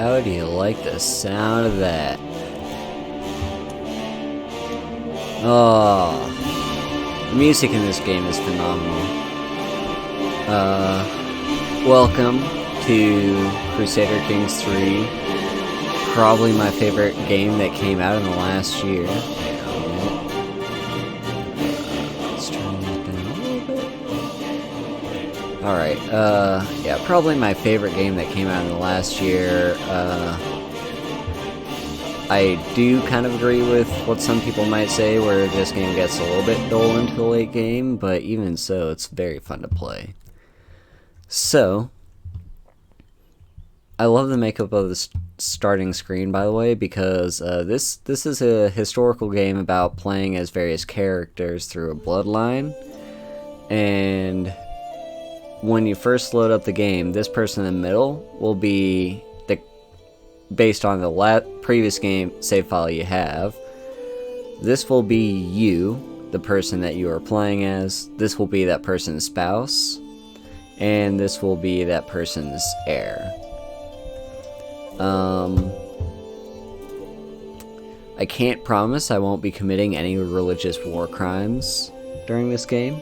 How do you like the sound of that? Oh, the music in this game is phenomenal. Welcome to Crusader Kings 3. Probably my favorite game that came out in the last year. Let's turn that down a little bit. Alright, yeah, probably my favorite game that came out in the last year. I do kind of agree with what some people might say, where this game gets a little bit dull into the late game, but even so, it's very fun to play. So, I love the makeup of the starting screen, by the way, because this is a historical game about playing as various characters through a bloodline, and when you first load up the game, this person in the middle will be based on the previous game save file you have. This will be you, the person that you are playing as. This will be that person's spouse, and this will be that person's heir. I can't promise I won't be committing any religious war crimes during this game.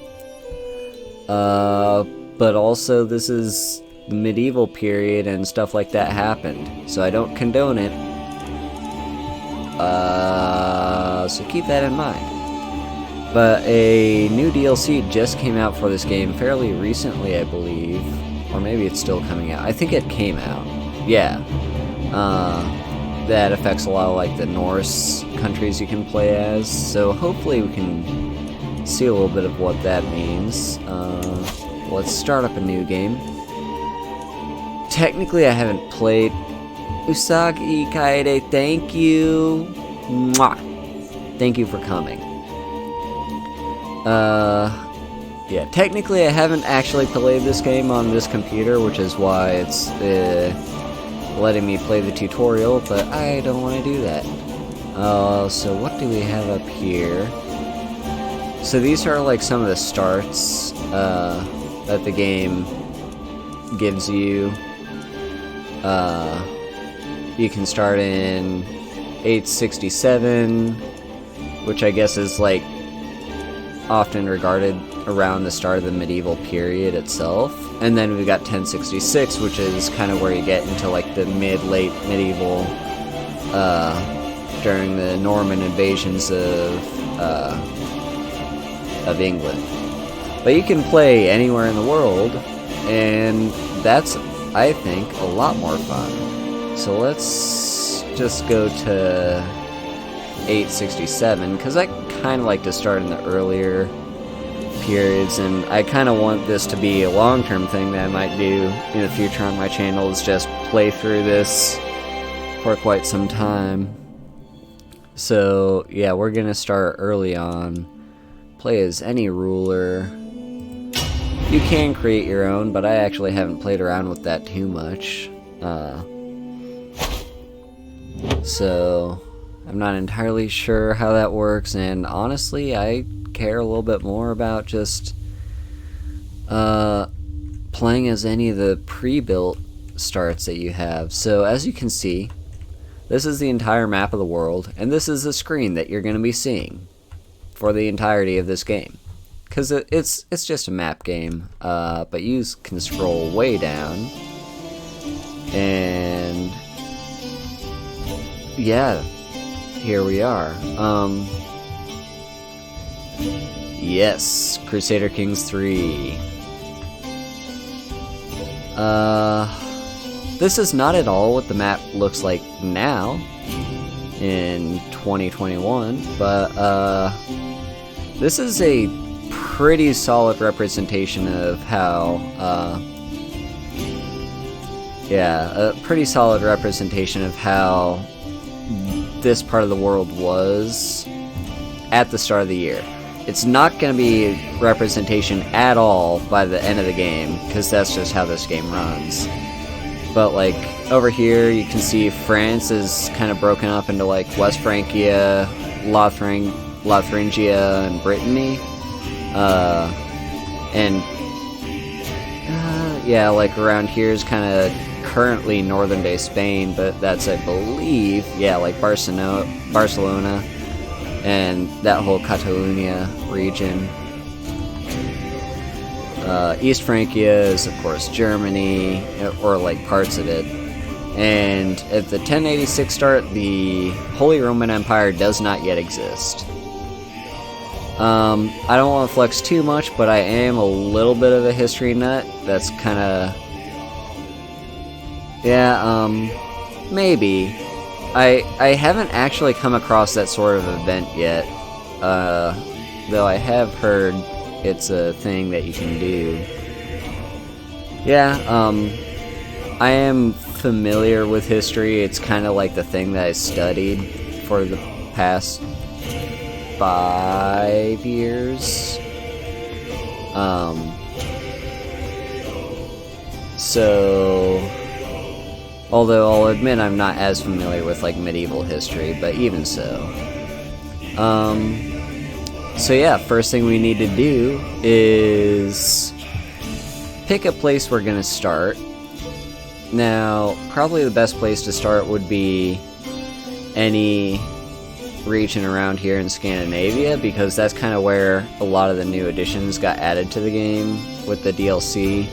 But also this is the medieval period and stuff like that happened, so I don't condone it. So keep that in mind. But a new DLC just came out for this game fairly recently, I believe. Or maybe it's still coming out. I think it came out. Yeah. That affects a lot of like the Norse countries you can play as. So hopefully we can see a little bit of what that means. Let's start up a new game. Technically I haven't played Usagi Kaede, thank you. Mwah. Thank you for coming. Yeah, technically I haven't actually played this game on this computer, which is why it's letting me play the tutorial, but I don't want to do that. So what do we have up here? So these are like some of the starts that the game gives you. You can start in 867, which I guess is like often regarded around the start of the medieval period itself. And then we've got 1066, which is kind of where you get into like the mid-late medieval, during the Norman invasions of England. But you can play anywhere in the world, and that's, I think, a lot more fun. So let's just go to 867, because I kind of like to start in the earlier periods, and I kind of want this to be a long-term thing that I might do in the future on my channel, is just play through this for quite some time. So yeah, we're gonna start early on. Play as any ruler. You can create your own, but I actually haven't played around with that too much. So I'm not entirely sure how that works, and honestly I care a little bit more about just playing as any of the pre-built starts that you have. So as you can see, this is the entire map of the world, and this is the screen that you're going to be seeing for the entirety of this game. Because it's just a map game, but you can scroll way down, and yeah, here we are. Yes, Crusader Kings 3. This is not at all what the map looks like now in 2021, but this is a pretty solid representation of how, yeah, a pretty solid representation of how this part of the world was at the start of the year. It's not going to be representation at all by the end of the game, because that's just how this game runs. But like over here you can see France is kind of broken up into like West Francia, Lotharingia, and Brittany. And yeah, like around here is kind of currently northern day Spain, but that's, I believe, yeah, like Barcelona, and that whole Catalonia region. East Francia is, of course, Germany, or like parts of it. And at the 1086 start, the Holy Roman Empire does not yet exist. I don't want to flex too much, but I am a little bit of a history nut. That's kind of... yeah, maybe. I haven't actually come across that sort of event yet, though I have heard it's a thing that you can do. Yeah, I am familiar with history. It's kind of like the thing that I studied for the past 5 years. So, although I'll admit I'm not as familiar with like medieval history, but even so. So yeah, first thing we need to do is pick a place we're gonna start. Now, probably the best place to start would be any region around here in Scandinavia, because that's kind of where a lot of the new additions got added to the game with the DLC.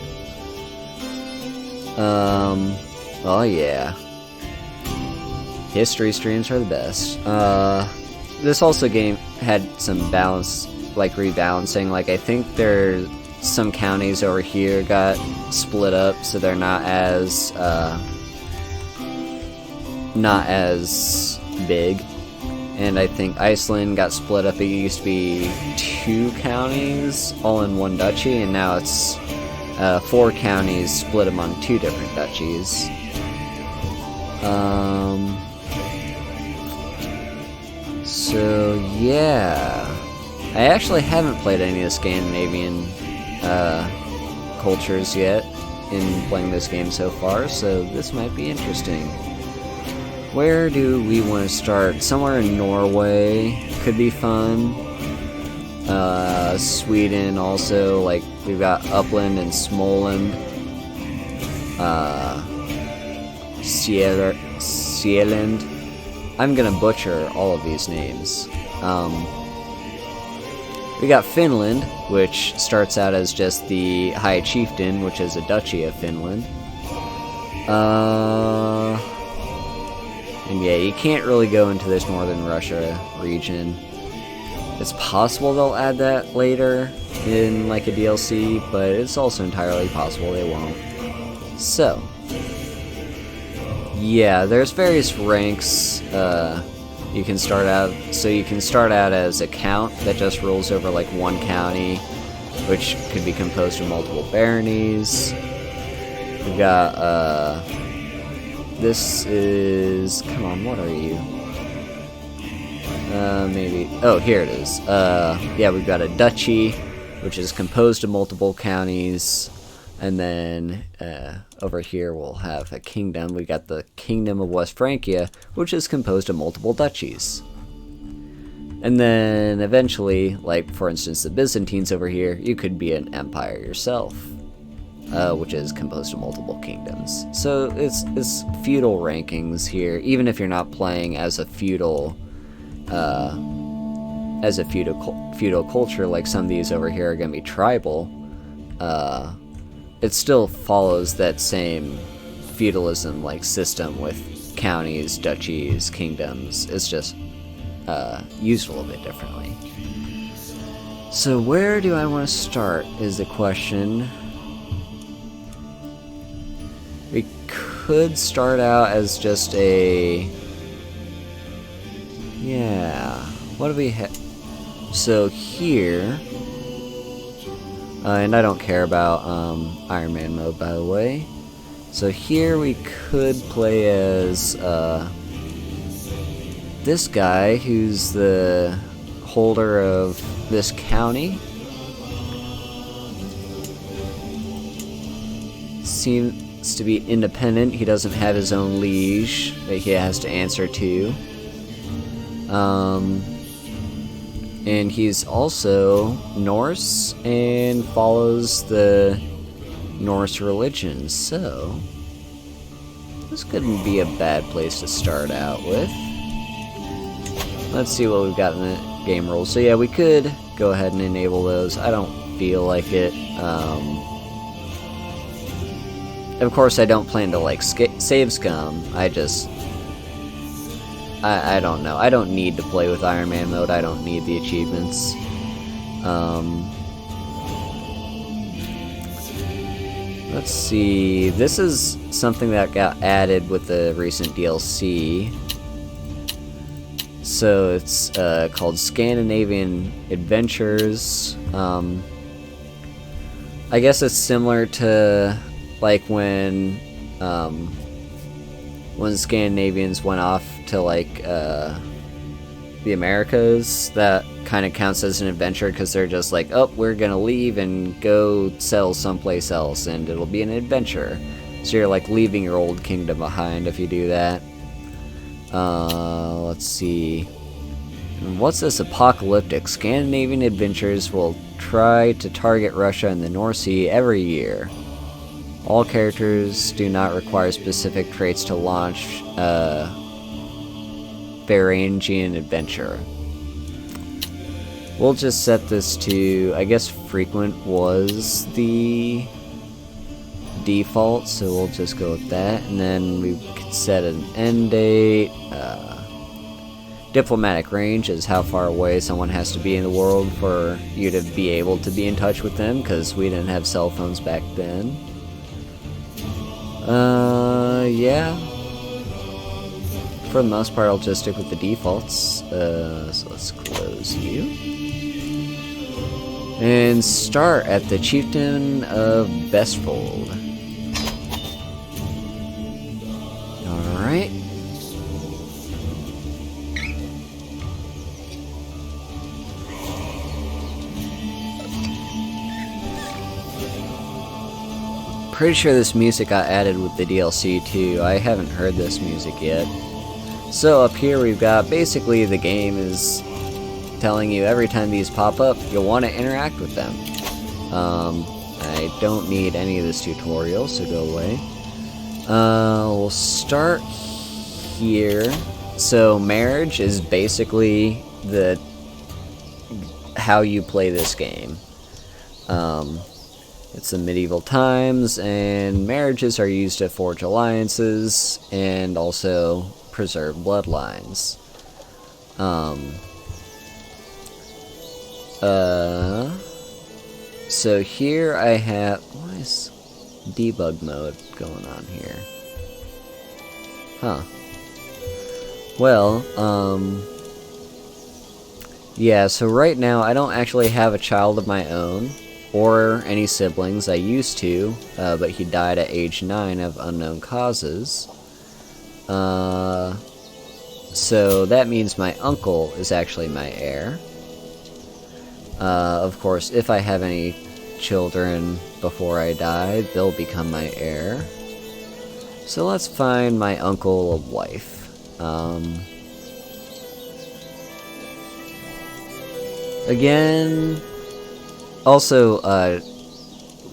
Oh yeah. History streams are the best. This also game had some balance, like rebalancing. Like, I think there's some counties over here got split up, so they're not as big. And I think Iceland got split up. It used to be 2 counties all in one duchy, and now it's 4 counties split among 2 different duchies. So yeah, I actually haven't played any of the Scandinavian cultures yet in playing this game so far, so this might be interesting. Where do we want to start? Somewhere in Norway could be fun. Sweden also, like we've got Uppland and Småland. Sieland. I'm gonna butcher all of these names. We got Finland, which starts out as just the High Chieftain, which is a Duchy of Finland. And yeah, you can't really go into this northern Russia region. It's possible they'll add that later in like a DLC, but it's also entirely possible they won't. So, yeah, there's various ranks you can start out. So you can start out as a count that just rules over like one county, which could be composed of multiple baronies. We've got, this is, come on, what are you? Maybe, oh, here it is. Yeah, we've got a duchy, which is composed of multiple counties. And then over here we'll have a kingdom. We got the Kingdom of West Francia, which is composed of multiple duchies. And then eventually, like for instance the Byzantines over here, you could be an empire yourself, which is composed of multiple kingdoms. So it's feudal rankings here, even if you're not playing as a feudal culture. Like some of these over here are going to be tribal. It still follows that same feudalism like system with counties, duchies, kingdoms. It's just used a little bit differently. So where do I want to start is the question. We could start out as just a... yeah, what do we have? So here... and I don't care about Iron Man mode, by the way. So here we could play as this guy, who's the holder of this county. Seems to be independent. He doesn't have his own liege that he has to answer to. And he's also Norse and follows the Norse religion. So, This couldn't be a bad place to start out with. Let's see what we've got in the game rules. So yeah, we could go ahead and enable those. I don't feel like it. Of course, I don't plan to like save scum. I don't know. I don't need to play with Iron Man mode. I don't need the achievements. Let's see. This is something that got added with the recent DLC. So it's called Scandinavian Adventures. I guess it's similar to like when Scandinavians went off to like the Americas. That kind of counts as an adventure because they're just like, oh, we're gonna leave and go sell someplace else, and it'll be an adventure. So you're like leaving your old kingdom behind if you do that. Let's see. What's this? Apocalyptic. Scandinavian adventures will try to target Russia and the North Sea every year. All characters do not require specific traits to launch Varangian adventure. We'll just set this to, I guess frequent was the default, so we'll just go with that, and then we could set an end date. Diplomatic range is how far away someone has to be in the world for you to be able to be in touch with them, because we didn't have cell phones back then. Yeah. For the most part, I'll just stick with the defaults. So let's close you. And start at the Chieftain of Bestfold. Alright. Pretty sure this music got added with the DLC too. I haven't heard this music yet. So up here we've got basically the game is telling you every time these pop up, you'll want to interact with them. I don't need any of this tutorial, so go away. We'll start here. So marriage is basically how you play this game. It's the medieval times, and marriages are used to forge alliances and also preserve bloodlines. So here I have, what is debug mode going on here? Huh. Well, yeah, so right now I don't actually have a child of my own or any siblings. I used to, but he died at age 9 of unknown causes. So that means my uncle is actually my heir. Of course, if I have any children before I die, they'll become my heir. So let's find my uncle a wife. Again, also,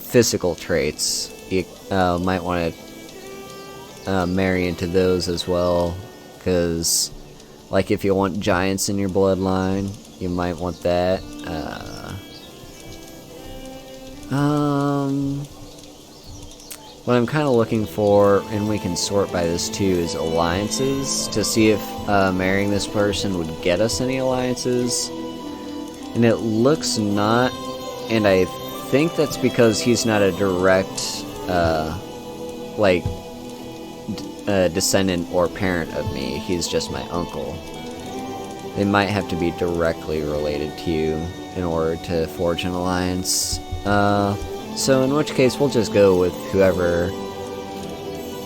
physical traits. You might want to marry into those as well, because, like, if you want giants in your bloodline, you might want that. What I'm kind of looking for, and we can sort by this too, is alliances, to see if marrying this person would get us any alliances. And it looks not, and I think that's because he's not a direct, descendant or parent of me. He's just my uncle. They might have to be directly related to you in order to forge an alliance. So in which case, we'll just go with whoever.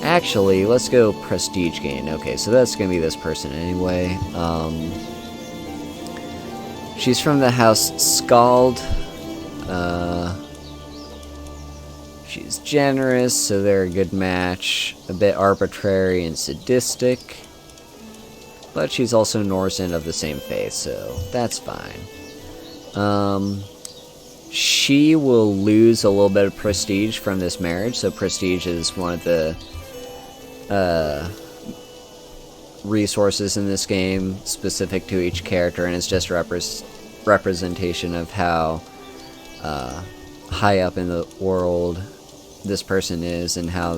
Actually, let's go prestige gain. Okay, so that's gonna be this person anyway. She's from the house Skald. She's generous, so they're a good match. A bit arbitrary and sadistic. But she's also Norse and of the same faith, so that's fine. She will lose a little bit of prestige from this marriage, so prestige is one of the resources in this game specific to each character, and it's just representation of how high up in the world this person is and how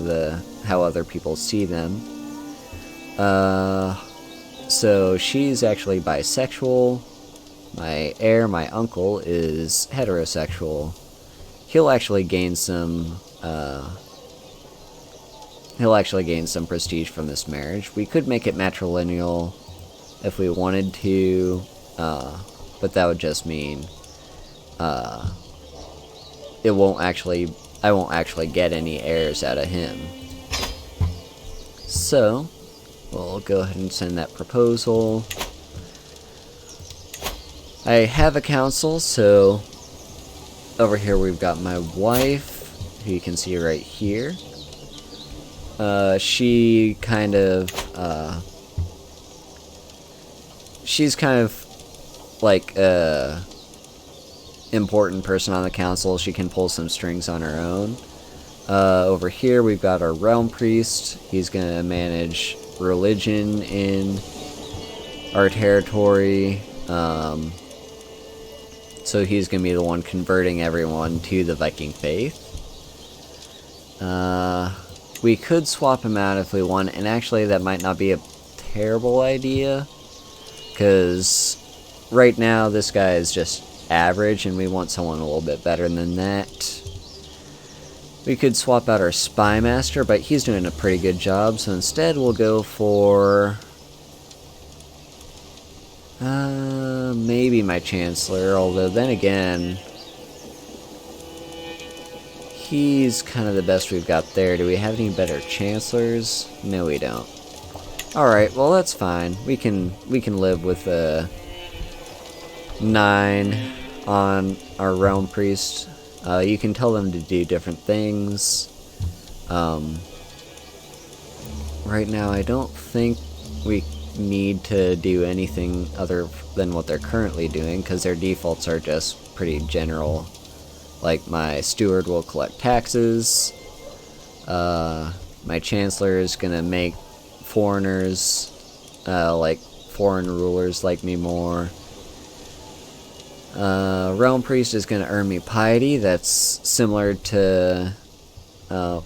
other people see them. So she's actually bisexual. My heir, my uncle, is heterosexual. He'll actually gain some prestige from this marriage. We could make it matrilineal if we wanted to, but that would just mean I won't actually get any heirs out of him. So we'll go ahead and send that proposal. I have a council, so over here we've got my wife, who you can see right here. She's kind of like important person on the council. She can pull some strings on her own. Over here we've got our realm priest. He's gonna manage religion in our territory. So he's gonna be the one converting everyone to the Viking faith. We could swap him out if we want, and actually that might not be a terrible idea, because right now this guy is just average and we want someone a little bit better than that. We could swap out our spy master, but he's doing a pretty good job, so instead we'll go for maybe my chancellor, although then again he's kind of the best we've got there. Do we have any better chancellors? No, we don't. Alright, well that's fine. We can live with 9 on our realm priest. You can tell them to do different things. Right now I don't think we need to do anything other than what they're currently doing, because their defaults are just pretty general. Like, my steward will collect taxes. My chancellor is gonna make foreigners, like foreign rulers, like me more. Realm priest is gonna earn me piety. That's similar to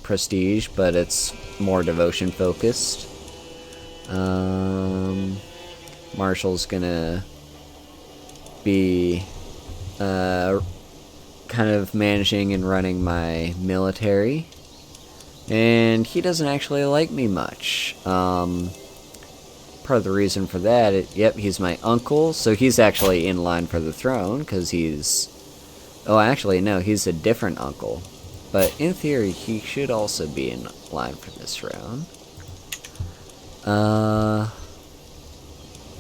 prestige, but it's more devotion focused. Marshall's gonna be kind of managing and running my military, and he doesn't actually like me much. Part of the reason for that, he's my uncle, so he's actually in line for the throne, because he's... Oh, actually, no, he's a different uncle. But in theory, he should also be in line for this throne.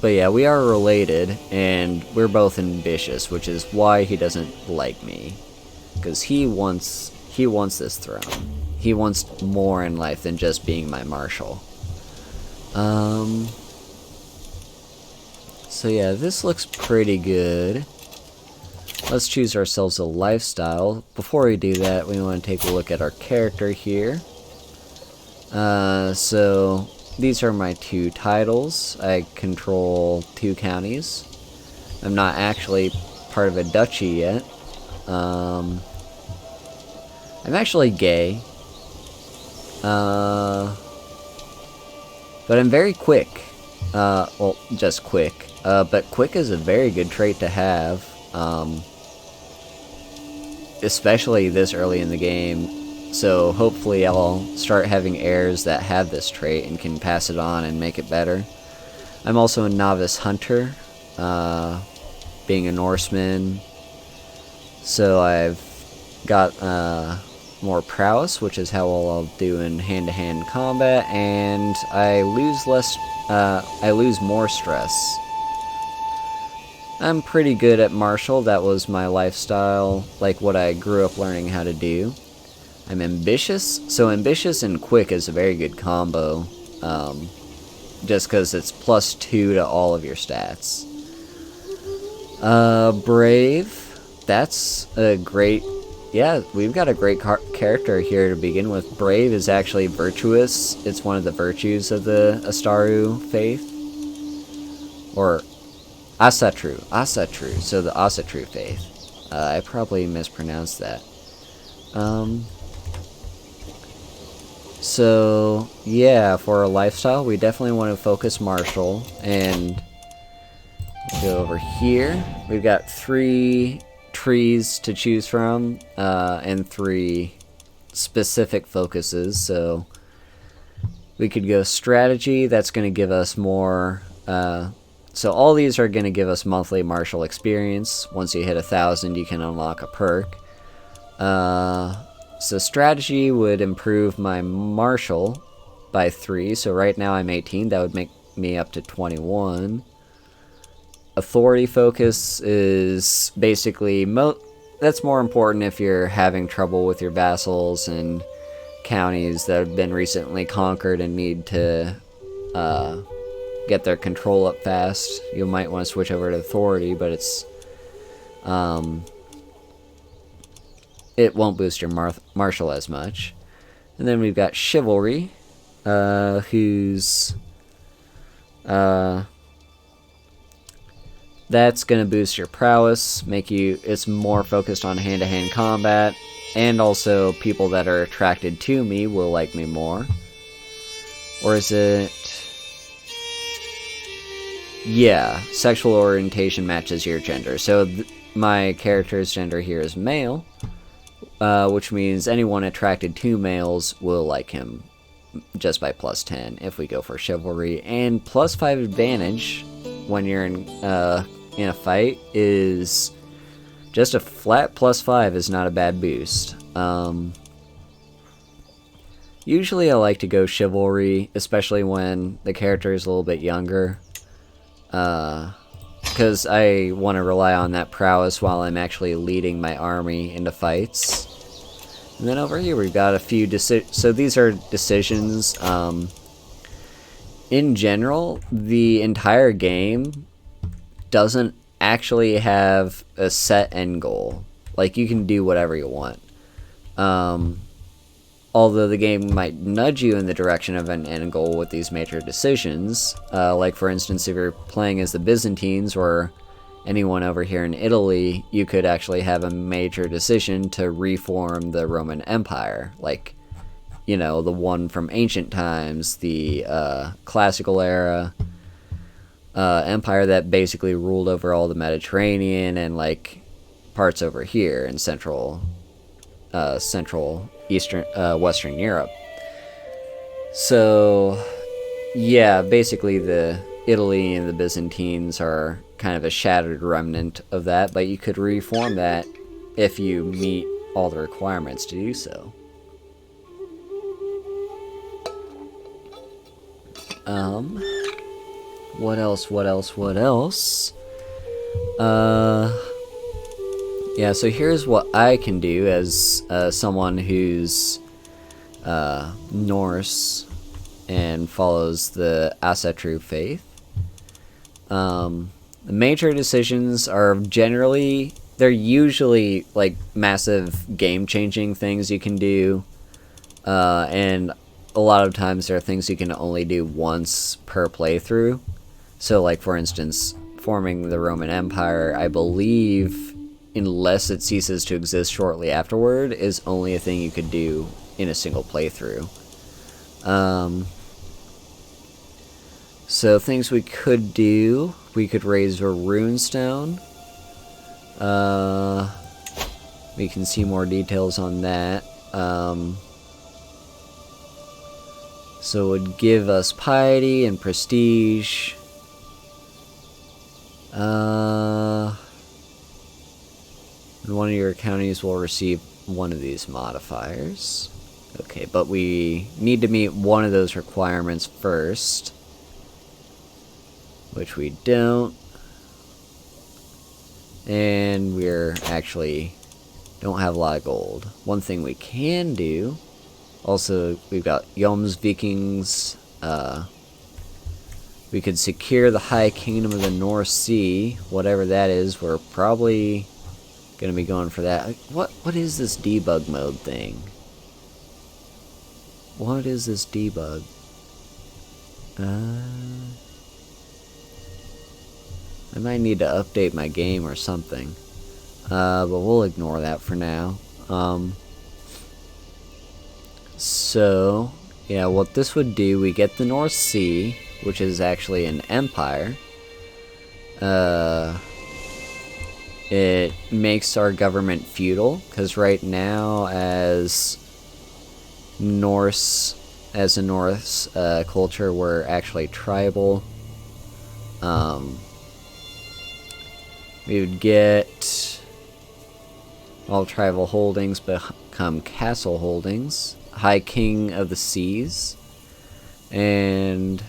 But yeah, we are related, and we're both ambitious, which is why he doesn't like me. Because he wants this throne. He wants more in life than just being my marshal. So yeah, this looks pretty good. Let's choose ourselves a lifestyle. Before we do that, we want to take a look at our character here. So these are my 2 titles. I control 2 counties. I'm not actually part of a duchy yet. I'm actually gay. But I'm very quick. Well, just quick. But quick is a very good trait to have. Especially this early in the game. So hopefully I'll start having heirs that have this trait and can pass it on and make it better. I'm also a novice hunter, being a Norseman. So I've got more prowess, which is how well I'll do in hand-to-hand combat, and I lose more stress. I'm pretty good at martial. That was my lifestyle, like what I grew up learning how to do. I'm ambitious, so ambitious and quick is a very good combo, just because it's +2 to all of your stats. Brave, that's a great yeah, we've got a great character here to begin with. Brave is actually virtuous. It's one of the virtues of the Astaru faith. Or Asatru. So the Asatru faith. I probably mispronounced that. So, yeah, for our lifestyle, we definitely want to focus martial. And go over here. We've got 3 trees to choose from, and 3 specific focuses. So, we could go strategy. That's going to give us more... so all these are going to give us monthly martial experience. Once you hit 1,000, you can unlock a perk. So strategy would improve my martial by 3. So right now I'm 18. That would make me up to 21. Authority focus is basically... that's more important if you're having trouble with your vassals and counties that have been recently conquered and need to... get their control up fast. You might want to switch over to authority, but it's it won't boost your martial as much. And then we've got chivalry, who's that's gonna boost your prowess, it's more focused on hand-to-hand combat, and also people that are attracted to me will like me more. Or is it... yeah, sexual orientation matches your gender. So my character's gender here is male, which means anyone attracted to males will like him just by +10 if we go for chivalry. And +5 advantage when you're in a fight is just a flat +5 is not a bad boost. Usually I like to go chivalry, especially when the character is a little bit younger. Because I want to rely on that prowess while I'm actually leading my army into fights. And then over here we've got a few so these are decisions. In general, the entire game doesn't actually have a set end goal. Like, you can do whatever you want. Although the game might nudge you in the direction of an end goal with these major decisions. Like, for instance, if you're playing as the Byzantines or anyone over here in Italy, you could actually have a major decision to reform the Roman Empire. Like, you know, the one from ancient times, the classical era empire that basically ruled over all the Mediterranean and, like, parts over here in central Eastern, Western Europe. So, yeah, basically the Italy and the Byzantines are kind of a shattered remnant of that, but you could reform that if you meet all the requirements to do so. What else? Yeah, so here's what I can do as someone who's Norse and follows the Asatru faith. The major decisions are they're usually like massive game-changing things you can do, and a lot of times there are things you can only do once per playthrough. So, like, for instance, forming the Roman Empire, I believe, unless it ceases to exist shortly afterward, is only a thing you could do in a single playthrough. So things we could do, we could raise a runestone. We can see more details on that. So it would give us piety and prestige. And one of your counties will receive one of these modifiers. Okay, but we need to meet one of those requirements first, which we don't. And we're actually don't have a lot of gold. One thing we can do, also we've got Vikings. We could secure the High Kingdom of the North Sea, whatever that is. We're probably gonna be going for that. What is this debug mode thing? What is this debug? I might need to update my game or something. But we'll ignore that for now. So, yeah, what this would do, we get the North Sea, which is actually an empire. It makes our government feudal, because right now, as a Norse culture, we're actually tribal. We would get all tribal holdings become castle holdings, High King of the Seas, and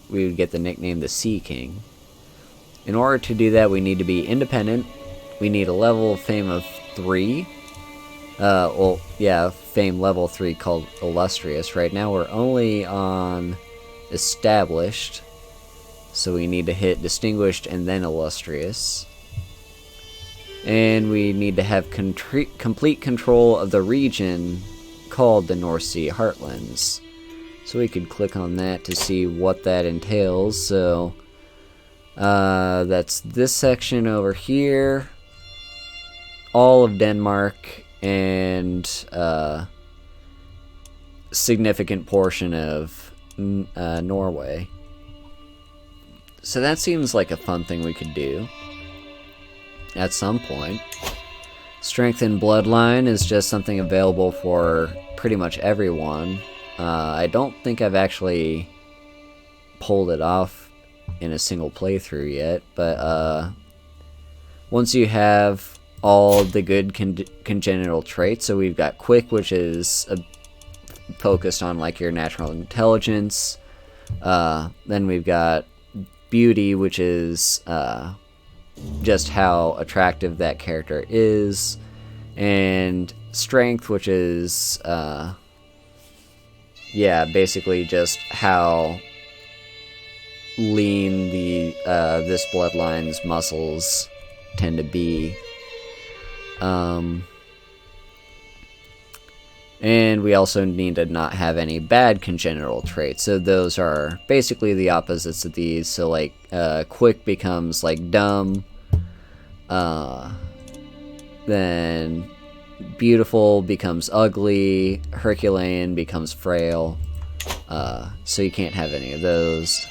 we would get the nickname the Sea King. In order to do that, we need to be independent. We need a level of fame of 3. Fame level 3 called Illustrious. Right now we're only on Established, so we need to hit Distinguished and then Illustrious. And we need to have complete control of the region called the North Sea Heartlands. So we could click on that to see what that entails. So that's this section over here, all of Denmark, and significant portion of Norway. So that seems like a fun thing we could do at some point. Strengthen Bloodline is just something available for pretty much everyone. I don't think I've actually pulled it off in a single playthrough yet, but once you have all the good congenital traits, so we've got Quick, which is focused on like your natural intelligence, then we've got Beauty, which is just how attractive that character is, and Strength, which is basically just how lean this bloodline's muscles tend to be. And we also need to not have any bad congenital traits. So those are basically the opposites of these. So like Quick becomes like dumb. Then Beautiful becomes ugly. Herculean becomes frail. So you can't have any of those.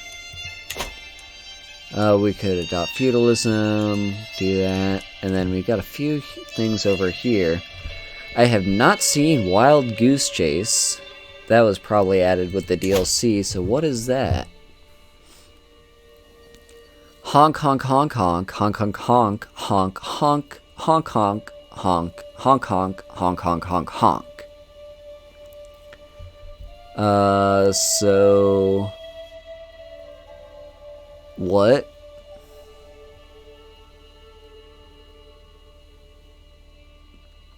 We could adopt feudalism, do that. And then we've got a few things over here. I have not seen Wild Goose Chase. That was probably added with the DLC, so what is that? Honk honk honk honk honk honk honk honk honk honk honk honk honk honk honk honk honk honk. So what?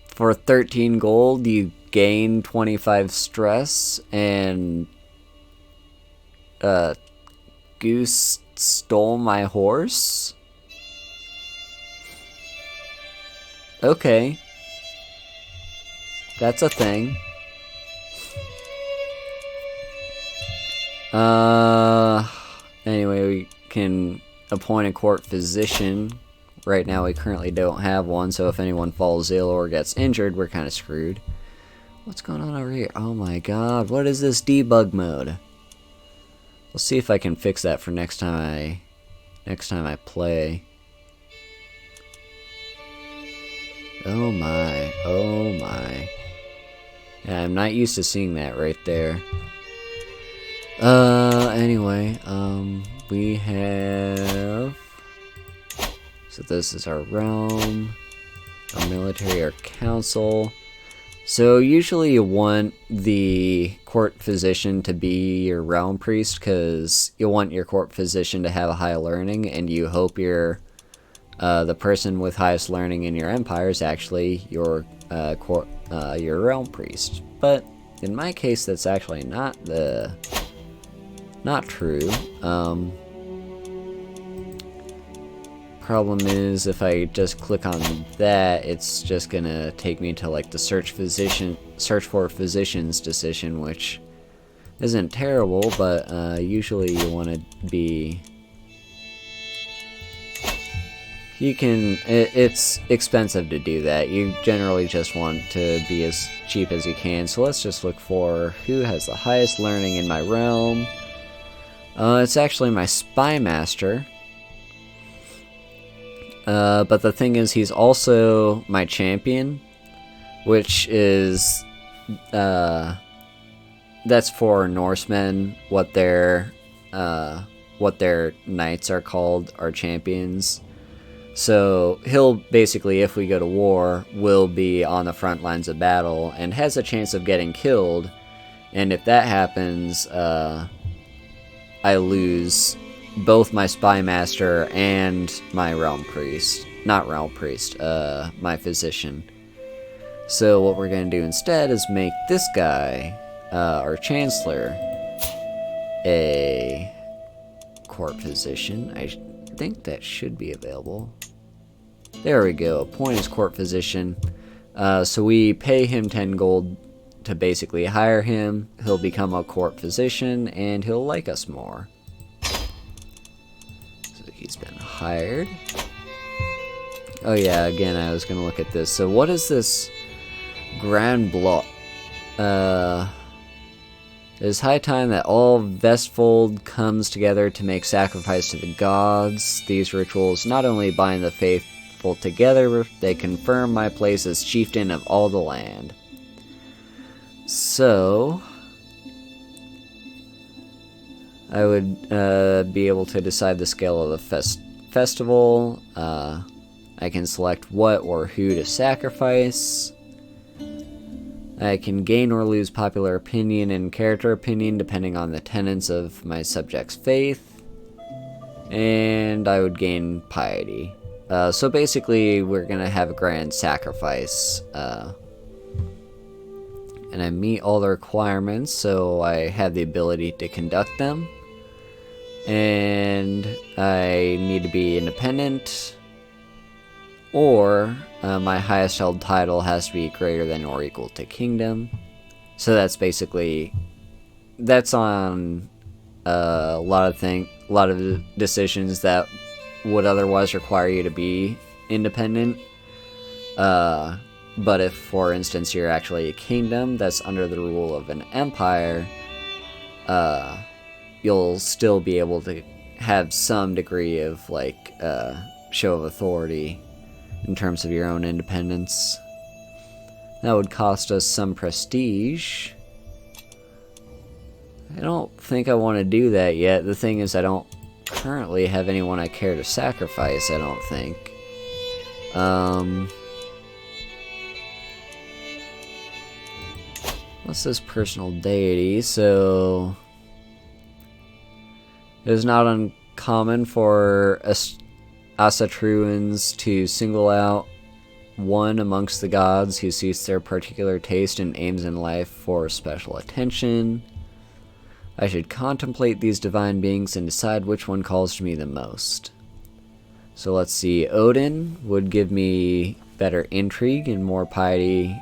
For 13 gold, you gain 25 stress, and Goose stole my horse? Okay. That's a thing. Anyway, we can appoint a court physician. Right now we currently don't have one, so if anyone falls ill or gets injured, we're kind of screwed. What's going on over here? Oh my god, what is this debug mode? We'll see if I can fix that for next time I play. Oh my, oh my. Yeah, I'm not used to seeing that right there. Anyway, we have... So this is our realm, our military, our council. So usually you want the court physician to be your realm priest, because you want your court physician to have a high learning, and you hope the person with highest learning in your empire is actually your realm priest. But in my case, that's actually not true. Problem is, if I just click on that, it's just gonna take me to like the search for physician's decision, which isn't terrible, but usually you want to be. It's expensive to do that. You generally just want to be as cheap as you can. So let's just look for who has the highest learning in my realm. It's actually my spy master. But the thing is, he's also my champion, which is, that's for Norsemen, what their knights are called, are champions. So he'll basically, if we go to war, will be on the front lines of battle and has a chance of getting killed. And if that happens, I lose both my spy master and my realm priest. Not realm priest, my physician. So what we're going to do instead is make this guy, our chancellor, a court physician. I think that should be available. There we go. Appoint as court physician. So we pay him 10 gold to basically hire him. He'll become a court physician and he'll like us more. So he's been hired. Oh yeah, again, I was going to look at this. So what is this Grand Bloc? It is high time that all Vestfold comes together to make sacrifice to the gods. These rituals not only bind the faithful together, they confirm my place as chieftain of all the land. So I would be able to decide the scale of the festival. I can select what or who to sacrifice. I can gain or lose popular opinion and character opinion depending on the tenets of my subjects' faith. And I would gain piety. So basically, we're going to have a grand sacrifice. And I meet all the requirements, so I have the ability to conduct them. And I need to be independent. Or my highest held title has to be greater than or equal to kingdom. So that's basically, that's on a lot of decisions that would otherwise require you to be independent. But if, for instance, you're actually a kingdom that's under the rule of an empire, you'll still be able to have some degree of like show of authority in terms of your own independence. That would cost us some prestige. I don't think I want to do that yet. The thing is, I don't currently have anyone I care to sacrifice, I don't think. What's this personal deity? So it is not uncommon for Asatruans to single out one amongst the gods who suits their particular taste and aims in life for special attention. I should contemplate these divine beings and decide which one calls to me the most. So let's see, Odin would give me better intrigue and more piety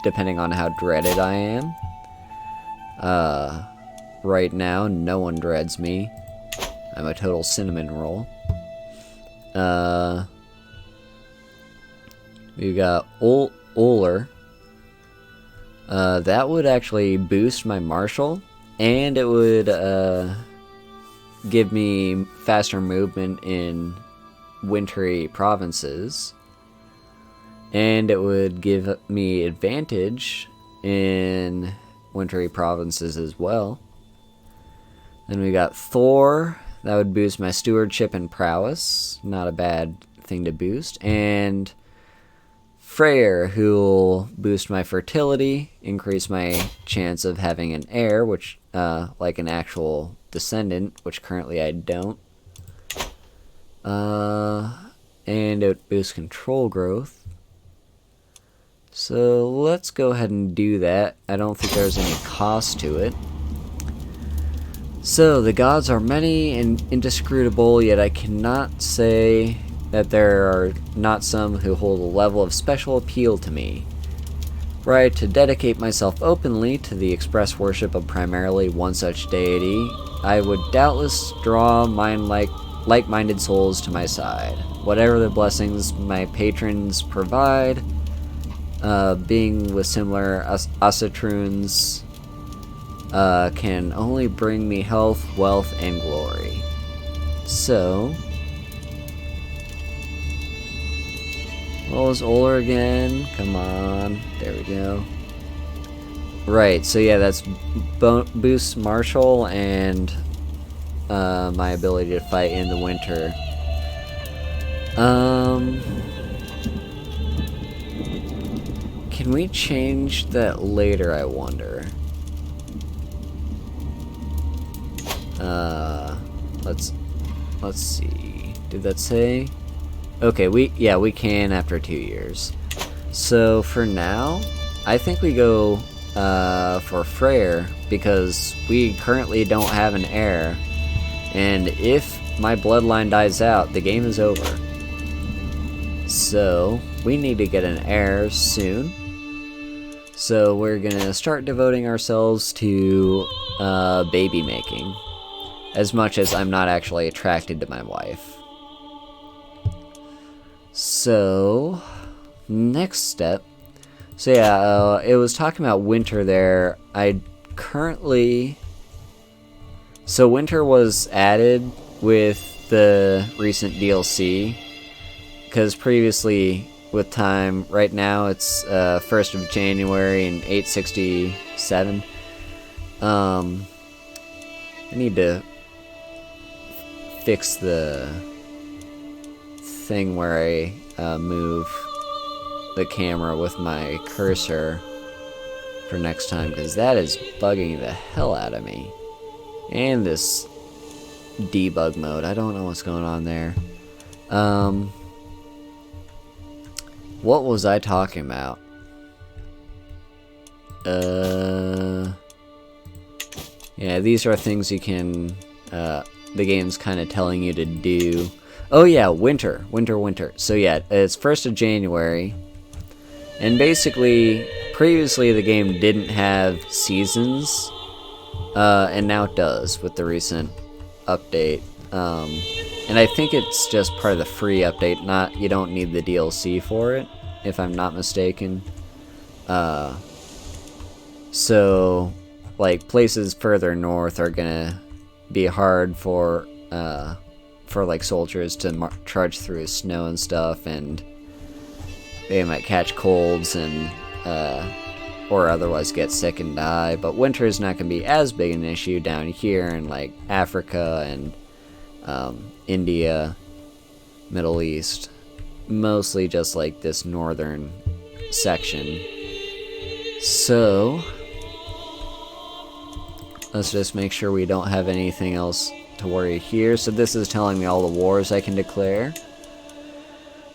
depending on how dreaded I am. Right now, no one dreads me. I'm a total cinnamon roll. We've got Uller. That would actually boost my martial, and it would give me faster movement in wintry provinces, and it would give me advantage in wintry provinces as well. Then we got Thor. That would boost my stewardship and prowess. Not a bad thing to boost. And Freyr, who will boost my fertility, increase my chance of having an heir, which, like an actual descendant, which currently I don't. And it would boost control growth. So let's go ahead and do that. I don't think there's any cost to it. So the gods are many and indisputable, yet I cannot say that there are not some who hold a level of special appeal to me. Were I to dedicate myself openly to the express worship of primarily one such deity, I would doubtless draw like-minded souls to my side. Whatever the blessings my patrons provide, being with similar Asatruns can only bring me health, wealth, and glory. So, what was Oler again? Come on, there we go. Right, so yeah, that's boosts martial and my ability to fight in the winter. Can we change that later, I wonder? Let's see. Did that say? Okay, we can after 2 years. So for now, I think we go for Freyr, because we currently don't have an heir, and if my bloodline dies out, the game is over. So we need to get an heir soon. So we're gonna start devoting ourselves to baby making, as much as I'm not actually attracted to my wife. So, next step. So yeah, it was talking about winter there. So winter was added with the recent DLC, because previously with time, right now it's 1st of January in 867. I need to fix the thing where I move the camera with my cursor for next time, because that is bugging the hell out of me. And this debug mode, I don't know what's going on there. What was I talking about? Yeah, these are things you can, the game's kind of telling you to do. Oh yeah, winter. So yeah, it's 1st of January. And basically, previously the game didn't have seasons, and now it does with the recent update. And I think it's just part of the free update, you don't need the DLC for it, if I'm not mistaken. So, like, places further north are gonna be hard for like soldiers to charge through snow and stuff, and they might catch colds and or otherwise get sick and die. But winter is not going to be as big an issue down here in like Africa and India, Middle East, mostly just like this northern section. So let's just make sure we don't have anything else to worry here. So this is telling me all the wars I can declare.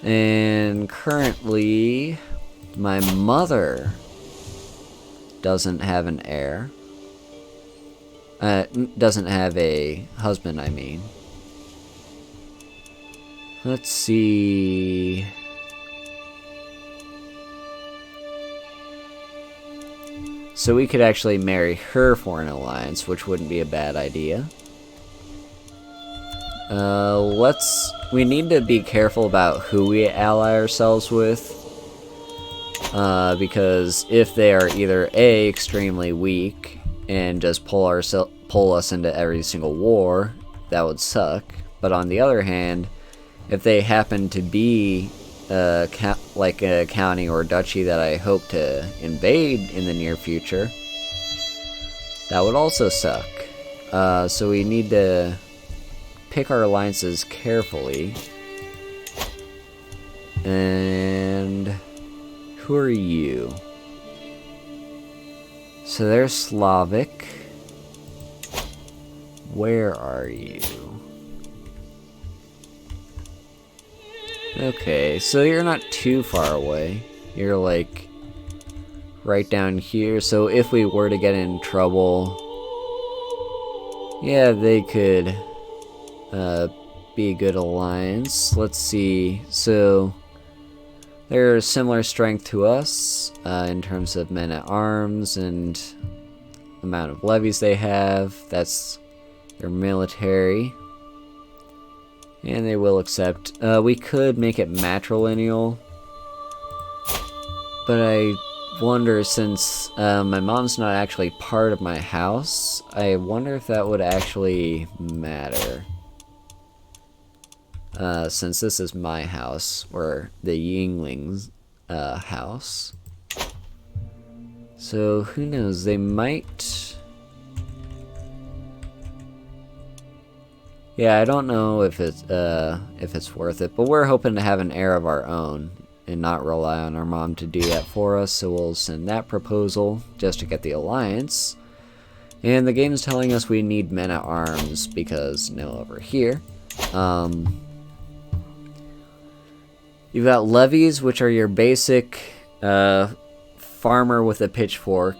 And currently, my mother doesn't have an heir. Doesn't have a husband, I mean. Let's see. So we could actually marry her for an alliance, which wouldn't be a bad idea. We need to be careful about who we ally ourselves with, because if they are either A, extremely weak, and just pull us into every single war, that would suck. But on the other hand, if they happen to be like a county or duchy that I hope to invade in the near future, that would also suck. So we need to pick our alliances carefully. And who are you? So they're Slavic. Where are you? Okay, so you're not too far away. You're like right down here. So if we were to get in trouble, yeah, they could be a good alliance. Let's see. So they're similar strength to us in terms of men at arms and amount of levies they have. That's their military. And they will accept. We could make it matrilineal. But I wonder, since my mom's not actually part of my house, I wonder if that would actually matter. Since this is my house, or the Yingling's house. So, who knows, they might... Yeah, I don't know if it's worth it, but we're hoping to have an heir of our own and not rely on our mom to do that for us, so we'll send that proposal just to get the alliance. And the game's telling us we need men at arms because no over here. You've got levies, which are your basic farmer with a pitchfork,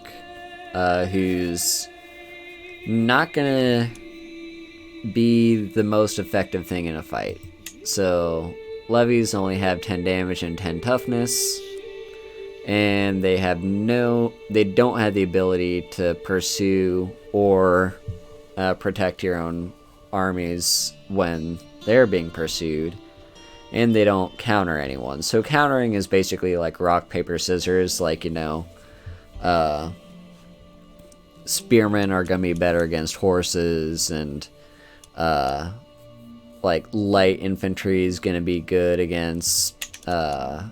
who's not gonna be the most effective thing in a fight. So levies only have 10 damage and 10 toughness, and they don't have the ability to pursue or protect your own armies when they're being pursued, and they don't counter anyone. So countering is basically like rock, paper, scissors, like, you know, spearmen are gonna be better against horses, and like light infantry is gonna be good against other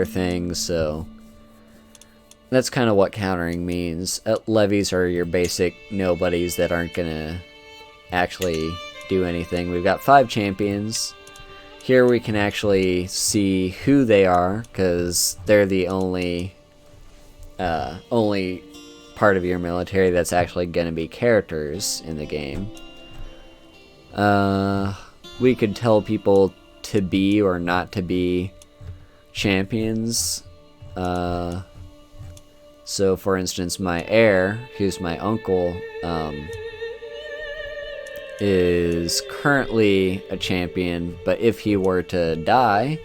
things. So that's kind of what countering means. Levies are your basic nobodies that aren't gonna actually do anything. We've got 5 champions. Here we can actually see who they are, because they're the only part of your military that's actually gonna be characters in the game. We could tell people to be or not to be champions. So for instance, my heir, who's my uncle, is currently a champion, but if he were to die,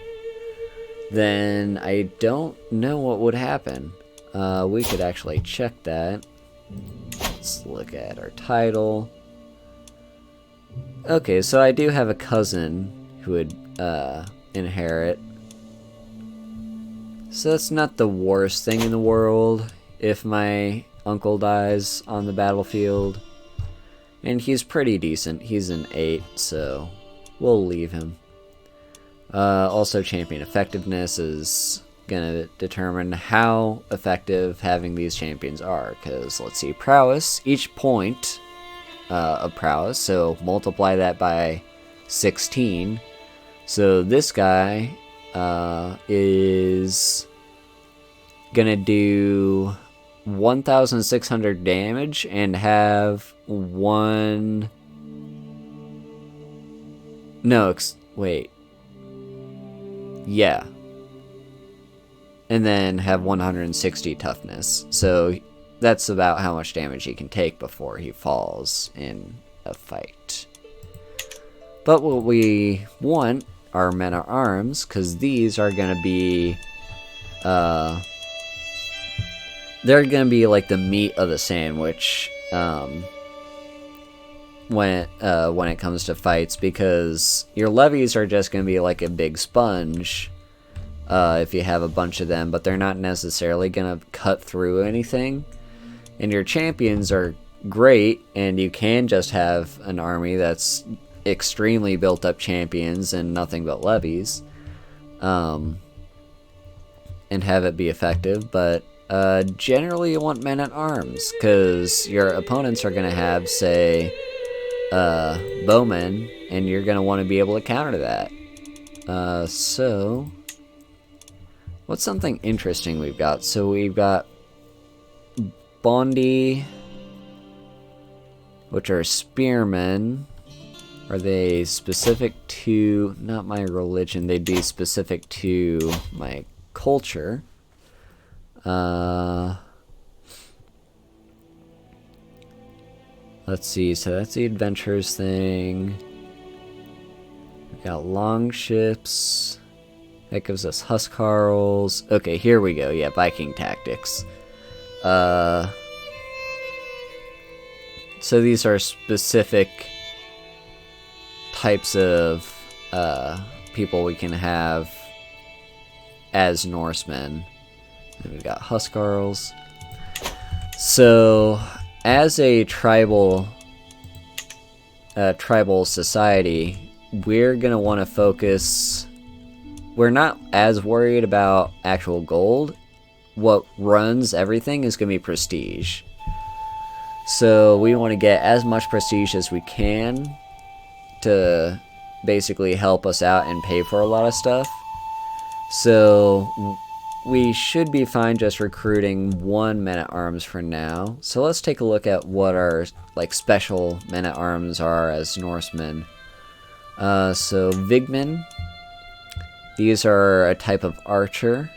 then I don't know what would happen. We could actually check that. Let's look at our title. Okay, so I do have a cousin who would inherit. So that's not the worst thing in the world if my uncle dies on the battlefield. And he's pretty decent. He's an 8, so we'll leave him. Also, champion effectiveness is gonna determine how effective having these champions are. Because, let's see, prowess, each point of prowess, so multiply that by 16. So this guy is gonna do 1,600 damage and have one... No, wait. Yeah. And then have 160 toughness. So that's about how much damage he can take before he falls in a fight. But what we want are men at arms, because these are going to be... they're going to be like the meat of the sandwich when it comes to fights, because your levies are just going to be like a big sponge if you have a bunch of them, but they're not necessarily going to cut through anything. And your champions are great, and you can just have an army that's extremely built up champions and nothing but levies, and have it be effective. But generally you want men at arms, because your opponents are going to have, say, bowmen, and you're going to want to be able to counter that. So what's something interesting we've got? So we've got Bondi, which are spearmen. Are they specific to, not my religion, they'd be specific to my culture. Let's see, so that's the adventures thing. Got long ships. That gives us Huskarls. Okay, here we go. Yeah, Viking tactics. So these are specific types of people we can have as Norsemen. And we've got Huskarls. So, as a tribal society, we're gonna want to focus. We're not as worried about actual gold. What runs everything is gonna be prestige. So we want to get as much prestige as we can to basically help us out and pay for a lot of stuff. So we should be fine just recruiting 1 men-at-arms for now. So let's take a look at what our like special men-at-arms are as Norsemen. So Vigmen. These are a type of archer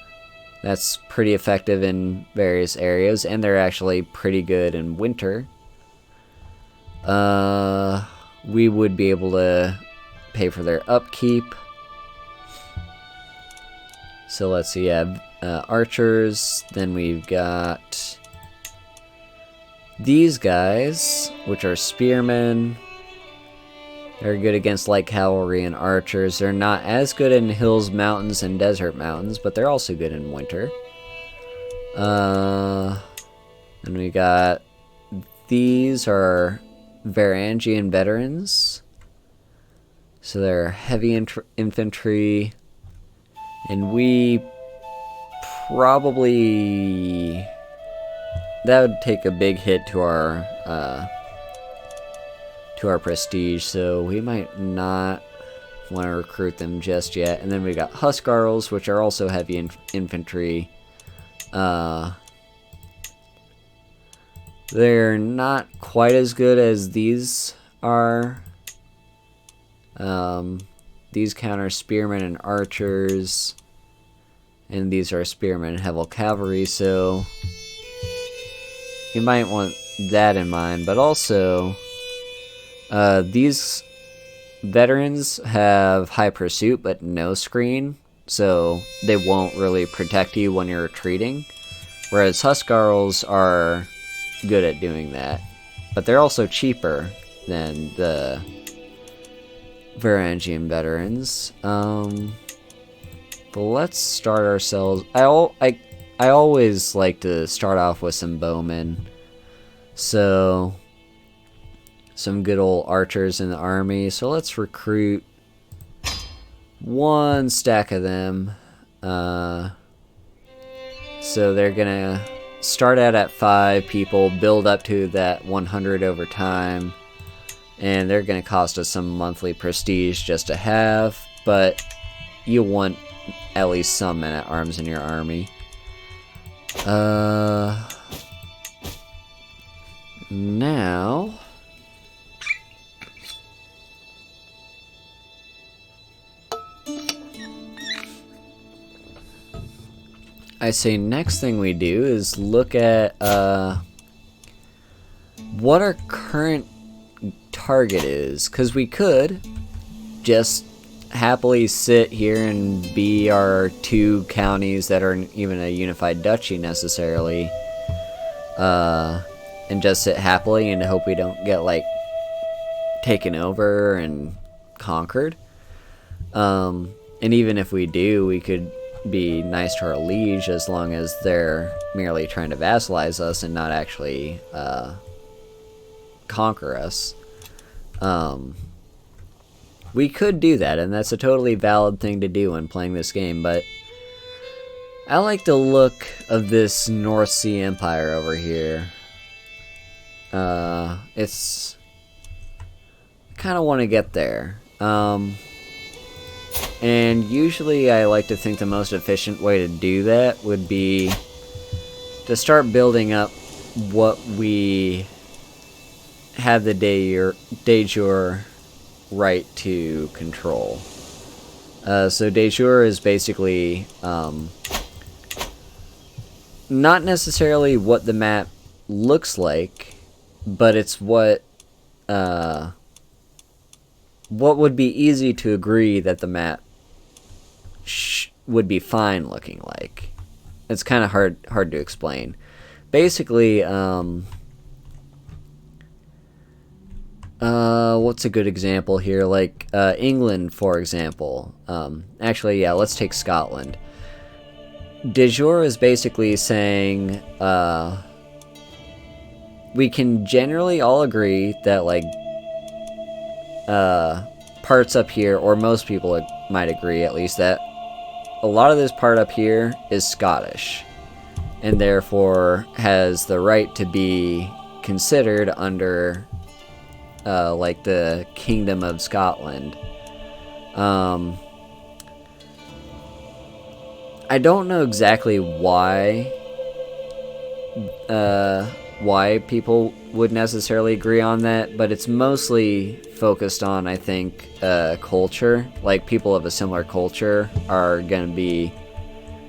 that's pretty effective in various areas, and they're actually pretty good in winter. We would be able to pay for their upkeep. So let's see, archers. Then we've got these guys, which are spearmen. They're good against light cavalry and archers. They're not as good in hills, mountains, and desert mountains, but they're also good in winter. And we got these are Varangian veterans. So they're heavy infantry. And we probably... that would take a big hit to our prestige, so we might not want to recruit them just yet. And then we got Huskarls, which are also heavy infantry. They're not quite as good as these are. These counter spearmen and archers, and these are spearmen and heavy cavalry, so you might want that in mind. But also, these veterans have high pursuit but no screen, so they won't really protect you when you're retreating, whereas Huskarls are good at doing that. But they're also cheaper than the Varangian veterans. But let's start ourselves. I always like to start off with some bowmen. So some good old archers in the army. So let's recruit 1 stack of them. So they're gonna start out at 5 people, build up to that 100 over time, and they're gonna cost us some monthly prestige just to have, but you want at least some men-at-arms in your army. Now I say next thing we do is look at what our current target is, because we could just happily sit here and be our 2 counties that aren't even a unified duchy necessarily, and just sit happily and hope we don't get like taken over and conquered. And even if we do, we could be nice to our liege as long as they're merely trying to vassalize us and not actually conquer us. We could do that, and that's a totally valid thing to do when playing this game, but I like the look of this North Sea Empire over here. It's... I kind of want to get there. And usually I like to think the most efficient way to do that would be to start building up what we have the de jure right to control. So de jure is basically not necessarily what the map looks like, but it's what what would be easy to agree that the map would be fine looking like. It's kind of hard to explain. Basically, what's a good example here? Like, England, for example. Actually, yeah, let's take Scotland. De jure is basically saying, we can generally all agree that, like, parts up here, or most people might agree at least, that a lot of this part up here is Scottish, and therefore has the right to be considered under, like, the Kingdom of Scotland. I don't know exactly why people would necessarily agree on that, but it's mostly focused on, I think, culture. Like, people of a similar culture are going to be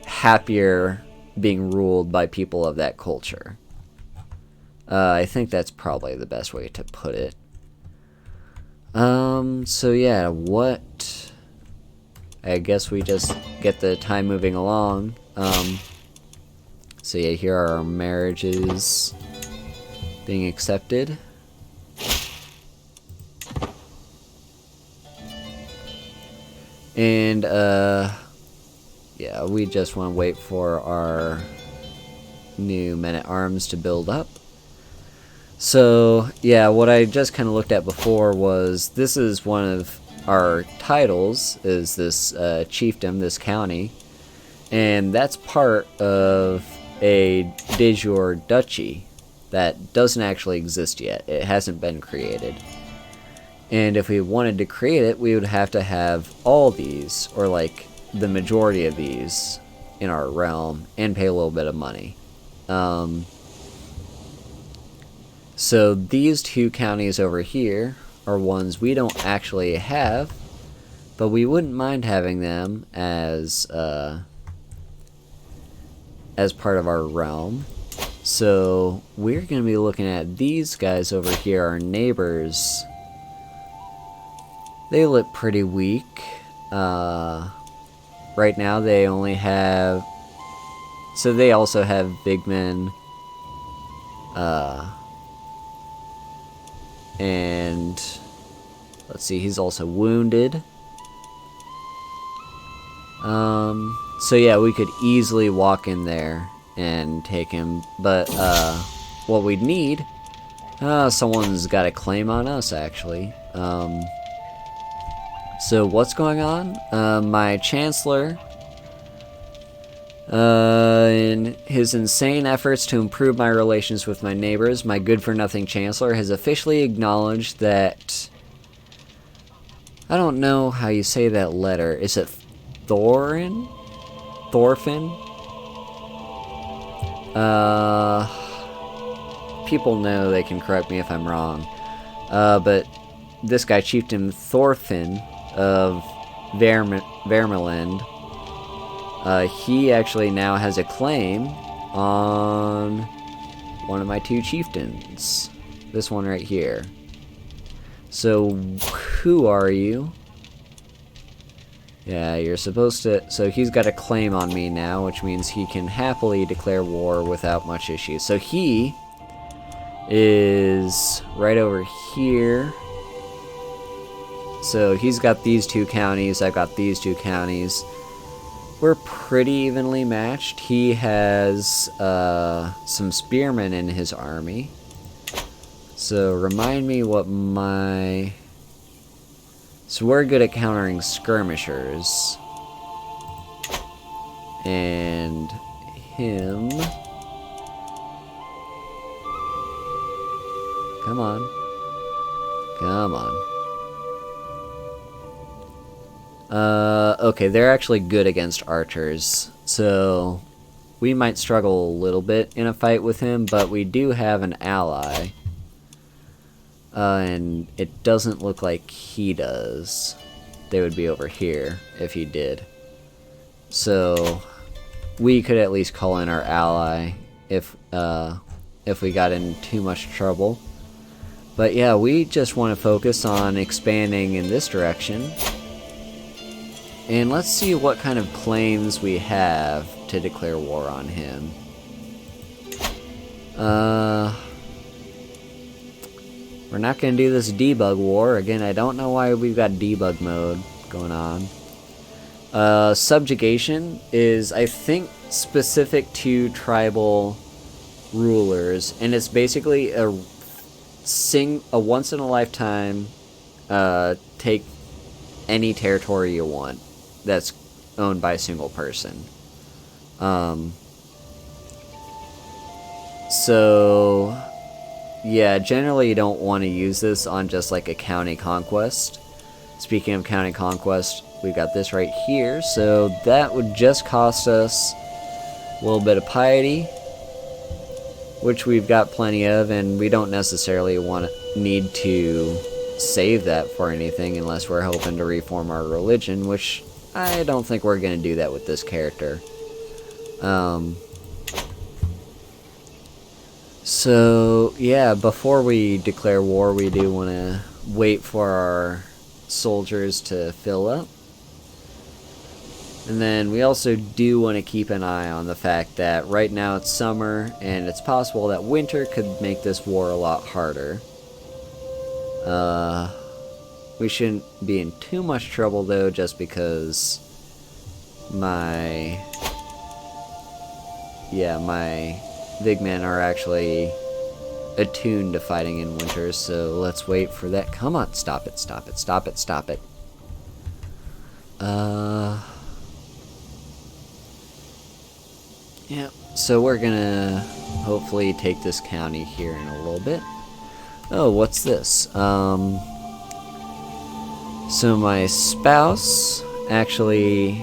happier being ruled by people of that culture. I think that's probably the best way to put it. So yeah, what... I guess we just get the time moving along. So yeah, here are our marriages being accepted. And, yeah, we just want to wait for our new men-at-arms to build up. So, yeah, what I just kind of looked at before was, this is one of our titles, is this chiefdom, this county. And that's part of a de jure duchy that doesn't actually exist yet. It hasn't been created. And if we wanted to create it, we would have to have all these, or like the majority of these, in our realm, and pay a little bit of money. So these two counties over here are ones we don't actually have, but we wouldn't mind having them as part of our realm. So we're going to be looking at these guys over here, our neighbors. They look pretty weak. Right now they only have... So they also have big men. And... Let's see, he's also wounded. So yeah, we could easily walk in there and take him. But, what we'd need... someone's got a claim on us, actually. So what's going on? My Chancellor, in his insane efforts to improve my relations with my neighbors, my good-for-nothing Chancellor has officially acknowledged that... I don't know how you say that letter. Is it Thorfinn? People know, they can correct me if I'm wrong. But this guy, Chieftain Thorfinn of Vermland, he actually now has a claim on one of my two chieftains. This one right here. So, who are you? Yeah, you're supposed to... So he's got a claim on me now, which means he can happily declare war without much issue. So he is right over here. So he's got these two counties, I've got these two counties. We're pretty evenly matched. He has some spearmen in his army. So remind me what my... So we're good at countering skirmishers. And him... Come on. Come on. Okay, they're actually good against archers. So we might struggle a little bit in a fight with him, but we do have an ally. And it doesn't look like he does. They would be over here if he did. So we could at least call in our ally if we got in too much trouble. But yeah, we just want to focus on expanding in this direction. And let's see what kind of claims we have to declare war on him. We're not going to do this debug war. Again, I don't know why we've got debug mode going on. Subjugation is, I think, specific to tribal rulers, and it's basically a once in a lifetime take any territory you want that's owned by a single person. So yeah, generally you don't want to use this on just like a county conquest. Speaking of county conquest, we've got this right here, so that would just cost us a little bit of piety, which we've got plenty of, and we don't necessarily need to save that for anything unless we're hoping to reform our religion, which I don't think we're going to do that with this character. So yeah, before we declare war, we do want to wait for our soldiers to fill up. And then we also do want to keep an eye on the fact that right now it's summer, and it's possible that winter could make this war a lot harder. We shouldn't be in too much trouble though, just because my Vigmen are actually attuned to fighting in winter, so let's wait for that. Come on, stop it, stop it, stop it, stop it. Yeah, so we're gonna hopefully take this county here in a little bit. Oh, what's this? So my spouse actually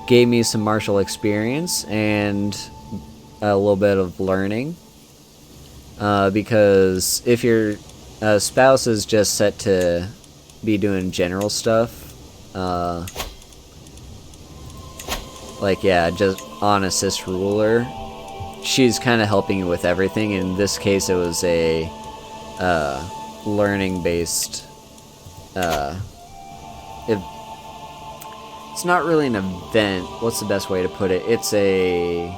gave me some martial experience and a little bit of learning. Because if your spouse is just set to be doing general stuff, like, yeah, just on assist ruler, she's kind of helping you with everything. In this case, it was a learning based. It's not really an event. What's the best way to put it? It's a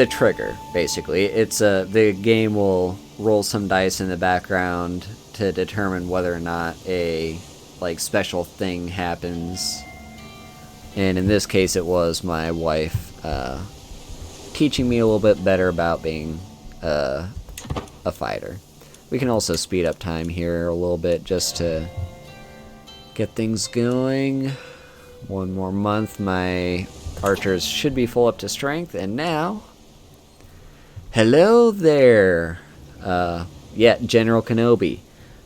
trigger, basically. The game will roll some dice in the background to determine whether or not a special thing happens. And in this case, it was my wife teaching me a little bit better about being a fighter. We can also speed up time here a little bit just to get things going. One more month, my archers should be full up to strength, and now, hello there. Yeah, General Kenobi.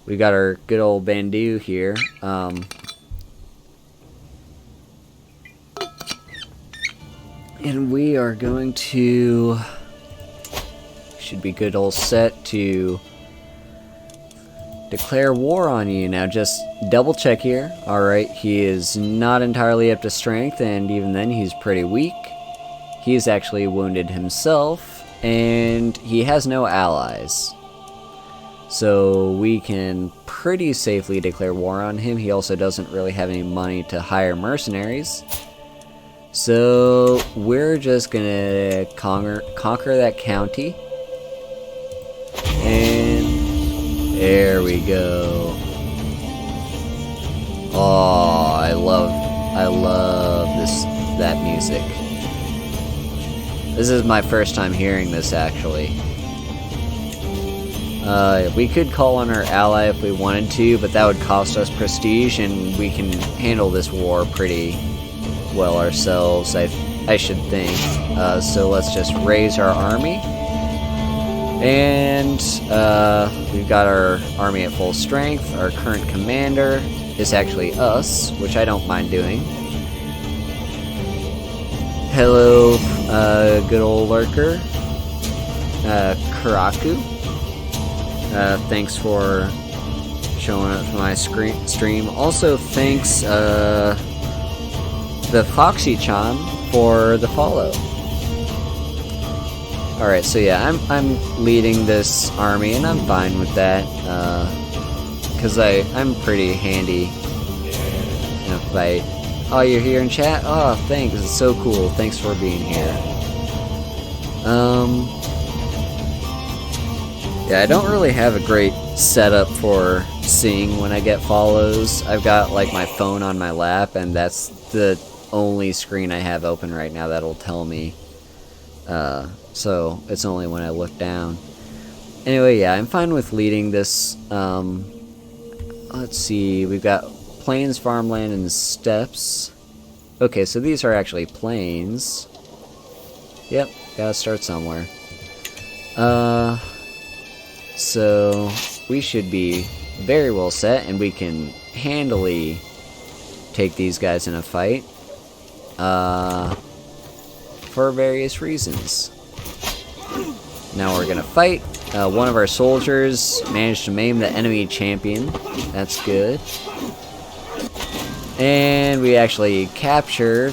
We got our good old Bandu here. And we are going to, should be good old set to declare war on you. Now just double check here. Alright, he is not entirely up to strength, and even then he's pretty weak. He's actually wounded himself, and he has no allies. So we can pretty safely declare war on him. He also doesn't really have any money to hire mercenaries. So we're just gonna conquer that county. And there we go. Oh, I love that music. This is my first time hearing this, actually. We could call on our ally if we wanted to, but that would cost us prestige, and we can handle this war pretty well ourselves, I should think. So let's just raise our army. And we've got our army at full strength. Our current commander is actually us, which I don't mind doing. Hello, good old lurker, Karaku. Thanks for showing up to my stream. Also, thanks, the Foxy-chan for the follow. Alright, so yeah, I'm leading this army, and I'm fine with that, because I'm pretty handy in a fight. Oh, you're here in chat? Oh, thanks, it's so cool, thanks for being here. Yeah, I don't really have a great setup for seeing when I get follows. I've got, like, my phone on my lap, and that's the only screen I have open right now that'll tell me. So it's only when I look down. Anyway, yeah, I'm fine with leading this. Let's see, we've got plains, farmland, and steppes. Okay, so these are actually plains. Yep, gotta start somewhere. So we should be very well set, and we can handily take these guys in a fight. For various reasons. Now we're gonna fight. One of our soldiers managed to maim the enemy champion. That's good. And we actually captured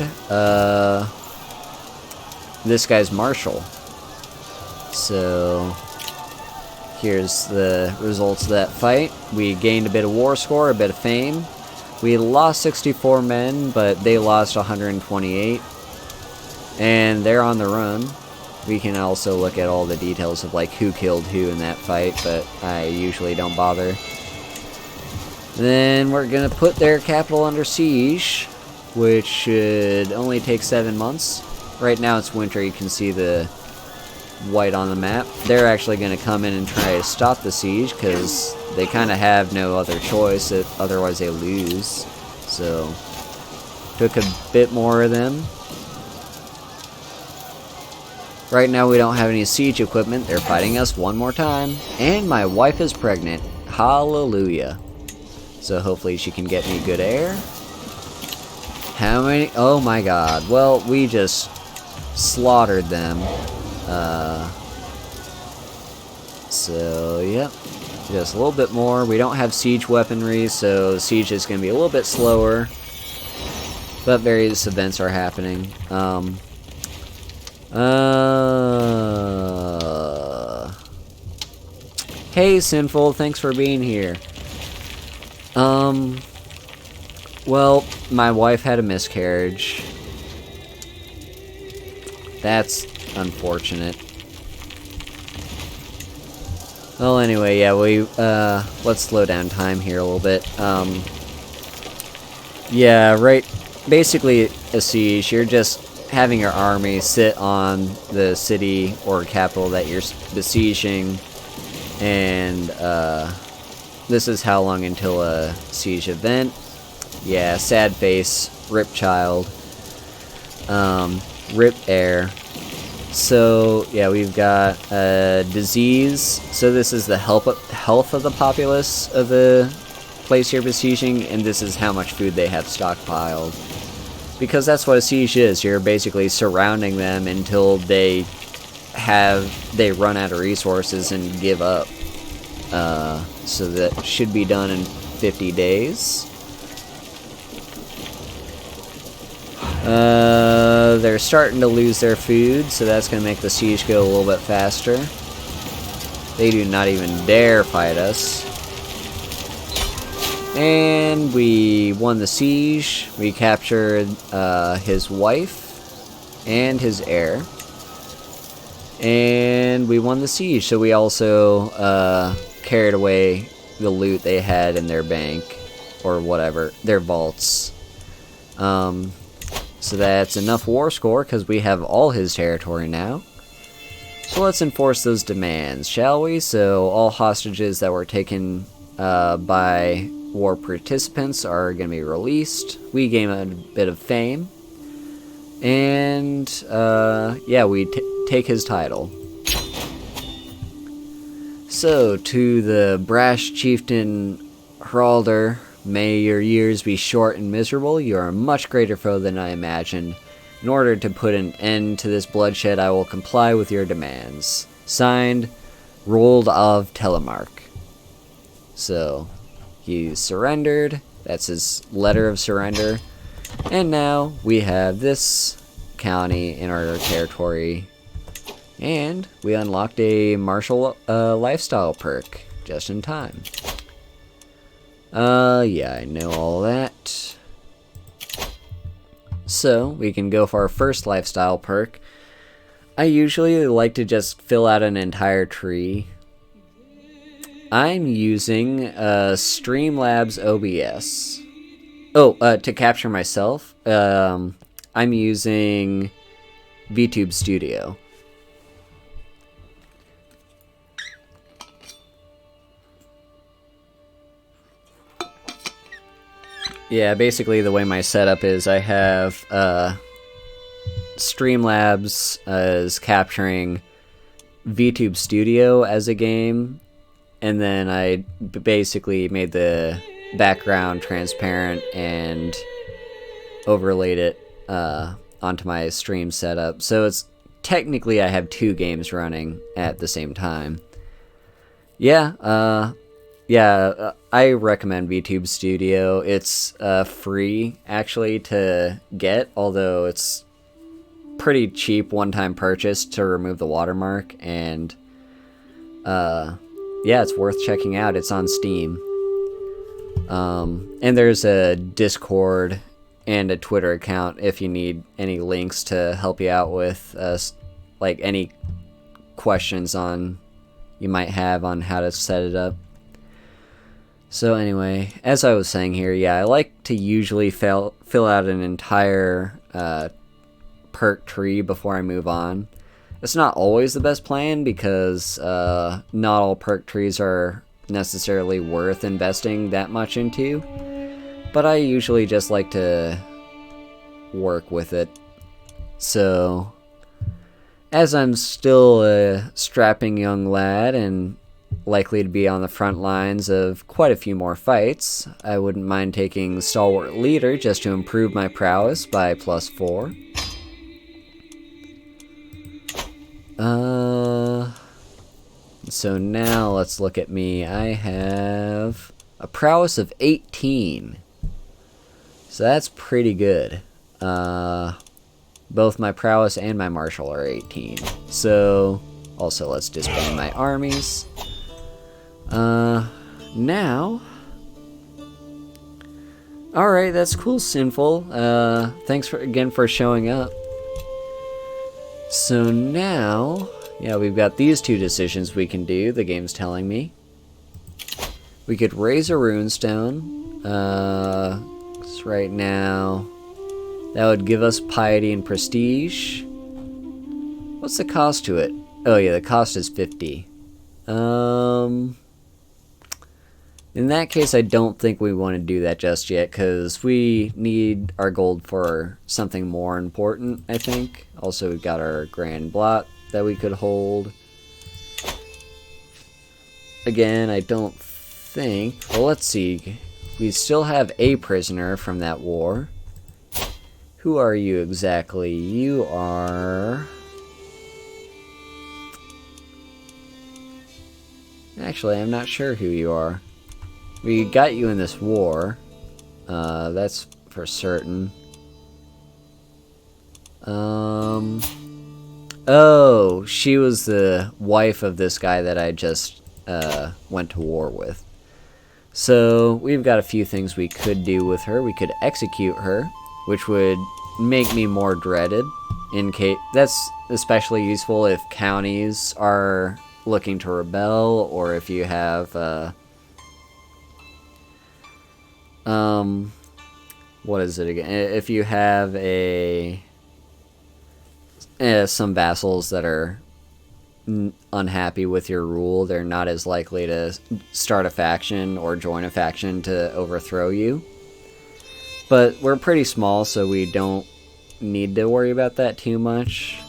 this guy's marshal. So here's the results of that fight. We gained a bit of war score, a bit of fame. We lost 64 men, but they lost 128. And they're on the run. We can also look at all the details of like who killed who in that fight, but I usually don't bother. Then we're gonna put their capital under siege, which should only take 7 months. Right now it's winter, you can see the white on the map. They're actually gonna come in and try to stop the siege because they kind of have no other choice, otherwise they lose. So, took a bit more of them. Right now we don't have any siege equipment. They're fighting us one more time. And my wife is pregnant. Hallelujah. So hopefully she can get me good air. How many? Oh my god. Well, we just slaughtered them. So, yep. Just a little bit more. We don't have siege weaponry, so siege is going to be a little bit slower. But various events are happening. Hey, Sinful, thanks for being here. Well, my wife had a miscarriage. That's unfortunate. Well, anyway, yeah, let's slow down time here a little bit. Yeah, right, basically a siege, you're just having your army sit on the city or capital that you're besieging, and this is how long until a siege event. Yeah, sad face, rip child, rip heir. So yeah, we've got disease. So this is the health of the populace of the place you're besieging, and this is how much food they have stockpiled. Because that's what a siege is. You're basically surrounding them until they run out of resources and give up. So that should be done in 50 days. They're starting to lose their food, so that's going to make the siege go a little bit faster. They do not even dare fight us. And we won the siege. We captured his wife and his heir. And we won the siege. So we also carried away the loot they had in their bank. Or whatever. Their vaults. So that's enough war score because we have all his territory now. So let's enforce those demands, shall we? So all hostages that were taken by war participants are going to be released. We gain a bit of fame. And, yeah, we take his title. So, to the brash chieftain Hralder, may your years be short and miserable. You are a much greater foe than I imagined. In order to put an end to this bloodshed, I will comply with your demands. Signed, Roald of Telemark. So, he surrendered. That's his letter of surrender. And now we have this county in our territory. And we unlocked a martial lifestyle perk just in time. Yeah, I know all that. So, we can go for our first lifestyle perk. I usually like to just fill out an entire tree. I'm using Streamlabs OBS. Oh, to capture myself, I'm using VTube Studio. Yeah, basically the way my setup is, I have Streamlabs as capturing VTube Studio as a game, and then I basically made the background transparent and overlaid it onto my stream setup. So it's technically I have two games running at the same time. Yeah, I recommend VTube Studio. It's free, actually, to get, although it's pretty cheap one-time purchase to remove the watermark, and yeah, it's worth checking out. It's on Steam. And there's a Discord and a Twitter account if you need any links to help you out with like any questions on you might have on how to set it up. So anyway, as I was saying here, yeah, I like to usually fill out an entire perk tree before I move on. It's not always the best plan because not all perk trees are necessarily worth investing that much into, but I usually just like to work with it. So, as I'm still a strapping young lad and likely to be on the front lines of quite a few more fights, I wouldn't mind taking Stalwart Leader just to improve my prowess by +4. So now let's look at me. I have a prowess of 18. So that's pretty good. Both my prowess and my martial are 18. So, also let's disband my armies. Now... Alright, that's cool, Sinful. Thanks again for showing up. So now... Yeah, we've got these two decisions we can do, the game's telling me. We could raise a runestone. 'Cause right now... That would give us piety and prestige. What's the cost to it? Oh yeah, the cost is 50. In that case, I don't think we want to do that just yet, because we need our gold for something more important, I think. Also, we've got our Grand Blot that we could hold. Again, I don't think... Well, let's see. We still have a prisoner from that war. Who are you exactly? You are... Actually, I'm not sure who you are. We got you in this war. That's for certain. Oh, she was the wife of this guy that I just went to war with. So, we've got a few things we could do with her. We could execute her, which would make me more dreaded. In case that's especially useful if counties are looking to rebel, or if you have what is it again? If you have some vassals that are unhappy with your rule, they're not as likely to start a faction or join a faction to overthrow you. But we're pretty small, so we don't need to worry about that too much.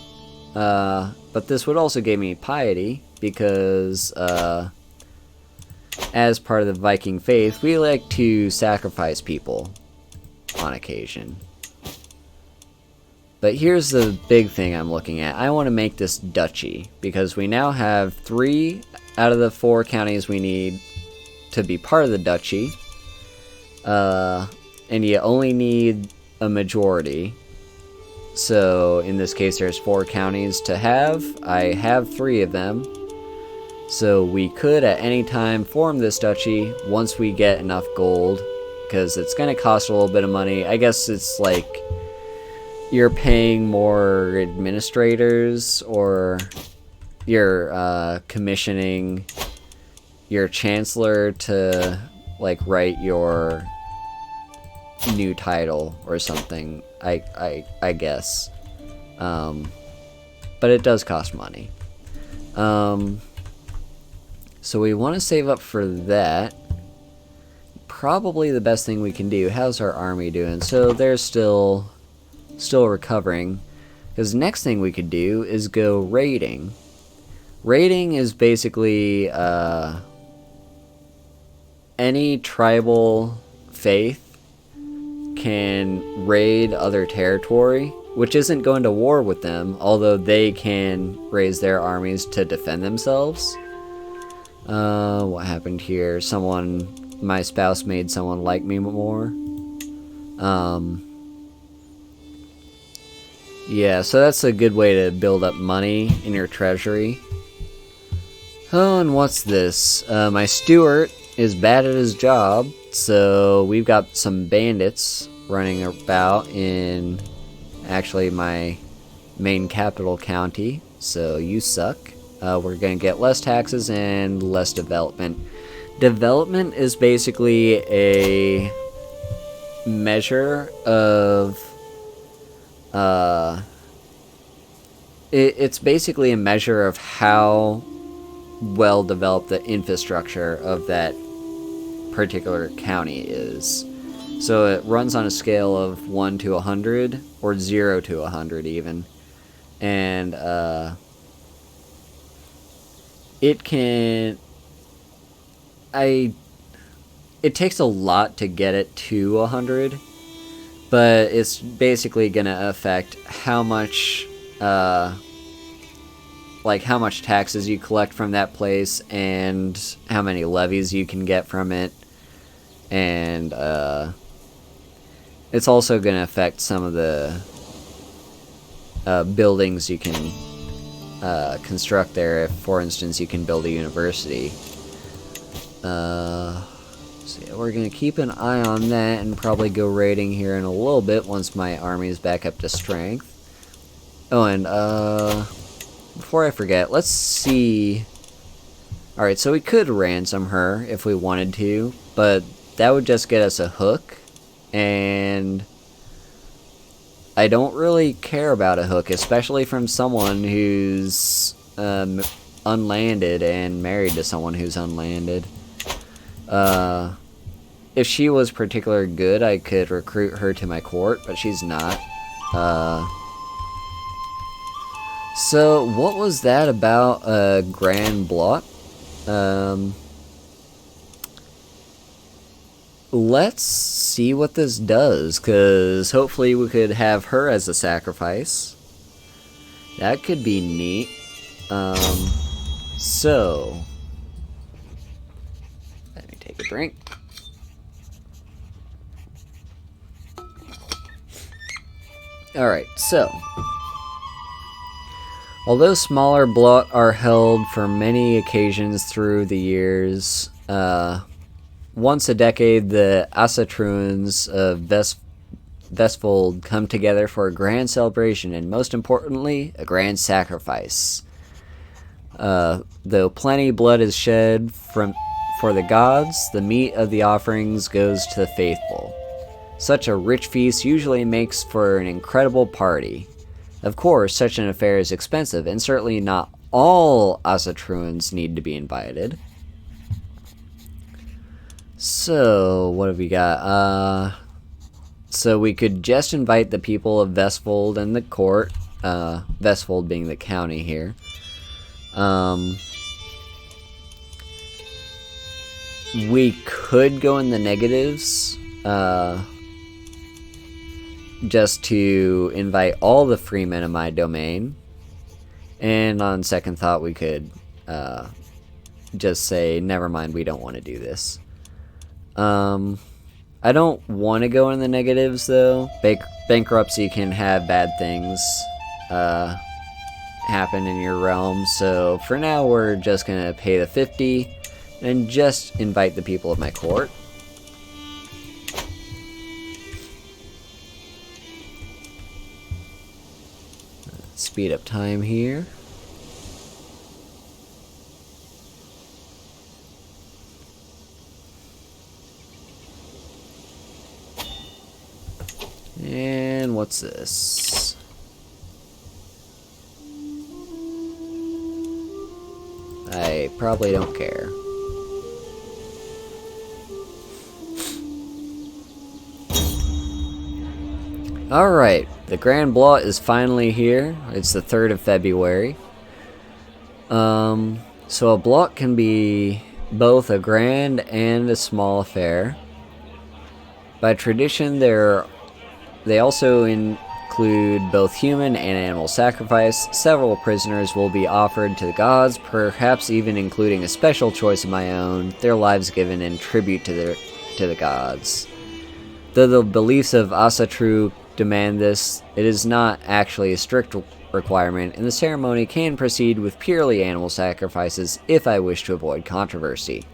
But this would also give me piety, because as part of the Viking faith, we like to sacrifice people on occasion. But here's the big thing I'm looking at. I want to make this duchy, because we now have 3 out of the 4 counties we need to be part of the duchy. And you only need a majority. So in this case, there's 4 counties to have. I have 3 of them. So we could at any time form this duchy once we get enough gold, because it's going to cost a little bit of money. I guess it's like you're paying more administrators, or you're commissioning your chancellor to like write your new title or something. I guess. But it does cost money. So we want to save up for that. Probably the best thing we can do. How's our army doing? So they're still recovering. Because the next thing we could do is go raiding. Raiding is basically any tribal faith can raid other territory, which isn't going to war with them, although they can raise their armies to defend themselves. What happened here? My spouse made someone like me more. Yeah, so that's a good way to build up money in your treasury. Oh, and what's this? My steward is bad at his job, so we've got some bandits running about in actually my main capital county, so you suck. We're going to get less taxes and less development. Development is basically a measure of... it's basically a measure of how well developed the infrastructure of that particular county is. So it runs on a scale of 1 to 100, or 0 to 100 even. And, it can... It takes a lot to get it to 100, but it's basically gonna affect how much, like how much taxes you collect from that place, and how many levies you can get from it, and, it's also gonna affect some of the, buildings you can, construct there. If, for instance, you can build a university. So yeah, we're gonna keep an eye on that and probably go raiding here in a little bit once my army is back up to strength. Oh, and before I forget, let's see. Alright, so we could ransom her if we wanted to, but that would just get us a hook, and I don't really care about a hook, especially from someone who's unlanded and married to someone who's unlanded. If she was particularly good, I could recruit her to my court, but she's not. So, what was that about a grand blot? Let's see what this does, because hopefully we could have her as a sacrifice. That could be neat. So... let me take a drink. Alright, so... although smaller blot are held for many occasions through the years, once a decade the Asatruans of Vestfold come together for a grand celebration, and most importantly, a grand sacrifice. Though plenty blood is shed for the gods, the meat of the offerings goes to the faithful. Such a rich feast usually makes for an incredible party. Of course, such an affair is expensive, and certainly not all Asatruans need to be invited. So, what have we got? So we could just invite the people of Vestfold and the court, Vestfold being the county here. We could go in the negatives, just to invite all the freemen of my domain. And on second thought, we could just say, never mind, we don't want to do this. I don't want to go in the negatives, though, bankruptcy can have bad things happen in your realm, so for now we're just gonna pay the 50 and just invite the people of my court. Speed up time here. And what's this? I probably don't care. Alright, the Grand Blot is finally here. It's the 3rd of February. So a blot can be both a grand and a small affair. By tradition, they also include both human and animal sacrifice. Several prisoners will be offered to the gods, perhaps even including a special choice of my own, their lives given in tribute to the gods. Though the beliefs of Asatru demand this, it is not actually a strict requirement, and the ceremony can proceed with purely animal sacrifices if I wish to avoid controversy.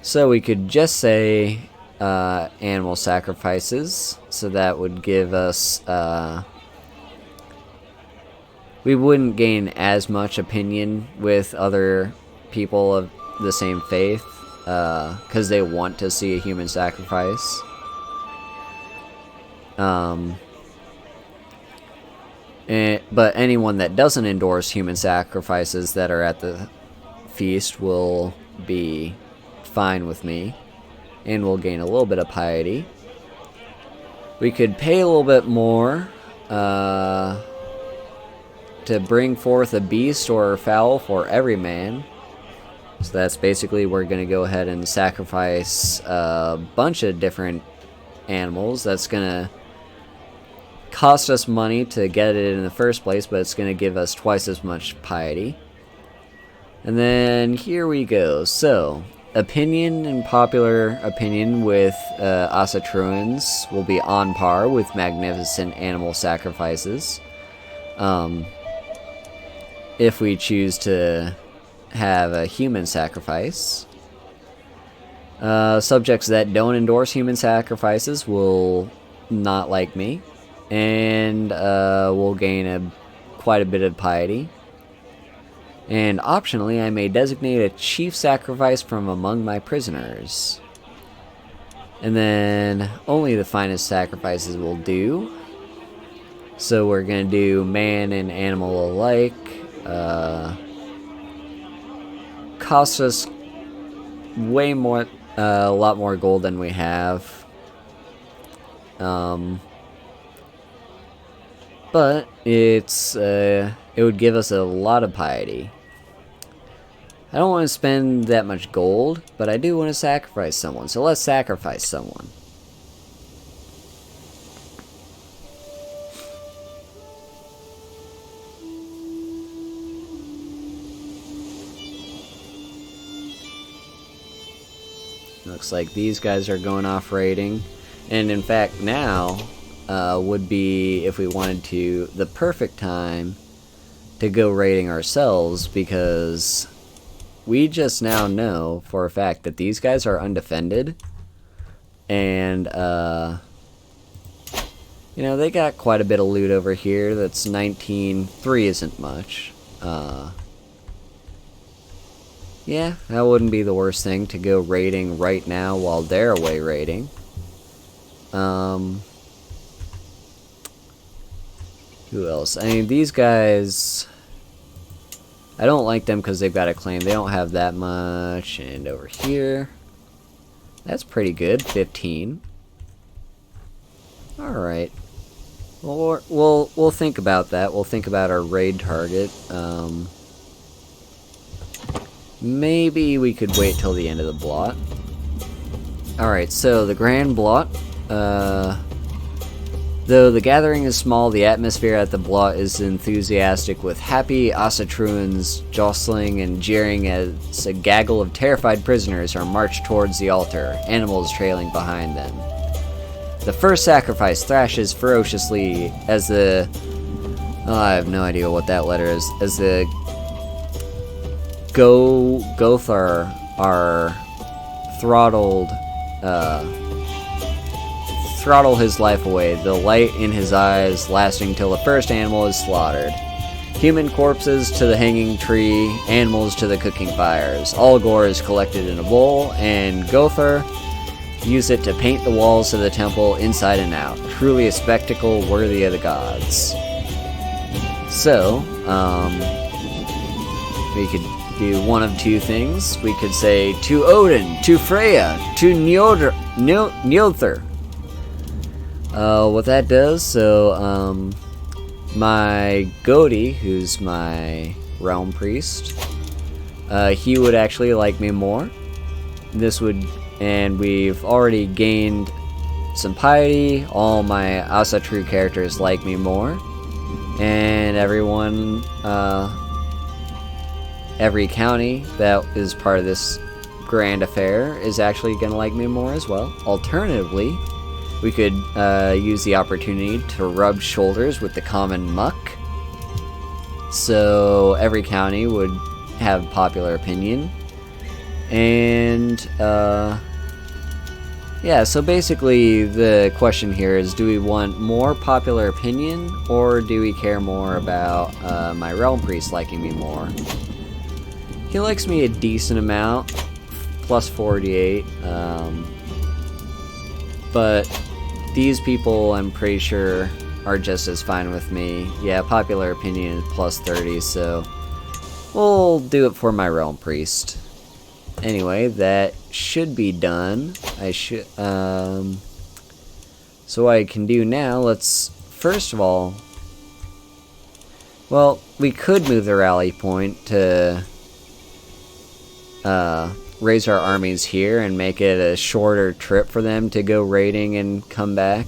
So we could just say animal sacrifices, so that would give us we wouldn't gain as much opinion with other people of the same faith because they want to see a human sacrifice. But anyone that doesn't endorse human sacrifices that are at the feast will be fine with me, and we'll gain a little bit of piety. We could pay a little bit more to bring forth a beast or a fowl for every man. So that's basically, we're going to go ahead and sacrifice a bunch of different animals. That's going to cost us money to get it in the first place, but it's going to give us twice as much piety. And then here we go. So, opinion and popular opinion with Asatruans will be on par with magnificent animal sacrifices. If we choose to have a human sacrifice. Subjects that don't endorse human sacrifices will not like me, and will gain quite a bit of piety. And optionally, I may designate a chief sacrifice from among my prisoners. And then only the finest sacrifices will do. So we're going to do man and animal alike. Costs us way more, a lot more gold than we have. But it would give us a lot of piety. I don't want to spend that much gold, but I do want to sacrifice someone, so let's sacrifice someone. Looks like these guys are going off raiding, and in fact now would be, if we wanted to, the perfect time to go raiding ourselves, because we just now know for a fact that these guys are undefended, and you know, they got quite a bit of loot over here. That's 19. 3 isn't much. Yeah, that wouldn't be the worst thing to go raiding right now while they're away raiding. Who else? I mean, these guys, I don't like them because they've got a claim. They don't have that much. And over here, that's pretty good. 15. All right. Well, we'll think about that. We'll think about our raid target. Maybe we could wait till the end of the blot. Alright, so the Grand Blot. Though the gathering is small, the atmosphere at the blot is enthusiastic, with happy Asatruans jostling and jeering as a gaggle of terrified prisoners are marched towards the altar, animals trailing behind them. The first sacrifice thrashes ferociously as the... Oh, I have no idea what that letter is. As the Gothar are throttle his life away, the light in his eyes lasting till the first animal is slaughtered. Human corpses to the hanging tree, animals to the cooking fires. All gore is collected in a bowl, and Gothar use it to paint the walls of the temple inside and out. Truly a spectacle worthy of the gods. So, we could do one of two things. We could say, to Odin, to Freya, to Njothr. What that does, so, my Godi, who's my realm priest, he would actually like me more. This would, and we've already gained some piety. All my Asatru characters like me more. And everyone, every county that is part of this grand affair is actually going to like me more as well. Alternatively, we could use the opportunity to rub shoulders with the common muck. So every county would have popular opinion. And, yeah, so basically the question here is, do we want more popular opinion, or do we care more about my realm priest liking me more? He likes me a decent amount, plus 48, but these people I'm pretty sure are just as fine with me. Yeah, popular opinion is plus 30, so we'll do it for my realm priest. Anyway, that should be done. So what I can do now, let's, first of all, well, we could move the rally point to raise our armies here and make it a shorter trip for them to go raiding and come back.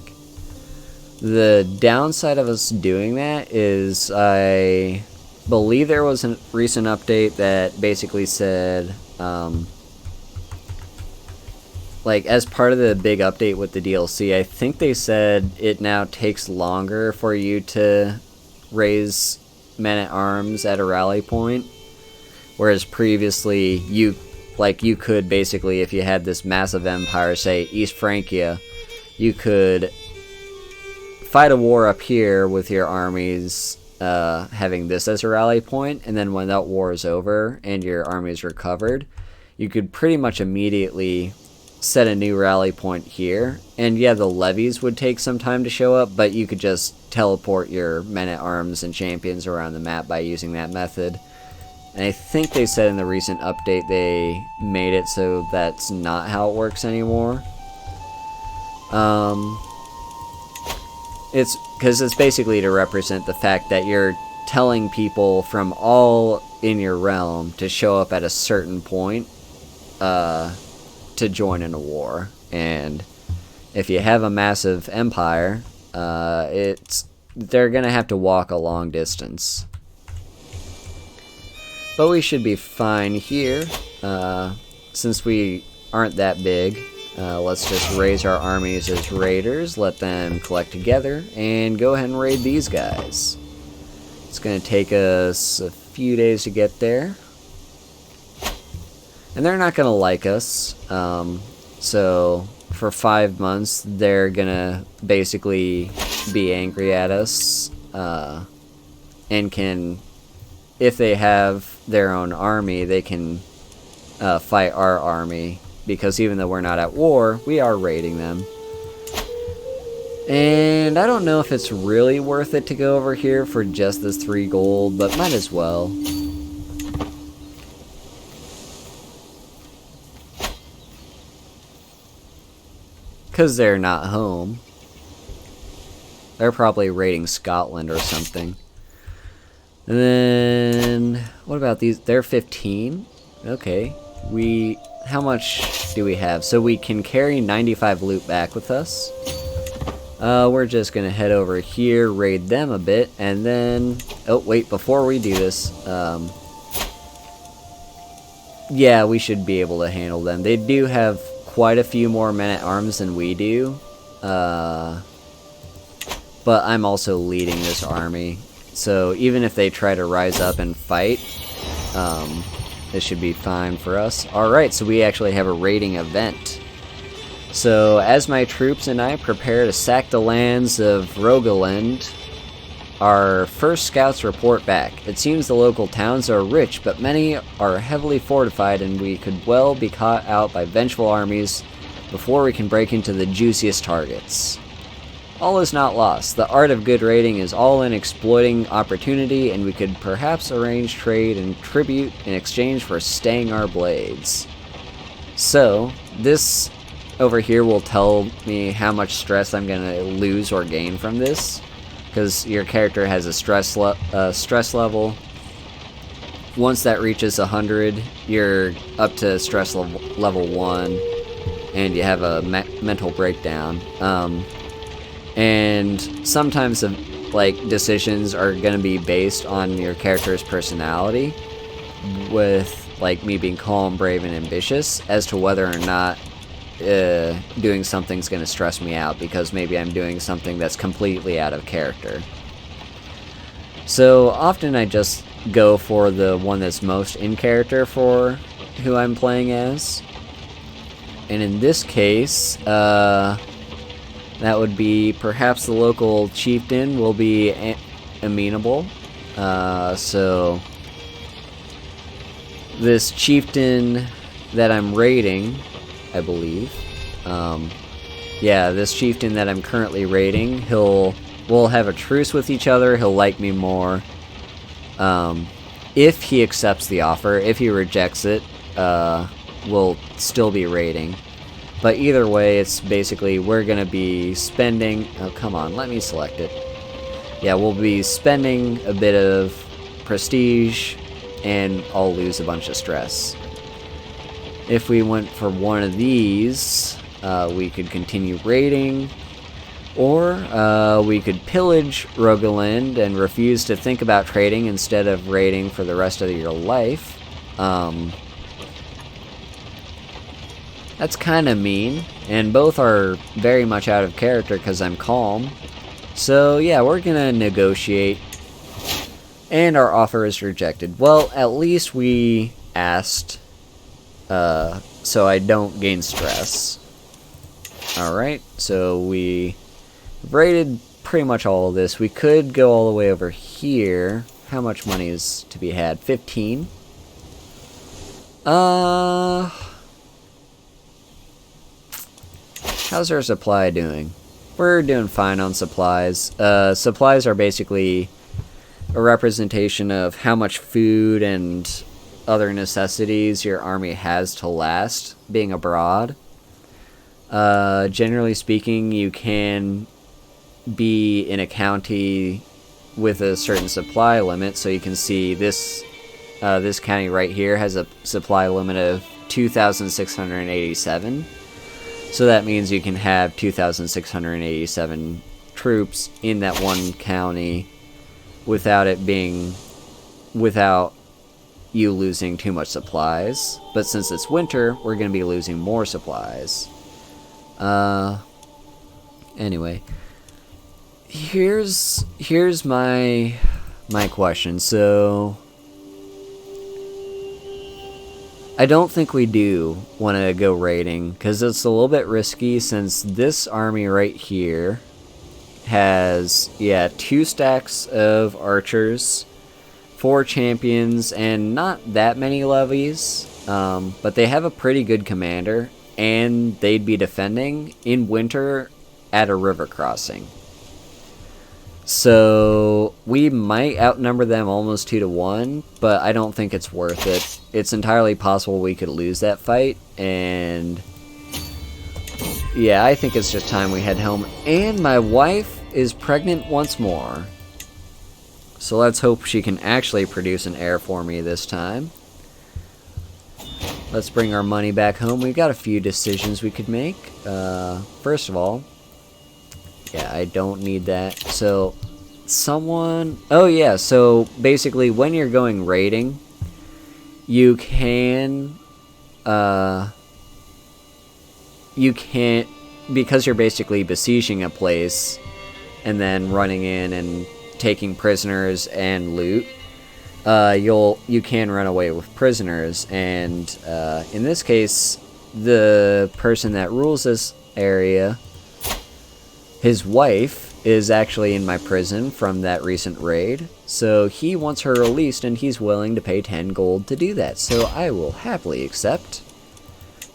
The downside of us doing that is I believe there was a recent update that basically said, like, as part of the big update with the DLC, I think they said it now takes longer for you to raise men-at-arms at a rally point, whereas previously you could basically, if you had this massive empire, say East Francia, you could fight a war up here with your armies, having this as a rally point, and then when that war is over and your armies recovered, you could pretty much immediately set a new rally point here. And yeah, the levies would take some time to show up, but you could just teleport your men-at-arms and champions around the map by using that method. And I think they said in the recent update they made it so that's not how it works anymore. It's because it's basically to represent the fact that you're telling people from all in your realm to show up at a certain point to join in a war. And if you have a massive empire, they're gonna have to walk a long distance. But we should be fine here, since we aren't that big. Let's just raise our armies as raiders, let them collect together, and go ahead and raid these guys. It's going to take us a few days to get there. And they're not going to like us, so for 5 months they're going to basically be angry at us, and can, if they have their own army, they can fight our army. Because even though we're not at war, we are raiding them. And I don't know if it's really worth it to go over here for just this 3 gold, but might as well. Because they're not home. They're probably raiding Scotland or something. And then, what about these? They're 15? Okay. How much do we have? So we can carry 95 loot back with us. We're just gonna head over here, raid them a bit, and then... Oh, wait, before we do this, yeah, we should be able to handle them. They do have quite a few more men-at-arms than we do, but I'm also leading this army. So even if they try to rise up and fight, this should be fine for us. Alright, so we actually have a raiding event. So as my troops and I prepare to sack the lands of Rogaland, our first scouts report back. It seems the local towns are rich, but many are heavily fortified, and we could well be caught out by vengeful armies before we can break into the juiciest targets. All is not lost. The art of good raiding is all in exploiting opportunity, and we could perhaps arrange trade and tribute in exchange for staying our blades. So, this over here will tell me how much stress I'm going to lose or gain from this, because your character has a stress level. Once that reaches 100, you're up to stress level 1, and you have a mental breakdown. And sometimes decisions are going to be based on your character's personality, with me being calm, brave, and ambitious, as to whether or not doing something's going to stress me out, because maybe I'm doing something that's completely out of character. So often I just go for the one that's most in character for who I'm playing as. And in this case, that would be perhaps the local chieftain will be amenable. So this chieftain that I'm raiding, I believe. Yeah, this chieftain that I'm currently raiding, we'll have a truce with each other. He'll like me more. If he accepts the offer. If he rejects it, we'll still be raiding. But either way, it's basically we're gonna be spending. Oh, come on, let me select it. Yeah, we'll be spending a bit of prestige, and I'll lose a bunch of stress. If we went for one of these, we could continue raiding, or we could pillage Rogaland and refuse to think about trading instead of raiding for the rest of your life. That's kind of mean, and both are very much out of character because I'm calm. So yeah, we're gonna negotiate, and our offer is rejected. Well, at least we asked. So I don't gain stress. Alright, so we raided pretty much all of this. We could go all the way over here. How much money is to be had? 15? How's our supply doing? We're doing fine on supplies. Supplies are basically a representation of how much food and other necessities your army has to last being abroad. Generally speaking, you can be in a county with a certain supply limit, so you can see this county right here has a supply limit of 2,687. So that means you can have 2,687 troops in that one county without you losing too much supplies. But since it's winter, we're going to be losing more supplies. Anyway, here's my question. So I don't think we do want to go raiding, because it's a little bit risky, since this army right here has 2 stacks of archers, 4 champions, and not that many levies, but they have a pretty good commander, and they'd be defending in winter at a river crossing. So we might outnumber them almost 2-1, but I don't think it's worth it. It's entirely possible we could lose that fight, and yeah, I think it's just time we head home. And my wife is pregnant once more. So let's hope she can actually produce an heir for me this time. Let's bring our money back home. We've got a few decisions we could make. First of all, yeah, I don't need that. So, oh yeah, so basically when you're going raiding, you can because you're basically besieging a place and then running in and taking prisoners and loot, you can run away with prisoners, and in this case, the person that rules this area, his wife is actually in my prison from that recent raid, so he wants her released, and he's willing to pay 10 gold to do that, so I will happily accept.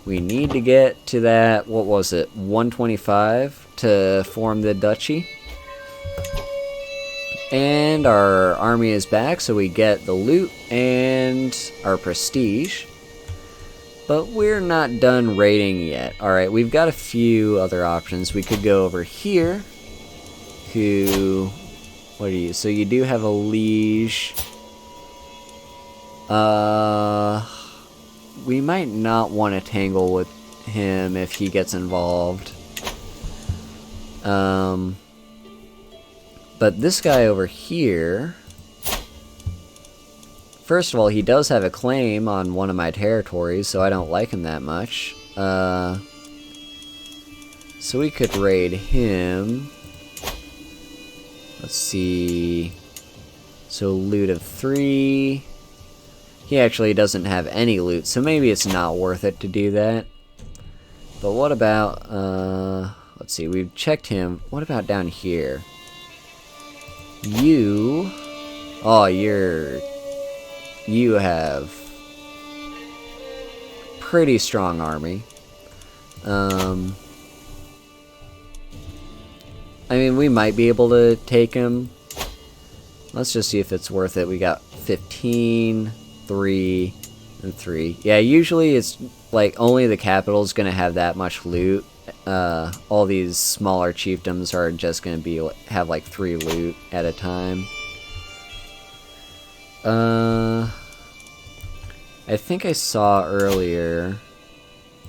We need to get to that, what was it, 125 to form the duchy. And our army is back, so we get the loot and our prestige. But we're not done raiding yet. Alright, we've got a few other options. We could go over here. What are you? So you do have a liege. We might not want to tangle with him if he gets involved. But this guy over here, first of all, he does have a claim on one of my territories, so I don't like him that much. So we could raid him. Let's see. So loot of 3. He actually doesn't have any loot, so maybe it's not worth it to do that. But what about, let's see, we've checked him. What about down here? You have pretty strong army. I mean, we might be able to take him. Let's just see if it's worth it. We got 15, 3, and 3. Yeah, usually it's like only the capital's gonna have that much loot. All these smaller chiefdoms are just gonna have like 3 loot at a time. I think I saw earlier.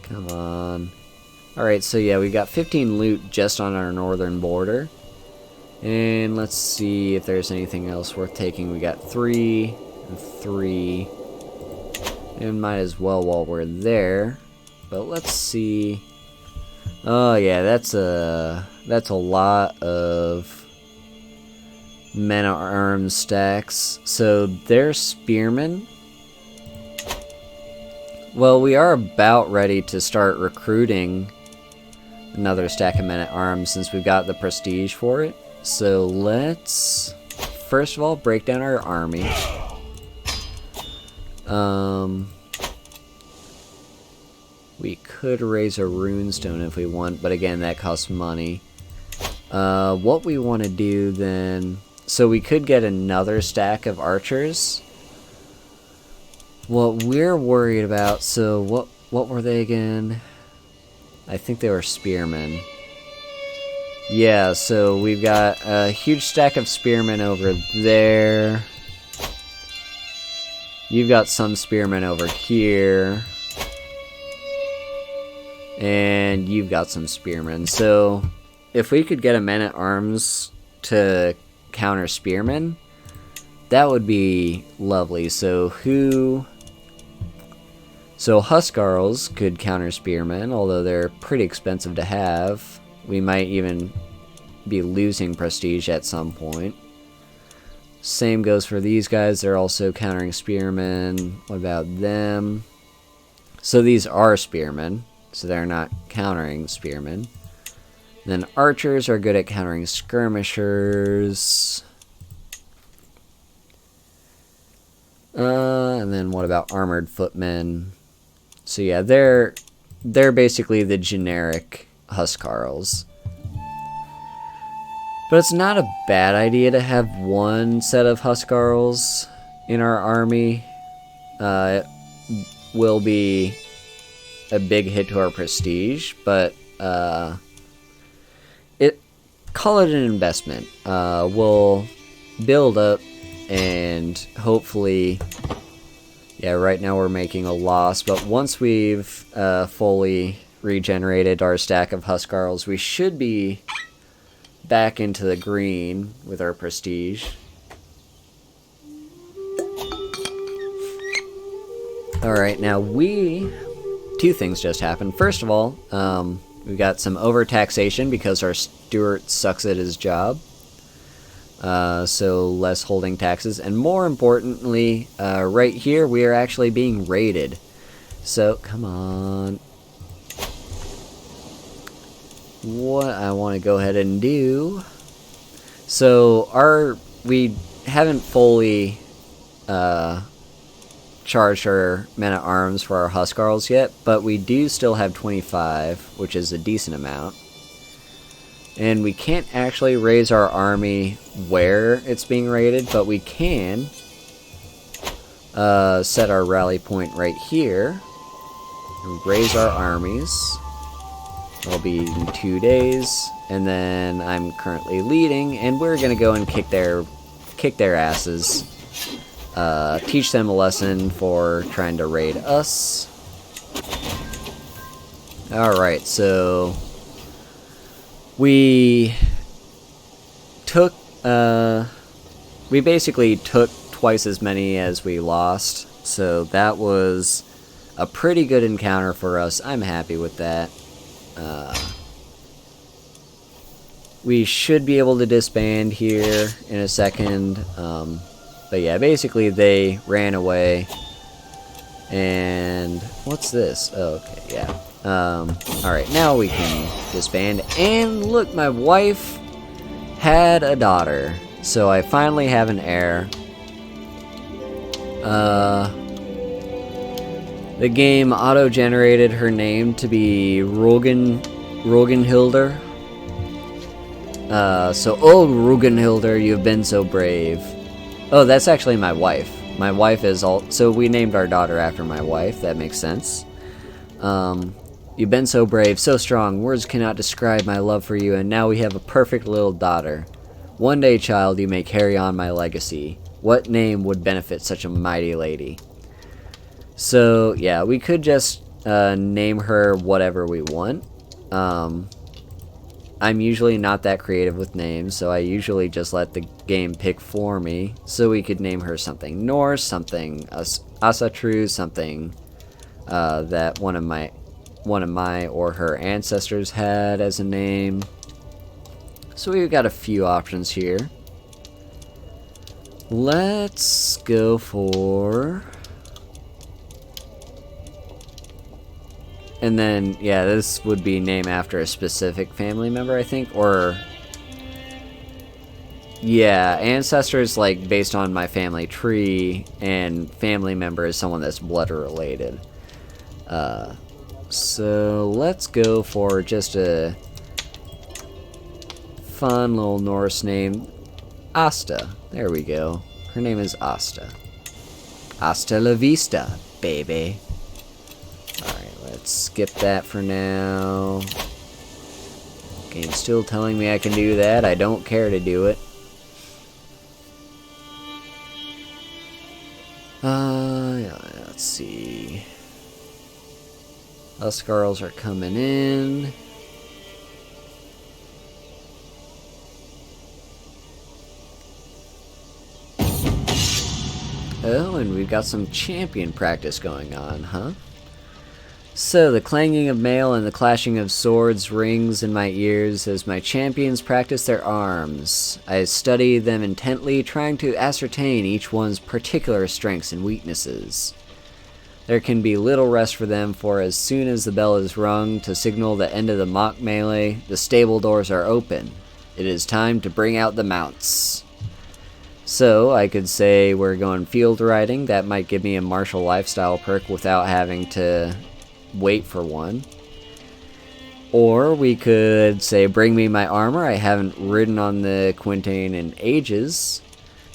Come on. Alright, so yeah, we got 15 loot just on our northern border. And let's see if there's anything else worth taking. We got 3 and 3. And might as well while we're there. But let's see. Oh yeah, that's a lot of men-at-arms stacks. So they're spearmen. Well, we are about ready to start recruiting another stack of men-at-arms since we've got the prestige for it. So let's first of all break down our army. We could raise a runestone if we want, but again, that costs money. What we want to do then... So we could get another stack of archers. What we're worried about... So what were they again? I think they were spearmen. Yeah, so we've got a huge stack of spearmen over there. You've got some spearmen over here. And you've got some spearmen. So, if we could get a men-at-arms to counter spearmen, that would be lovely. So, So, Huskarls could counter spearmen, although they're pretty expensive to have. We might even be losing prestige at some point. Same goes for these guys. They're also countering spearmen. What about them? So, these are spearmen. So they're not countering spearmen. Then archers are good at countering skirmishers. And then what about armored footmen? So yeah, they're basically the generic Huskarls. But it's not a bad idea to have one set of Huskarls in our army. It will be a big hit to our prestige, but call it an investment. We'll build up and hopefully, yeah, right now we're making a loss, but once we've fully regenerated our stack of Huskarls, we should be back into the green with our prestige. Alright, now two things just happened. First of all, We got some overtaxation because our steward sucks at his job. So less holding taxes. And more importantly, right here, we are actually being raided. So, come on. What I want to go ahead and do... So, we haven't fully charged our men-at-arms for our Huskarls yet, but we do still have 25, which is a decent amount. And we can't actually raise our army where it's being raided, but we can set our rally point right here and raise our armies. It'll be in 2 days, and then I'm currently leading, and we're gonna go and kick their asses, teach them a lesson for trying to raid us. Alright, so we basically took twice as many as we lost, so that was a pretty good encounter for us. I'm happy with that. We should be able to disband here in a second, but yeah, basically they ran away. And what's this? Oh, okay, yeah. Alright, now we can disband. And look, my wife had a daughter, so I finally have an heir. The game auto-generated her name to be Rogenhilder. Oh, Rogenhilder, you've been so brave. Oh, that's actually my wife. My wife is so we named our daughter after my wife. That makes sense. You've been so brave, so strong. Words cannot describe my love for you, and now we have a perfect little daughter. One day, child, you may carry on my legacy. What name would benefit such a mighty lady? So, yeah, we could just name her whatever we want. I'm usually not that creative with names, so I usually just let the game pick for me. So we could name her something Norse, something Asatru, something that one of my or her ancestors had as a name. So we've got a few options here. Let's go for... And then, yeah, this would be named after a specific family member, I think, or... Yeah, ancestor is, like, based on my family tree, and family member is someone that's blood related. So, let's go for just a fun little Norse name. Asta. There we go. Her name is Asta. Hasta la vista, baby. Alright, let's skip that for now. Game's still telling me I can do that. I don't care to do it. Yeah, let's see. Us girls are coming in. Oh, and we've got some champion practice going on, huh? So, the clanging of mail and the clashing of swords rings in my ears as my champions practice their arms. I study them intently, trying to ascertain each one's particular strengths and weaknesses. There can be little rest for them, for as soon as the bell is rung to signal the end of the mock melee, the stable doors are open. It is time to bring out the mounts. So, I could say we're going field riding. That might give me a martial lifestyle perk without having to wait for one. Or we could say bring me my armor. I haven't ridden on the Quintain in ages.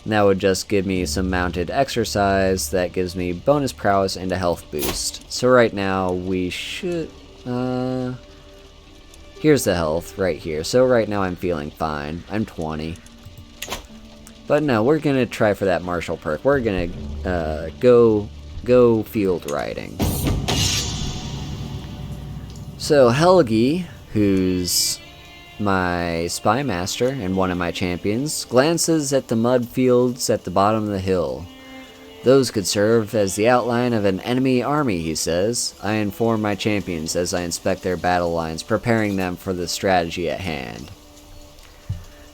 And that would just give me some mounted exercise that gives me bonus prowess and a health boost. So right now we should... here's the health right here. So right now I'm feeling fine. I'm 20. But no, we're gonna try for that martial perk. We're gonna go field riding. So Helgi, who's my spy master and one of my champions, glances at the mud fields at the bottom of the hill. Those could serve as the outline of an enemy army, he says. I inform my champions as I inspect their battle lines, preparing them for the strategy at hand.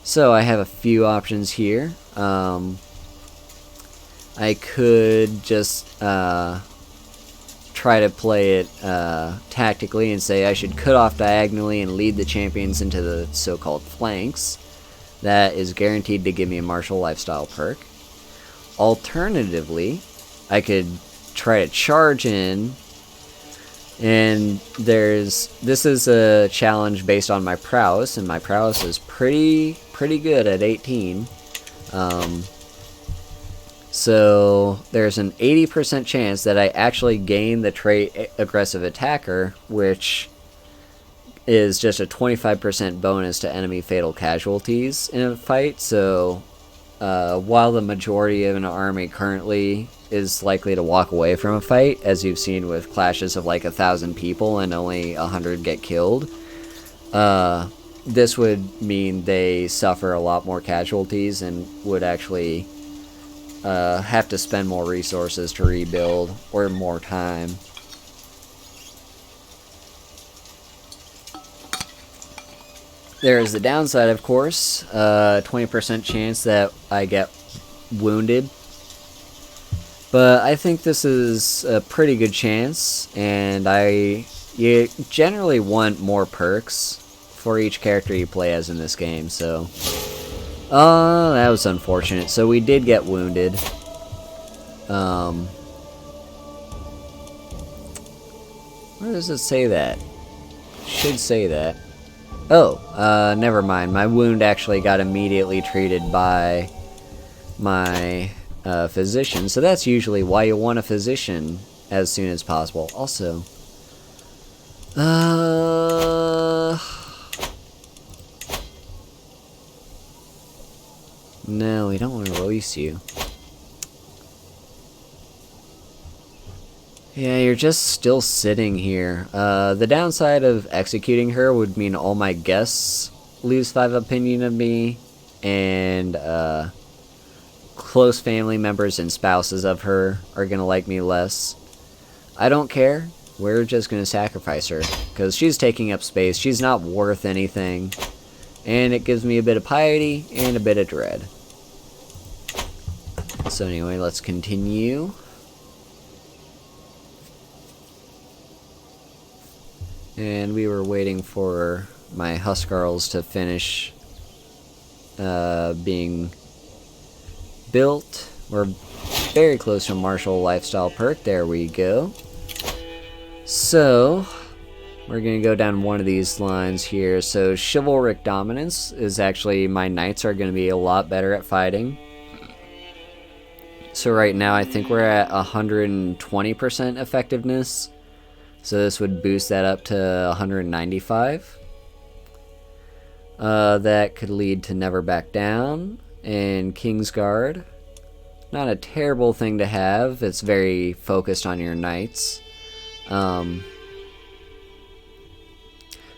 So I have a few options here. I could just try to play it tactically and say I should cut off diagonally and lead the champions into the so-called flanks. That is guaranteed to give me a martial lifestyle perk. Alternatively, I could try to charge in, and this is a challenge based on my prowess, and my prowess is pretty good at 18. So there's an 80% chance that I actually gain the trait Aggressive Attacker, which is just a 25% bonus to enemy fatal casualties in a fight. So while the majority of an army currently is likely to walk away from a fight, as you've seen with clashes of like 1,000 people and only 100 get killed, this would mean they suffer a lot more casualties and would actually have to spend more resources to rebuild, or more time. There is the downside, of course, 20% chance that I get wounded. But I think this is a pretty good chance, and you generally want more perks for each character you play as in this game, so... Oh, that was unfortunate. So we did get wounded. Where does it say that? Should say that. Oh, never mind. My wound actually got immediately treated by my physician. So that's usually why you want a physician as soon as possible. Also, no, we don't want to release you. Yeah, you're just still sitting here. The downside of executing her would mean all my guests lose 5 opinion of me, and close family members and spouses of her are gonna like me less. I don't care. We're just gonna sacrifice her, because she's taking up space. She's not worth anything, and it gives me a bit of piety and a bit of dread. So anyway, let's continue. And we were waiting for my Huskarls to finish being built. We're very close to a martial lifestyle perk. There we go. So we're going to go down one of these lines here. So chivalric dominance is actually, my knights are going to be a lot better at fighting. So right now I think we're at 120% effectiveness. So this would boost that up to 195. That could lead to Never Back Down and Kingsguard. Not a terrible thing to have. It's very focused on your knights. Oh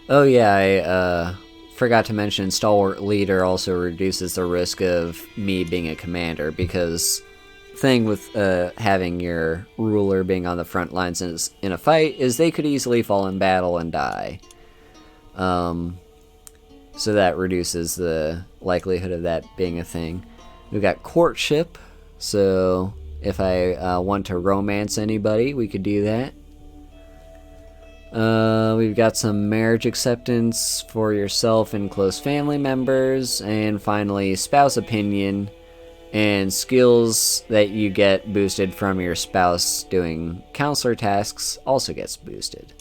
yeah, I forgot to mention Stalwart Leader also reduces the risk of me being a commander, because thing with having your ruler being on the front lines in a fight is they could easily fall in battle and die. So that reduces the likelihood of that being a thing. We've got courtship, so if I want to romance anybody, we could do that. We've got some marriage acceptance for yourself and close family members, and finally spouse opinion. And skills that you get boosted from your spouse doing counselor tasks also gets boosted.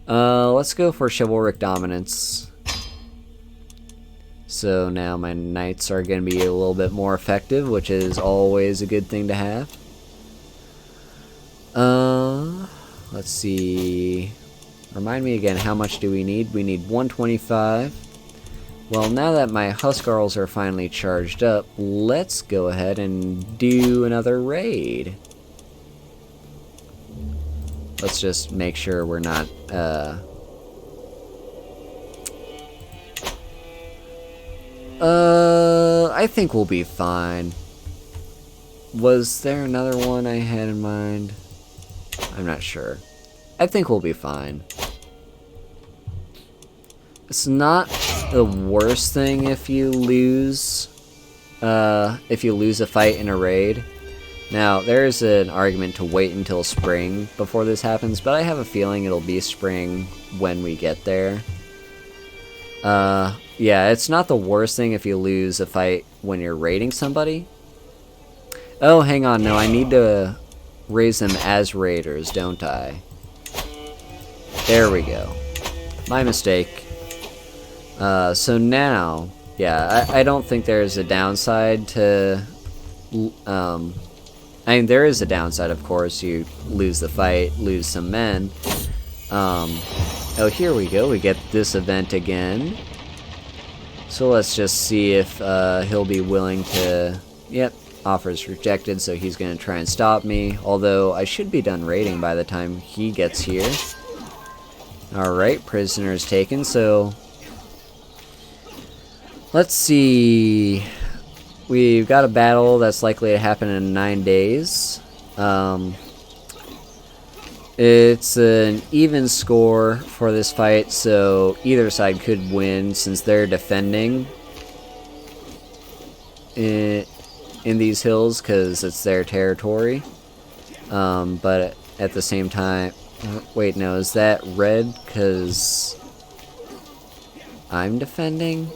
Let's go for chivalric dominance. So now my knights are going to be a little bit more effective, which is always a good thing to have. Let's see. Remind me again, how much do we need? We need 125. Well, now that my Huskarls are finally charged up, let's go ahead and do another raid. Let's just make sure we're not, I think we'll be fine. Was there another one I had in mind? I'm not sure. I think we'll be fine. It's not the worst thing if you lose a fight in a raid. Now, there's an argument to wait until spring before this happens, but I have a feeling it'll be spring when we get there. Yeah, it's not the worst thing if you lose a fight when you're raiding somebody. Oh, hang on, no, I need to raise them as raiders, don't I? There we go. My mistake. So now, yeah, I don't think there's a downside to, I mean, there is a downside, of course. You lose the fight, lose some men. Oh, here we go. We get this event again. So let's just see if he'll be willing to... Yep, offers rejected, so he's going to try and stop me. Although, I should be done raiding by the time he gets here. Alright, prisoners taken, so... Let's see... We've got a battle that's likely to happen in 9 days. It's an even score for this fight, so either side could win since they're defending in these hills because it's their territory. But at the same time... Wait, no, is that red because I'm defending?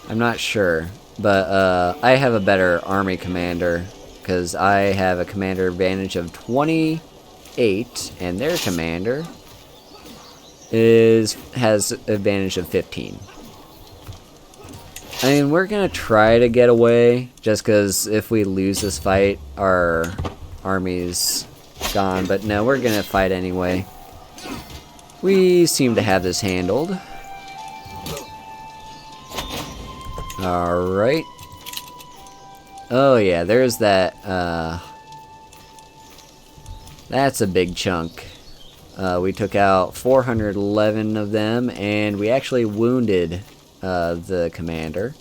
I'm not sure, but I have a better army commander because I have a commander advantage of 28, and their commander has advantage of 15. I mean, we're gonna try to get away just because if we lose this fight, our army's gone. But no, we're gonna fight anyway. We seem to have this handled. Alright. Oh yeah, there's that, that's a big chunk. We took out 411 of them, and we actually wounded, the commander.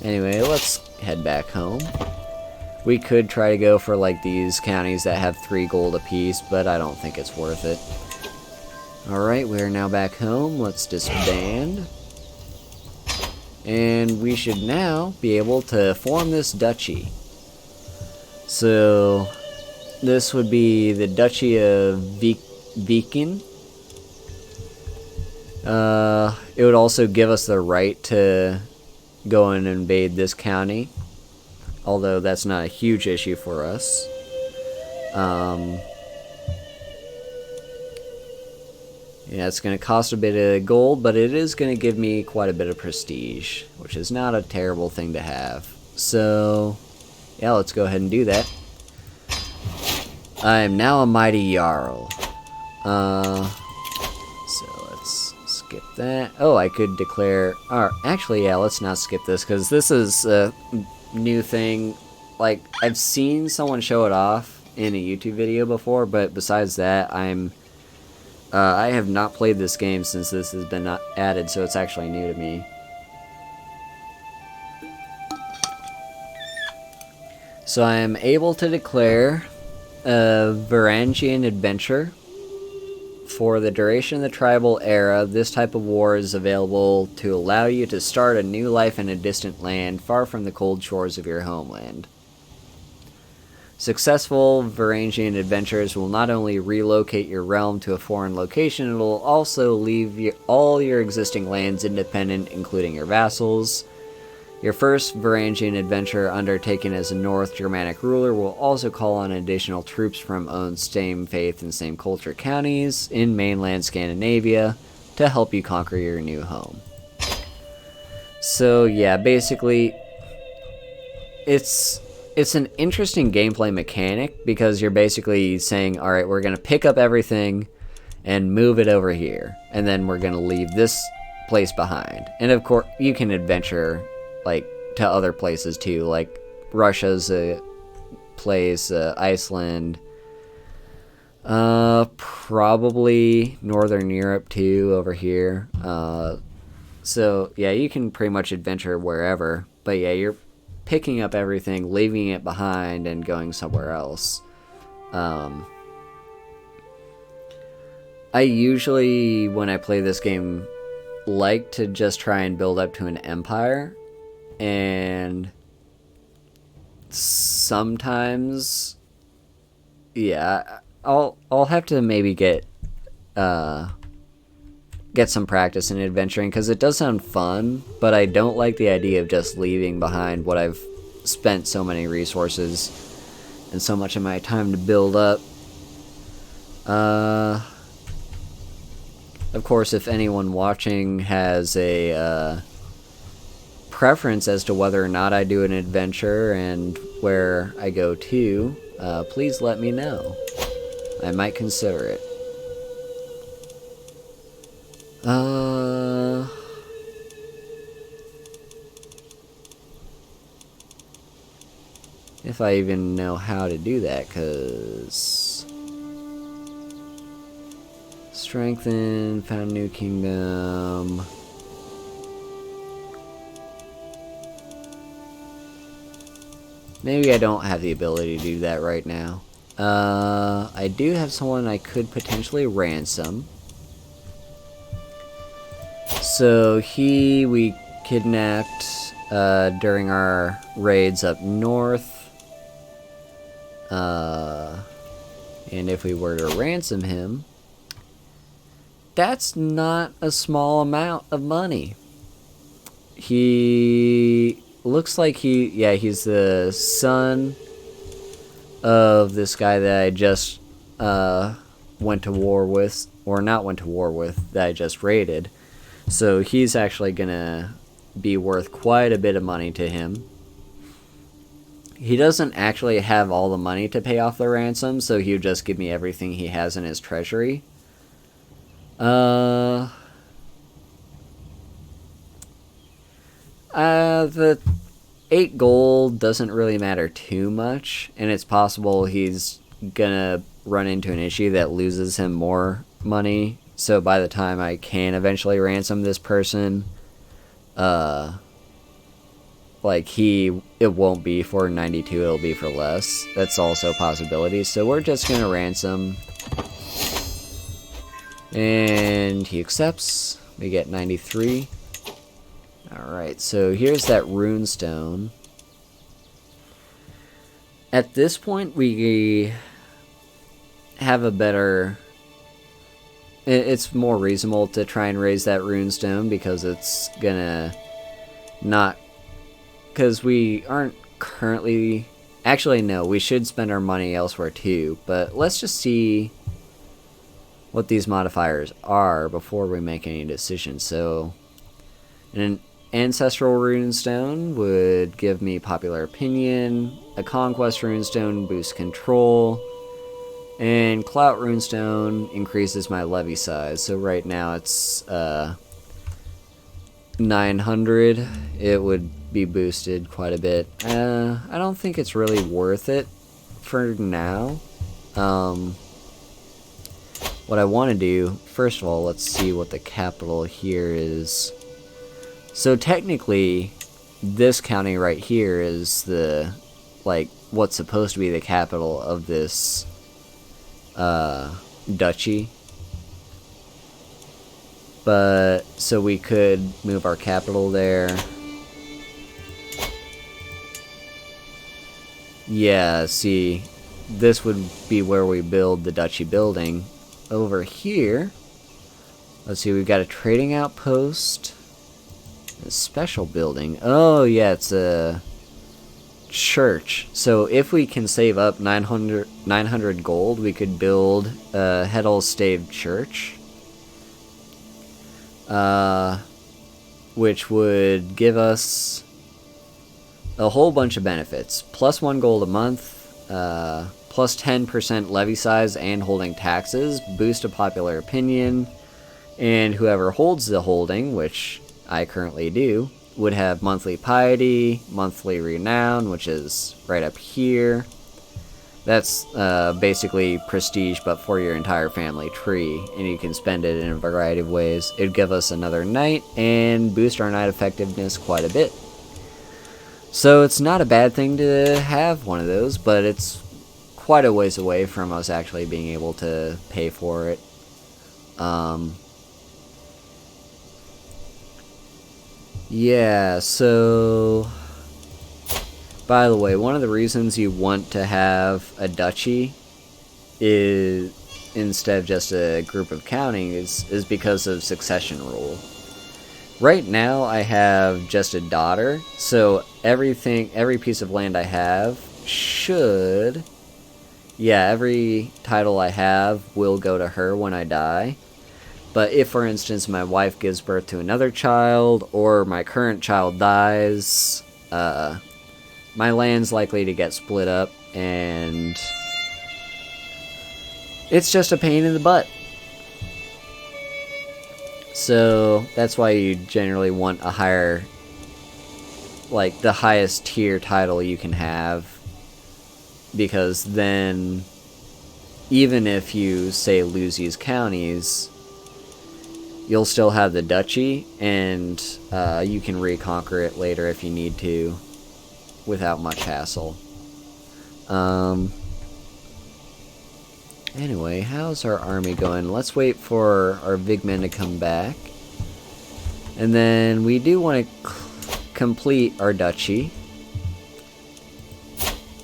Anyway, let's head back home. We could try to go for, like, these counties that have 3 gold apiece, but I don't think it's worth it. Alright, we're now back home. Let's disband. And we should now be able to form this duchy. So, this would be the Duchy of Beacon. It would also give us the right to go and invade this county. Although that's not a huge issue for us. Yeah, it's going to cost a bit of gold, but it is going to give me quite a bit of prestige, which is not a terrible thing to have. So, yeah, let's go ahead and do that. I am now a mighty Jarl. So let's skip that. Oh, I could declare... actually, yeah, let's not skip this, because this is a new thing. Like, I've seen someone show it off in a YouTube video before, but besides that, I have not played this game since this has been added, so it's actually new to me. So I am able to declare a Varangian adventure. For the duration of the tribal era, this type of war is available to allow you to start a new life in a distant land far from the cold shores of your homeland. Successful Varangian adventurers will not only relocate your realm to a foreign location, it will also leave all your existing lands independent, including your vassals. Your first Varangian adventure undertaken as a North Germanic ruler will also call on additional troops from own same faith and same culture counties in mainland Scandinavia to help you conquer your new home. So yeah, basically, it's an interesting gameplay mechanic because you're basically saying, alright, we're going to pick up everything and move it over here, and then we're going to leave this place behind. And of course, you can adventure like to other places too, like Russia's a place, Iceland, probably Northern Europe too over here. So yeah, you can pretty much adventure wherever, but yeah, you're picking up everything, leaving it behind, and going somewhere else. I usually, when I play this game, like to just try and build up to an empire, and sometimes, yeah, I'll have to maybe get some practice in adventuring, because it does sound fun, but I don't like the idea of just leaving behind what I've spent so many resources and so much of my time to build up. Of course, if anyone watching has a preference as to whether or not I do an adventure and where I go to, please let me know. I might consider it. If I even know how to do that, because strengthen, found new kingdom. Maybe I don't have the ability to do that right now. I do have someone I could potentially ransom. So we kidnapped during our raids up north. And if we were to ransom him, that's not a small amount of money. He looks like he's the son of this guy that I just went to war with, or not went to war with, that I just raided. So he's actually gonna be worth quite a bit of money to him. He doesn't actually have all the money to pay off the ransom, so he would just give me everything he has in his treasury. The 8 gold doesn't really matter too much, and it's possible he's gonna run into an issue that loses him more money. So by the time I can eventually ransom this person, it won't be for 92, it'll be for less. That's also a possibility. So we're just gonna ransom. And he accepts. We get 93. Alright, so here's that runestone. At this point, we have a better... It's more reasonable to try and raise that runestone, because it's gonna not... Because we aren't currently... Actually, no, we should spend our money elsewhere too, but let's just see what these modifiers are before we make any decisions. So, an ancestral runestone would give me popular opinion, a conquest runestone boosts control, and clout runestone increases my levy size. So right now it's 900. It would be boosted quite a bit. I don't think it's really worth it for now. What I want to do, first of all, let's see what the capital here is. So technically, this county right here is the, what's supposed to be the capital of this duchy. But, so we could move our capital there. Yeah, see, this would be where we build the duchy building. Over here, let's see, we've got a trading outpost, a special building. Oh yeah, it's a church. So if we can save up 900 gold, we could build a Hedel Stave church, which would give us a whole bunch of benefits. Plus 1 gold a month, plus 10% levy size and holding taxes, boost of popular opinion, and whoever holds the holding, which I currently do, would have monthly piety, monthly renown, which is right up here. That's basically prestige, but for your entire family tree, and you can spend it in a variety of ways. It'd give us another knight, and boost our knight effectiveness quite a bit. So it's not a bad thing to have one of those, but it's quite a ways away from us actually being able to pay for it. Yeah, so by the way, one of the reasons you want to have a duchy is instead of just a group of counties is because of succession rule. Right now I have just a daughter, so every piece of land I have should, yeah, every title I have will go to her when I die. But if, for instance, my wife gives birth to another child, or my current child dies, my land's likely to get split up, and it's just a pain in the butt. So that's why you generally want a higher, like the highest tier title you can have, because then even if you, say, lose these counties, you'll still have the duchy, and you can reconquer it later if you need to, without much hassle. Anyway, how's our army going? Let's wait for our big men to come back. And then we do want to complete our duchy.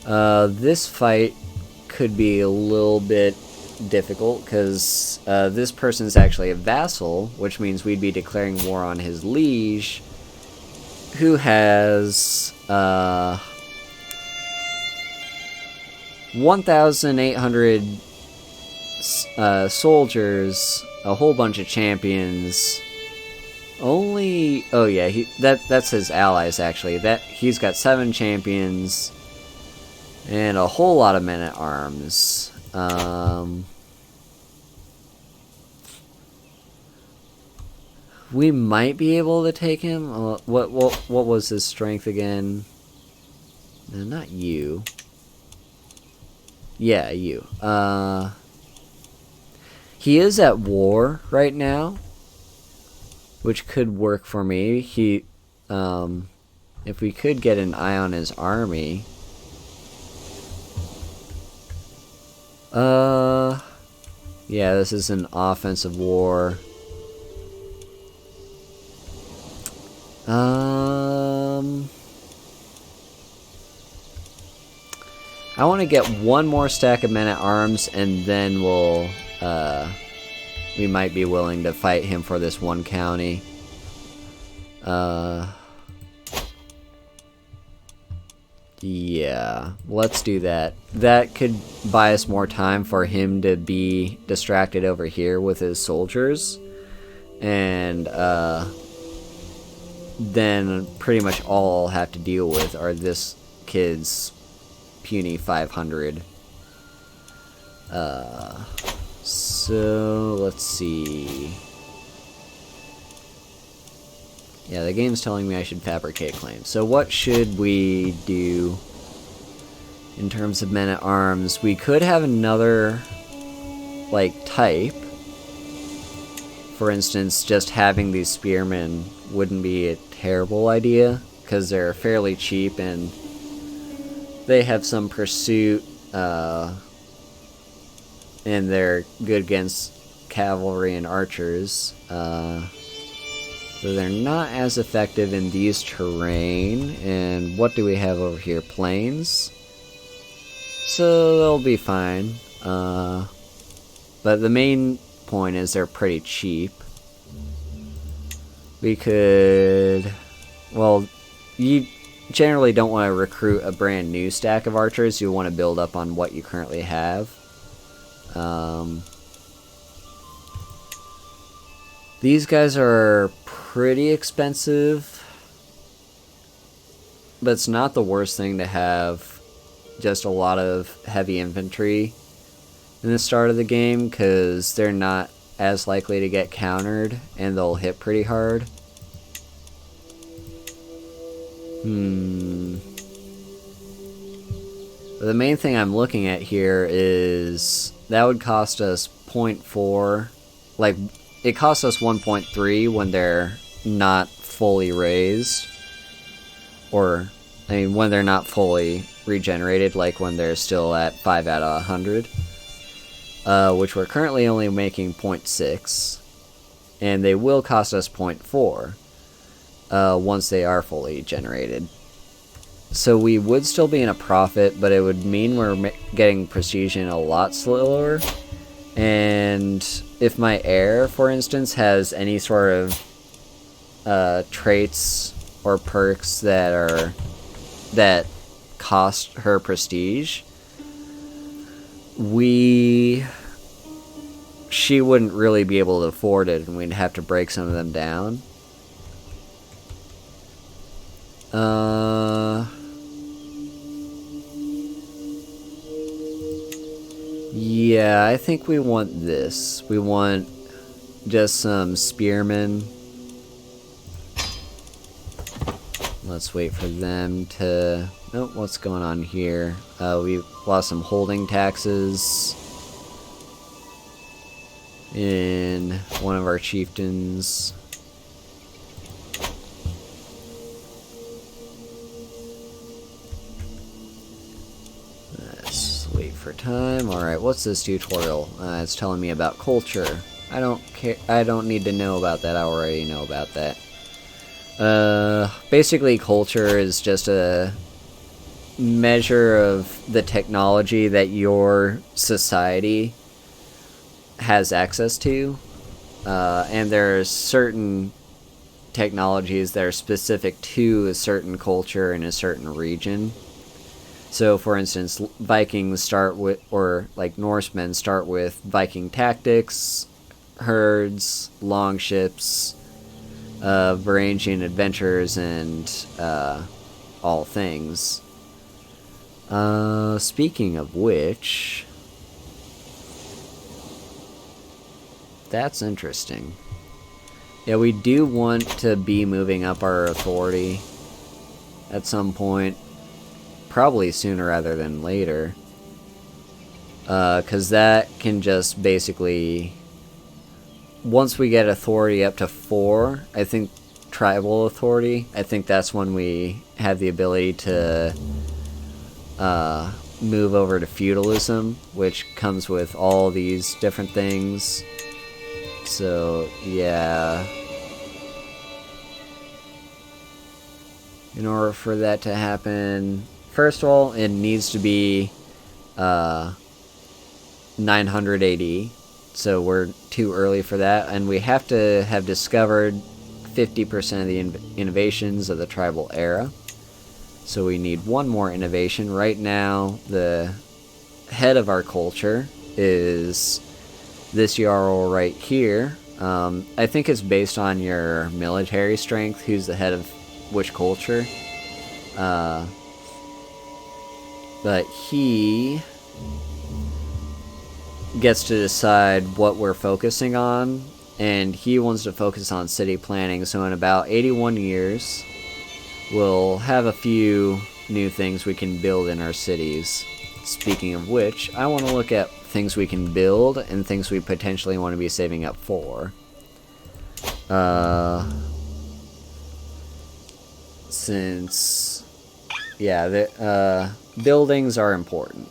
This fight could be a little bit difficult because this person's actually a vassal, which means we'd be declaring war on his liege, who has 1,800 soldiers, a whole bunch of champions. Only, oh yeah, that's his allies actually. He's got 7 champions and a whole lot of men at arms. We might be able to take him. What was his strength again? No, not you. Yeah, you. He is at war right now, which could work for me. If we could get an eye on his army. Yeah, this is an offensive war. I want to get one more stack of men at arms, and then we might be willing to fight him for this one county. Yeah, let's do that. That could buy us more time for him to be distracted over here with his soldiers. And, then pretty much all I'll have to deal with are this kid's puny 500. So, let's see. Yeah, the game's telling me I should fabricate claims. So what should we do in terms of men at arms? We could have another, like, type. For instance, just having these spearmen wouldn't be a terrible idea, because they're fairly cheap and they have some pursuit, and they're good against cavalry and archers. So they're not as effective in these terrain. And what do we have over here? Plains. So they'll be fine. But the main point is they're pretty cheap. We could... Well, you generally don't want to recruit a brand new stack of archers. You want to build up on what you currently have. These guys are pretty expensive, but it's not the worst thing to have just a lot of heavy infantry in the start of the game, because they're not as likely to get countered and they'll hit pretty hard. The main thing I'm looking at here is that would cost us 0.4, like it costs us 1.3 when they're not fully raised, or I mean, when they're not fully regenerated, like when they're still at 5 out of 100. Which we're currently only making 0.6. And they will cost us 0.4 once they are fully generated. So we would still be in a profit, but it would mean we're getting prestige in a lot slower. And if my heir, for instance, has any sort of traits or perks that cost her prestige, she wouldn't really be able to afford it, and we'd have to break some of them down. Yeah, I think we want this. We want just some spearmen. Let's wait for them to... Oh, what's going on here? We lost some holding taxes in one of our chieftains. Let's wait for time. Alright, what's this tutorial? It's telling me about culture. I don't care. I don't need to know about that. I already know about that. Basically, culture is just a measure of the technology that your society has access to, and there are certain technologies that are specific to a certain culture in a certain region. So, for instance, Vikings start with, or like Norsemen start with Viking tactics, herds, longships, Varangian adventures, and all things. Speaking of which, that's interesting. Yeah, we do want to be moving up our authority at some point. Probably sooner rather than later. Because that can just basically... Once we get authority up to 4, I think tribal authority, I think that's when we have the ability to move over to feudalism, which comes with all these different things. So, yeah. In order for that to happen, first of all, it needs to be 900 AD. So we're too early for that, and we have to have discovered 50% of the innovations of the tribal era. So we need one more innovation. Right now, the head of our culture is this Jarl right here. I think it's based on your military strength, who's the head of which culture. But he gets to decide what we're focusing on, and he wants to focus on city planning. So in about 81 years, we'll have a few new things we can build in our cities. Speaking of which, I want to look at things we can build and things we potentially want to be saving up for. Since, yeah, the buildings are important.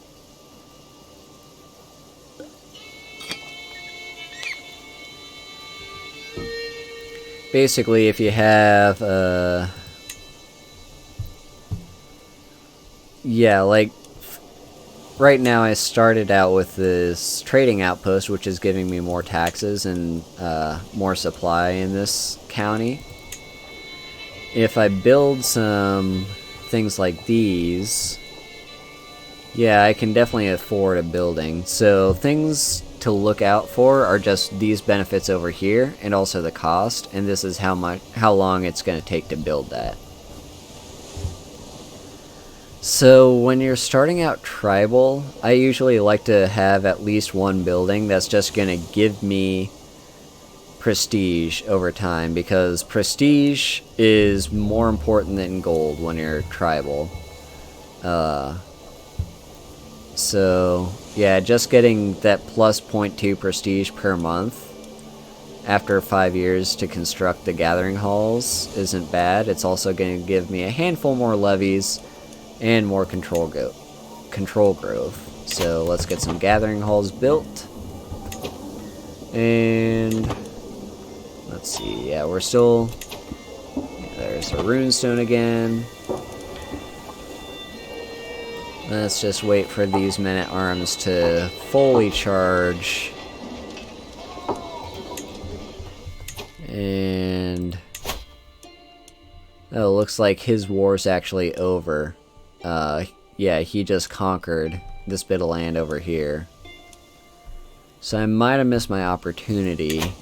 Basically, if you have, yeah, like, right now I started out with this trading outpost, which is giving me more taxes and more supply in this county. If I build some things like these, yeah, I can definitely afford a building. So things to look out for are just these benefits over here, and also the cost, and this is how long it's going to take to build that. So when you're starting out tribal, I usually like to have at least one building that's just going to give me prestige over time, because prestige is more important than gold when you're tribal. So yeah, just getting that plus 0.2 prestige per month after 5 years to construct the gathering halls isn't bad. It's also going to give me a handful more levies and more control growth. So let's get some gathering halls built. And let's see, yeah, we're still, there's a runestone again. Let's just wait for these men-at-arms to fully charge. And oh, looks like his war's actually over. Yeah, he just conquered this bit of land over here. So I might have missed my opportunity.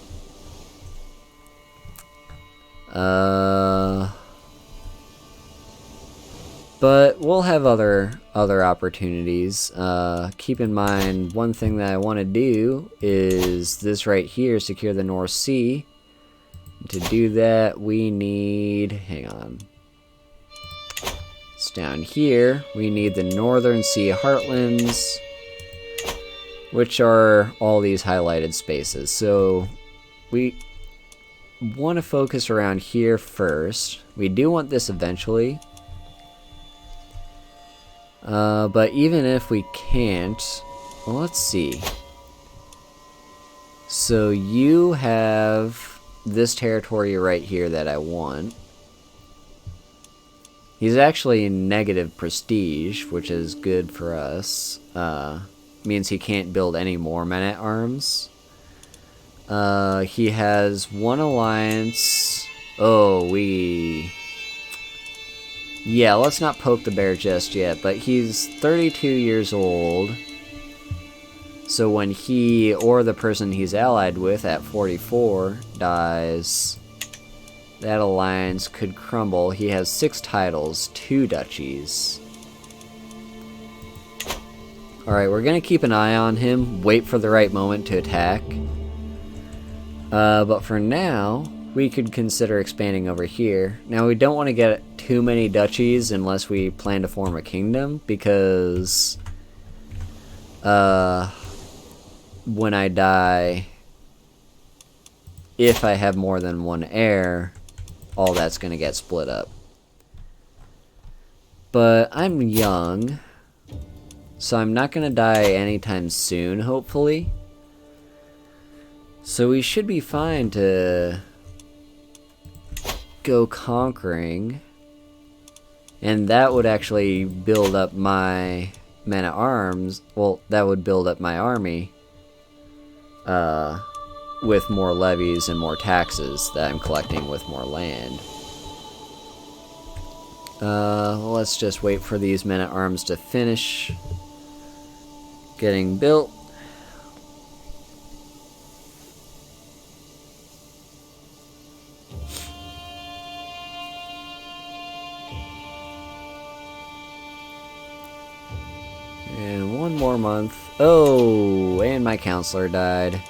But we'll have other opportunities. Keep in mind, one thing that I want to do is this right here, secure the North Sea. To do that, we need, hang on. It's down here. We need the Northern Sea Heartlands, which are all these highlighted spaces. So we want to focus around here first. We do want this eventually. But even if we can't, well, let's see. So you have this territory right here that I want. He's actually in negative prestige, which is good for us. Means he can't build any more men-at-arms. He has one alliance. Oh, yeah, let's not poke the bear just yet, but he's 32 years old. So when he, or the person he's allied with at 44, dies, that alliance could crumble. He has 6 titles, 2 duchies. Alright, we're going to keep an eye on him, wait for the right moment to attack. But for now, we could consider expanding over here. Now, we don't want to get too many duchies unless we plan to form a kingdom, because when I die, if I have more than one heir, all that's going to get split up. But I'm young, so I'm not going to die anytime soon, hopefully. So we should be fine to go conquering, and that would actually build up my men-at-arms. Well, that would build up my army with more levies and more taxes that I'm collecting with more land. Let's just wait for these men-at-arms to finish getting built. And one more month. Oh, and my counselor died.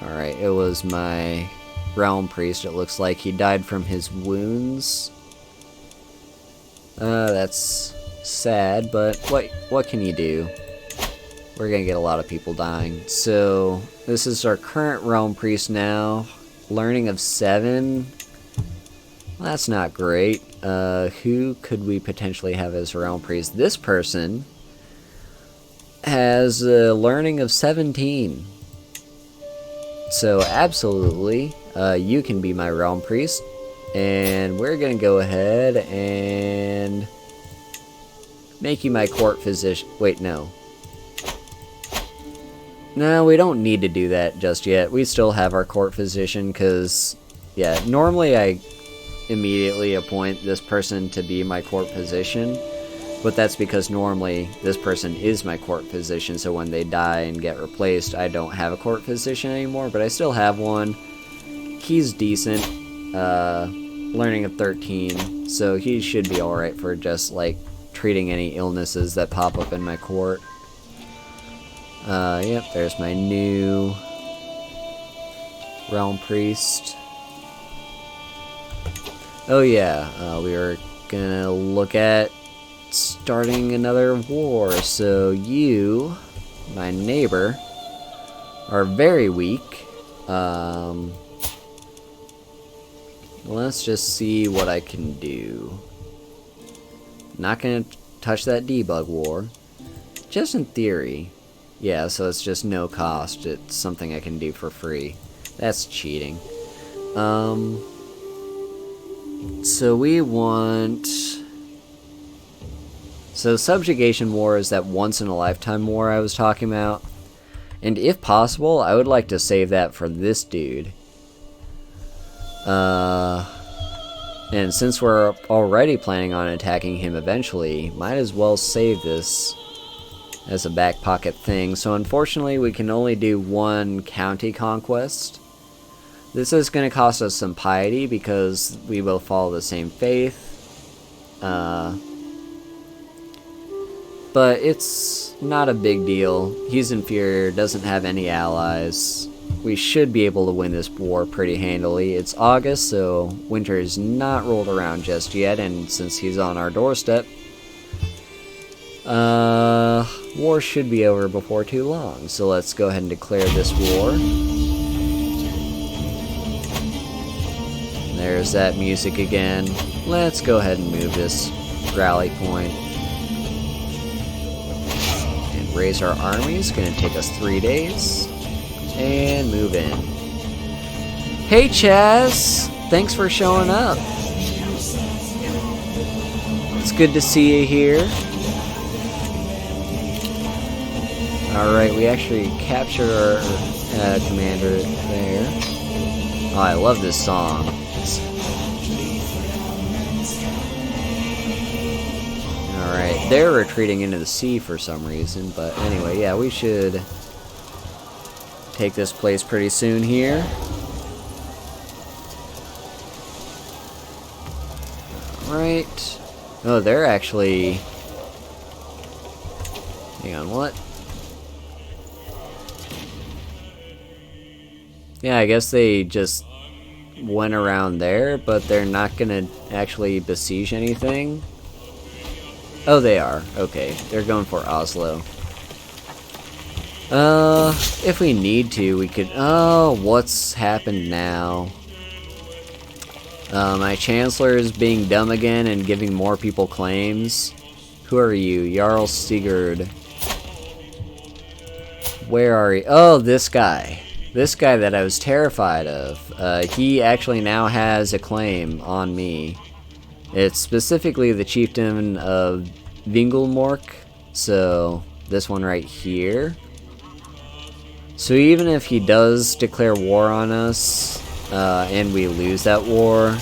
Alright, it was my realm priest. It looks like he died from his wounds. That's sad, but what can you do? We're gonna get a lot of people dying. So, this is our current realm priest now. Learning of 7. Well, that's not great. Who could we potentially have as realm priest? This person has a learning of 17. So absolutely, you can be my realm priest, and we're gonna go ahead and make you my court physician. Wait, no. No, we don't need to do that just yet. We still have our court physician, because, yeah, normally I immediately appoint this person to be my court physician. But that's because normally this person is my court physician, so when they die and get replaced, I don't have a court physician anymore, but I still have one. He's decent, learning of 13, so he should be alright for just, like, treating any illnesses that pop up in my court. Yep, there's my new realm priest. Oh yeah, we were gonna look at starting another war. So you, my neighbor, are very weak. Let's just see what I can do. Not gonna touch that debug war. Just in theory. Yeah, so it's just no cost. It's something I can do for free. That's cheating. So we want... So Subjugation War is that once-in-a-lifetime war I was talking about. And if possible, I would like to save that for this dude. And since we're already planning on attacking him eventually, might as well save this as a back pocket thing. So unfortunately, we can only do one county conquest. This is going to cost us some piety because we both follow the same faith. But it's not a big deal. He's inferior, doesn't have any allies. We should be able to win this war pretty handily. It's August, so winter is not rolled around just yet, and since he's on our doorstep, war should be over before too long. So let's go ahead and declare this war. There's that music again. Let's go ahead and move this rally point. And raise our armies. Gonna take us 3 days. And move in. Hey Chaz! Thanks for showing up. It's good to see you here. Alright, we actually captured our commander there. Oh, I love this song. Alright, they're retreating into the sea for some reason, but anyway, yeah, we should take this place pretty soon here. Alright. Oh, they're actually... Hang on, what? Yeah, I guess they just went around there, but they're not gonna actually besiege anything. Oh, they are. Okay, they're going for Oslo. If we need to, we could... Oh, what's happened now? My Chancellor is being dumb again and giving more people claims. Who are you? Jarl Sigurd. Where are you? Oh, this guy. This guy that I was terrified of. He actually now has a claim on me. It's specifically the Chieftain of Vingelmork. So, this one right here. So even if he does declare war on us, and we lose that war,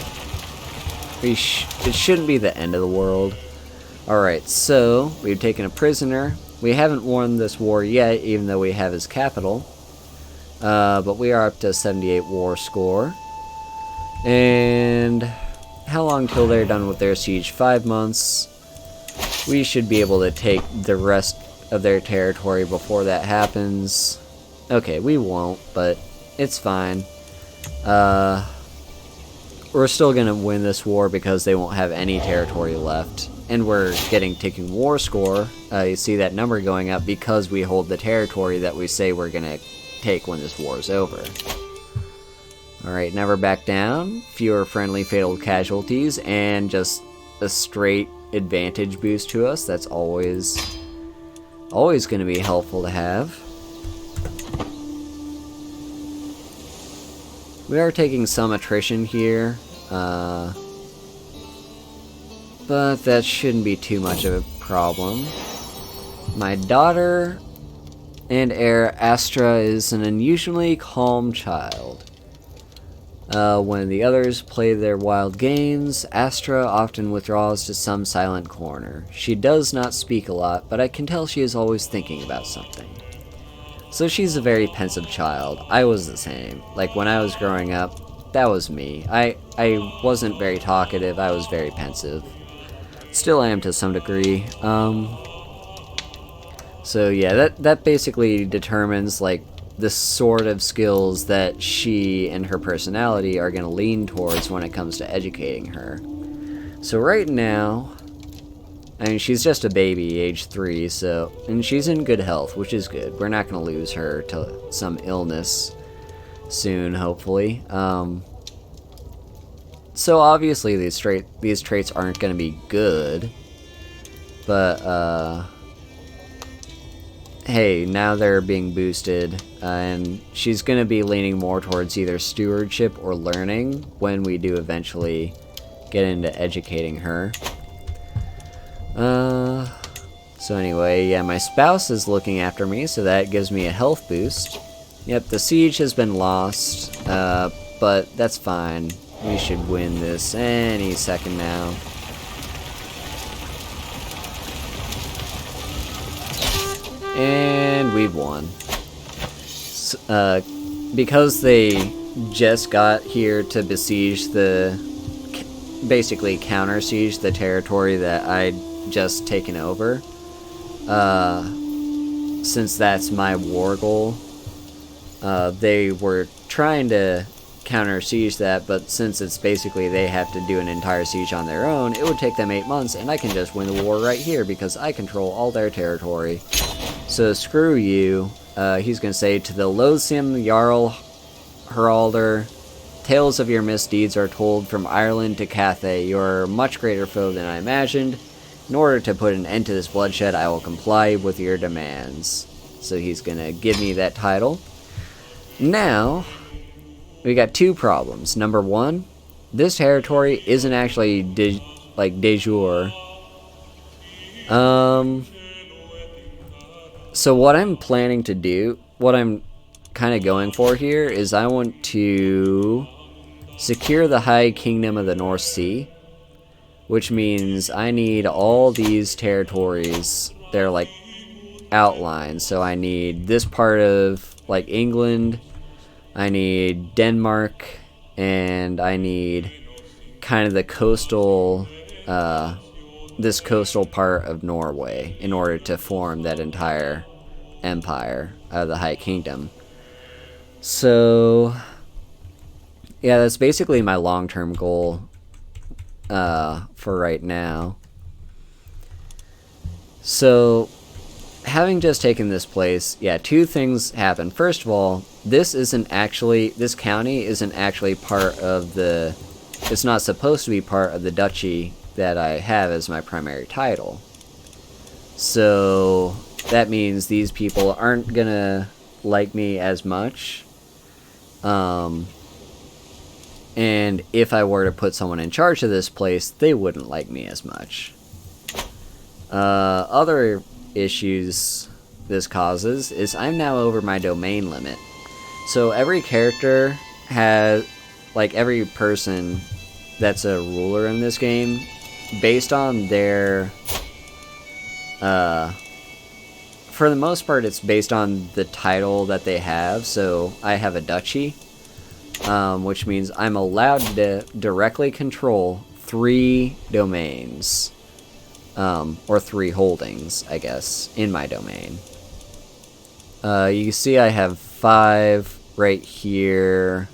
it shouldn't be the end of the world. Alright, so we've taken a prisoner. We haven't won this war yet, even though we have his capital. But we are up to 78 war score. And how long till they're done with their siege? 5 months. We should be able to take the rest of their territory before that happens. Okay, we won't, but it's fine. We're still gonna win this war because they won't have any territory left. And we're getting ticking war score. You see that number going up because we hold the territory that we say we're gonna take when this war is over. Alright, never back down. Fewer friendly fatal casualties, and just a straight advantage boost to us. That's always gonna be helpful to have. We are taking some attrition here, but that shouldn't be too much of a problem. My daughter and heir Astra is an unusually calm child. When the others play their wild games, Astra often withdraws to some silent corner. She does not speak a lot, but I can tell she is always thinking about something. So she's a very pensive child. I was the same. Like, when I was growing up, that was me. I wasn't very talkative, I was very pensive. Still am to some degree. So yeah, that basically determines, like, the sort of skills that she and her personality are going to lean towards when it comes to educating her. So right now, I mean, she's just a baby, age 3, and she's in good health, which is good. We're not going to lose her to some illness. soon, hopefully. So obviously these traits aren't going to be good, but hey, now they're being boosted, and she's going to be leaning more towards either stewardship or learning when we do eventually get into educating her. So anyway, yeah, my spouse is looking after me, so that gives me a health boost. Yep, the siege has been lost, but that's fine. We should win this any second now. And we've won. Because they just got here to besiege basically counter siege the territory that I'd just taken over. Since that's my war goal, they were trying to counter siege that, but since it's basically they have to do an entire siege on their own, it would take them 8 months, and I can just win the war right here because I control all their territory. So screw you. He's gonna say, to the loathsome Jarl Heralder, tales of your misdeeds are told from Ireland to Cathay. You are a much greater foe than I imagined. In order to put an end to this bloodshed, I will comply with your demands. So he's gonna give me that title. Now, we got two problems. Number one, this territory isn't actually de jure. So what I'm planning to do, what I'm kind of going for here, is I want to secure the High Kingdom of the North Sea, which means I need all these territories. They're like outlined, so I need this part of like England, I need Denmark, and I need kind of the coastal this coastal part of Norway in order to form that entire empire of the High Kingdom. So yeah, that's basically my long-term goal for right now. So having just taken this place, yeah, two things happen. First of all, this county isn't actually part of it's not supposed to be part of the duchy that I have as my primary title. So that means these people aren't gonna like me as much. And if I were to put someone in charge of this place, they wouldn't like me as much. Other issues this causes is I'm now over my domain limit. So every character has, like every person that's a ruler in this game, based on their, for the most part, it's based on the title that they have. So I have a duchy, which means I'm allowed to directly control 3 domains, or 3 holdings, I guess, in my domain. You can see I have 5 right here.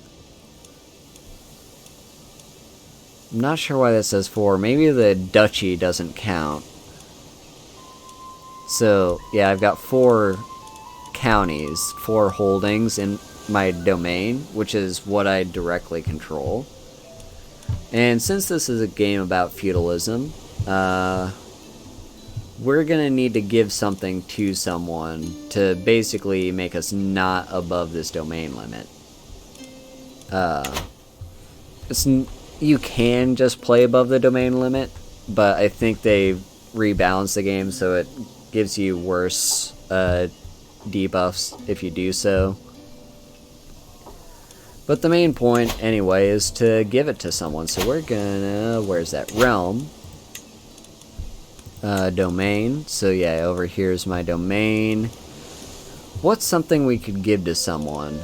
I'm not sure why that says 4. Maybe the duchy doesn't count. So, yeah, I've got 4 counties, 4 holdings in my domain, which is what I directly control. And since this is a game about feudalism, we're gonna need to give something to someone to basically make us not above this domain limit. You can just play above the domain limit, but I think they rebalanced the game so it gives you worse debuffs if you do so. But the main point, anyway, is to give it to someone. So we're gonna... where's that? Realm. Domain. So yeah, over here is my domain. What's something we could give to someone?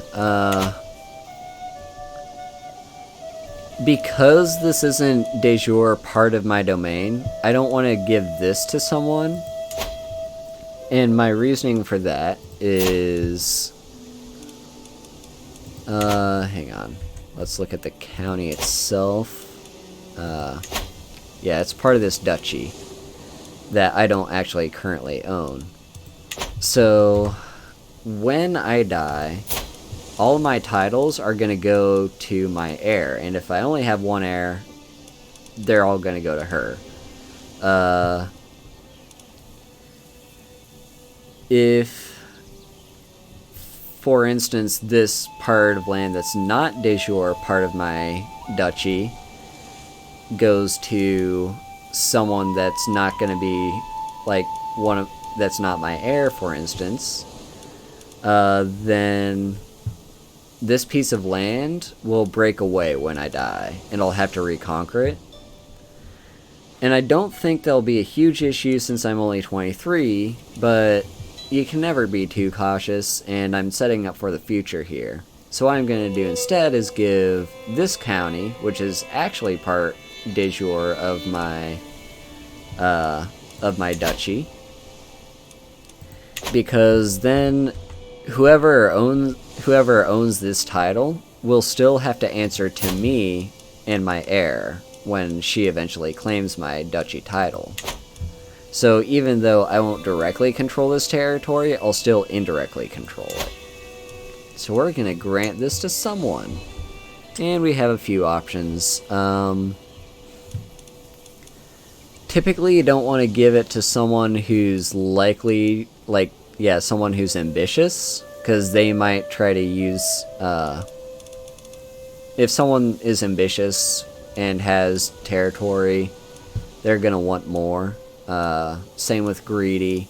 Because this isn't de jure part of my domain, I don't want to give this to someone. And my reasoning for that is... hang on. Let's look at the county itself. Yeah, it's part of this duchy that I don't actually currently own. So, when I die, all of my titles are going to go to my heir. And if I only have one heir, they're all going to go to her. If, for instance, this part of land that's not de jure part of my duchy goes to someone that's not going to be, like, that's not my heir, for instance, then this piece of land will break away when I die, and I'll have to reconquer it. And I don't think there'll be a huge issue since I'm only 23, but you can never be too cautious, and I'm setting up for the future here. So what I'm going to do instead is give this county, which is actually part de jure of my duchy, because then whoever owns this title will still have to answer to me and my heir when she eventually claims my duchy title. So even though I won't directly control this territory, I'll still indirectly control it. So we're going to grant this to someone. And we have a few options. Typically you don't want to give it to someone who's likely, someone who's ambitious, because they might try to use, if someone is ambitious and has territory, they're going to want more. Same with greedy.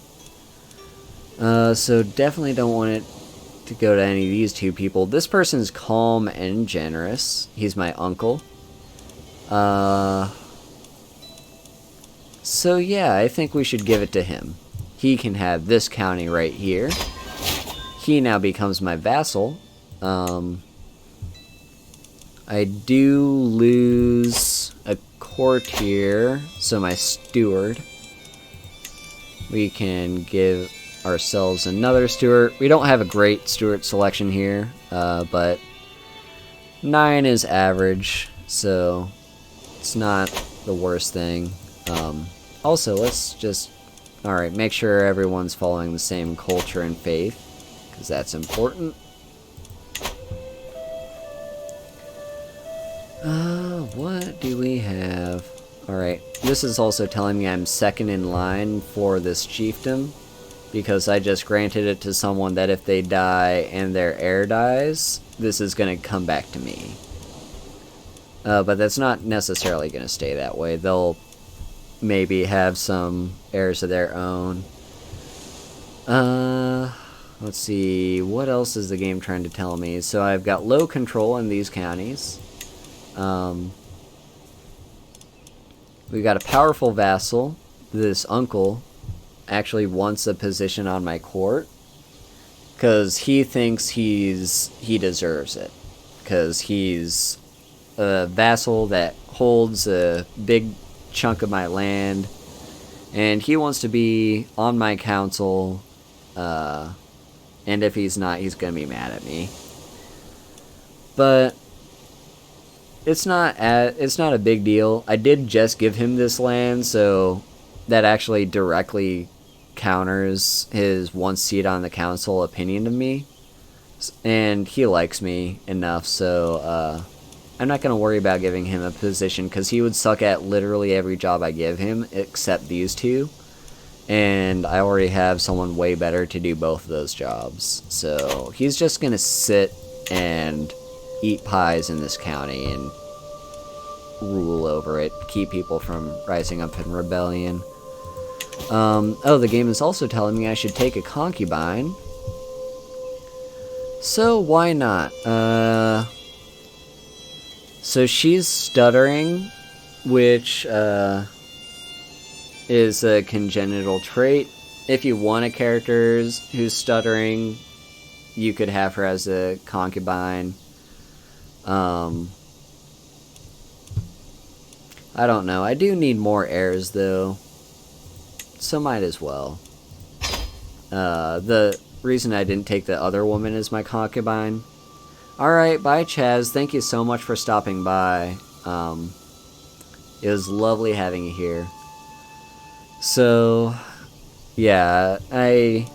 So definitely don't want it to go to any of these two people. This person's calm and generous. He's my uncle. So yeah, I think we should give it to him. He can have this county right here. He now becomes my vassal. I do lose a courtier, so my steward. We can give ourselves another steward. We don't have a great steward selection here, but 9 is average, so it's not the worst thing. Also, let's just, alright, make sure everyone's following the same culture and faith, because that's important. What do we have? Alright, this is also telling me I'm second in line for this chiefdom, because I just granted it to someone that if they die and their heir dies, this is going to come back to me. But that's not necessarily going to stay that way. They'll maybe have some heirs of their own. Let's see, what else is the game trying to tell me? So I've got low control in these counties. We got a powerful vassal. This uncle actually wants a position on my court, because he thinks he deserves it, because he's a vassal that holds a big chunk of my land, and he wants to be on my council, and if he's not, he's gonna be mad at me. But it's not a big deal. I did just give him this land, so that actually directly counters his one seat on the council opinion of me, and he likes me enough, so I'm not going to worry about giving him a position, because he would suck at literally every job I give him except these two, and I already have someone way better to do both of those jobs. So he's just going to sit and eat pies in this county and rule over it, keep people from rising up in rebellion. Oh, the game is also telling me I should take a concubine. So why not? So she's stuttering, which is a congenital trait. If you want a character who's stuttering, you could have her as a concubine. I don't know. I do need more heirs, though, so might as well. The reason I didn't take the other woman as my concubine. Alright, bye Chaz. Thank you so much for stopping by. It was lovely having you here. So, yeah, I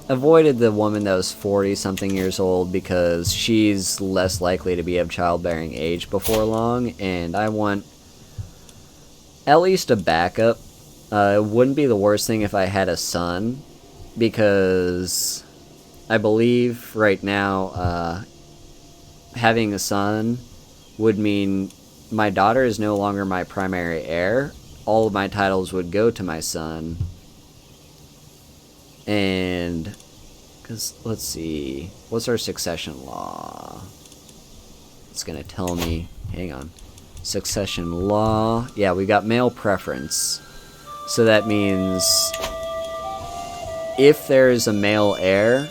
avoided the woman that was 40-something years old because she's less likely to be of childbearing age before long, and I want at least a backup. It wouldn't be the worst thing if I had a son, because I believe right now having a son would mean my daughter is no longer my primary heir. All of my titles would go to my son. And, because, let's see, what's our succession law? It's going to tell me, hang on. Succession law, yeah, we got male preference. So that means if there's a male heir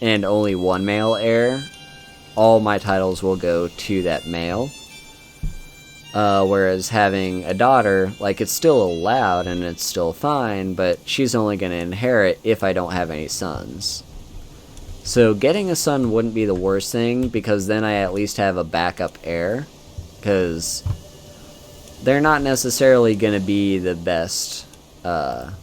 and only one male heir, all my titles will go to that male. Whereas having a daughter, like, it's still allowed and it's still fine, but she's only going to inherit if I don't have any sons. So getting a son wouldn't be the worst thing, because then I at least have a backup heir, because they're not necessarily going to be the best, and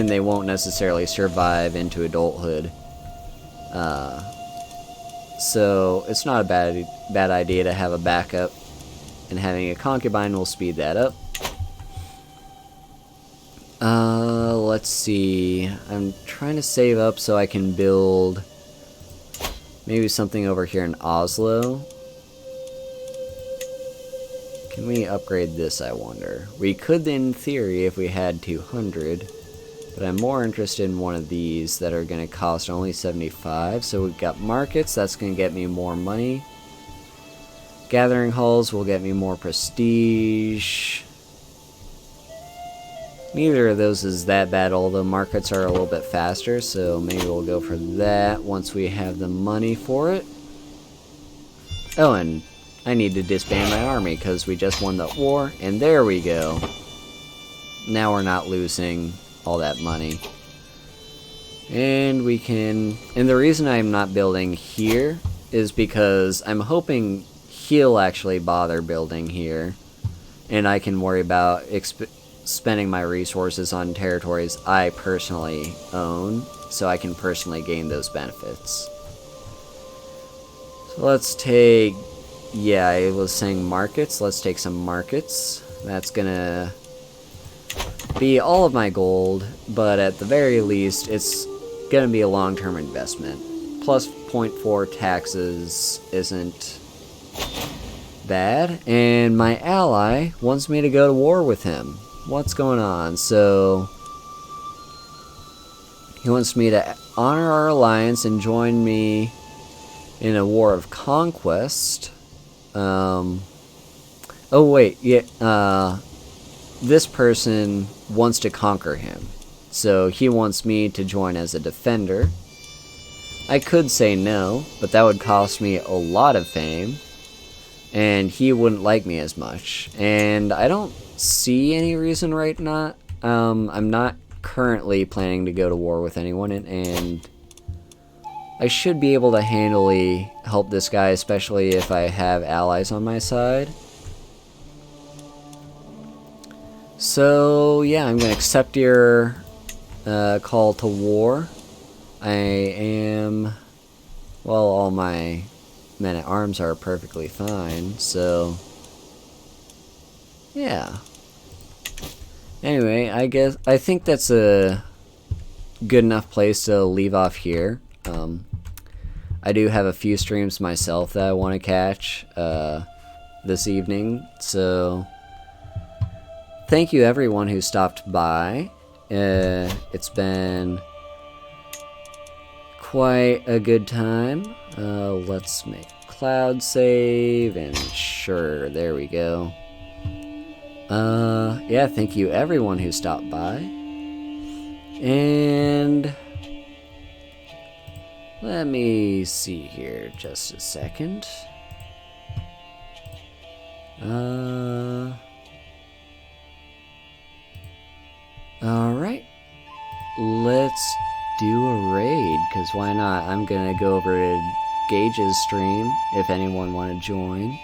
they won't necessarily survive into adulthood. So it's not a bad idea to have a backup, and having a concubine will speed that up. Let's see. I'm trying to save up so I can build maybe something over here in Oslo. Can we upgrade this, I wonder? We could, in theory, if we had 200. But I'm more interested in one of these that are going to cost only 75. So we've got markets, that's going to get me more money. Gathering halls will get me more prestige. Neither of those is that bad, although markets are a little bit faster. So maybe we'll go for that once we have the money for it. Oh, and I need to disband my army because we just won the war. And there we go. Now we're not losing all that money. And we can, and the reason I'm not building here is because I'm hoping he'll actually bother building here, and I can worry about spending my resources on territories I personally own, so I can personally gain those benefits. So let's take, yeah, I was saying markets, let's take some markets. That's gonna be all of my gold, but at the very least, it's gonna be a long-term investment. Plus 0.4 taxes isn't bad, and my ally wants me to go to war with him. What's going on? So he wants me to honor our alliance and join me in a war of conquest. Oh wait, yeah, this person wants to conquer him, so he wants me to join as a defender. I could say no, but that would cost me a lot of fame, and he wouldn't like me as much, and I don't see any reason right now. I'm not currently planning to go to war with anyone, and I should be able to handily help this guy, especially if I have allies on my side. So, yeah, I'm going to accept your call to war. I am, well, all my men-at-arms are perfectly fine, so, yeah. Anyway, I think that's a good enough place to leave off here. I do have a few streams myself that I want to catch this evening, so thank you everyone who stopped by. It's been quite a good time. Let's make cloud save, and sure, there we go. Yeah, thank you everyone who stopped by. And let me see here just a second. Alright. Let's do a raid, because why not? I'm gonna go over to Gage's stream if anyone want to join.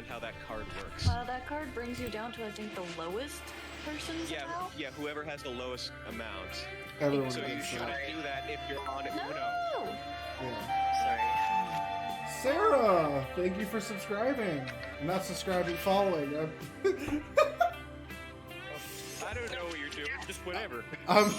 understand how that card works. That card brings you down to, I think, the lowest person's amount? Yeah, whoever has the lowest amount. Everyone So you gets shouldn't that. do that if you're on it. No! Yeah. Sorry. Sarah, thank you for subscribing. Not subscribing, following. I don't know what you're doing. Just whatever. I'm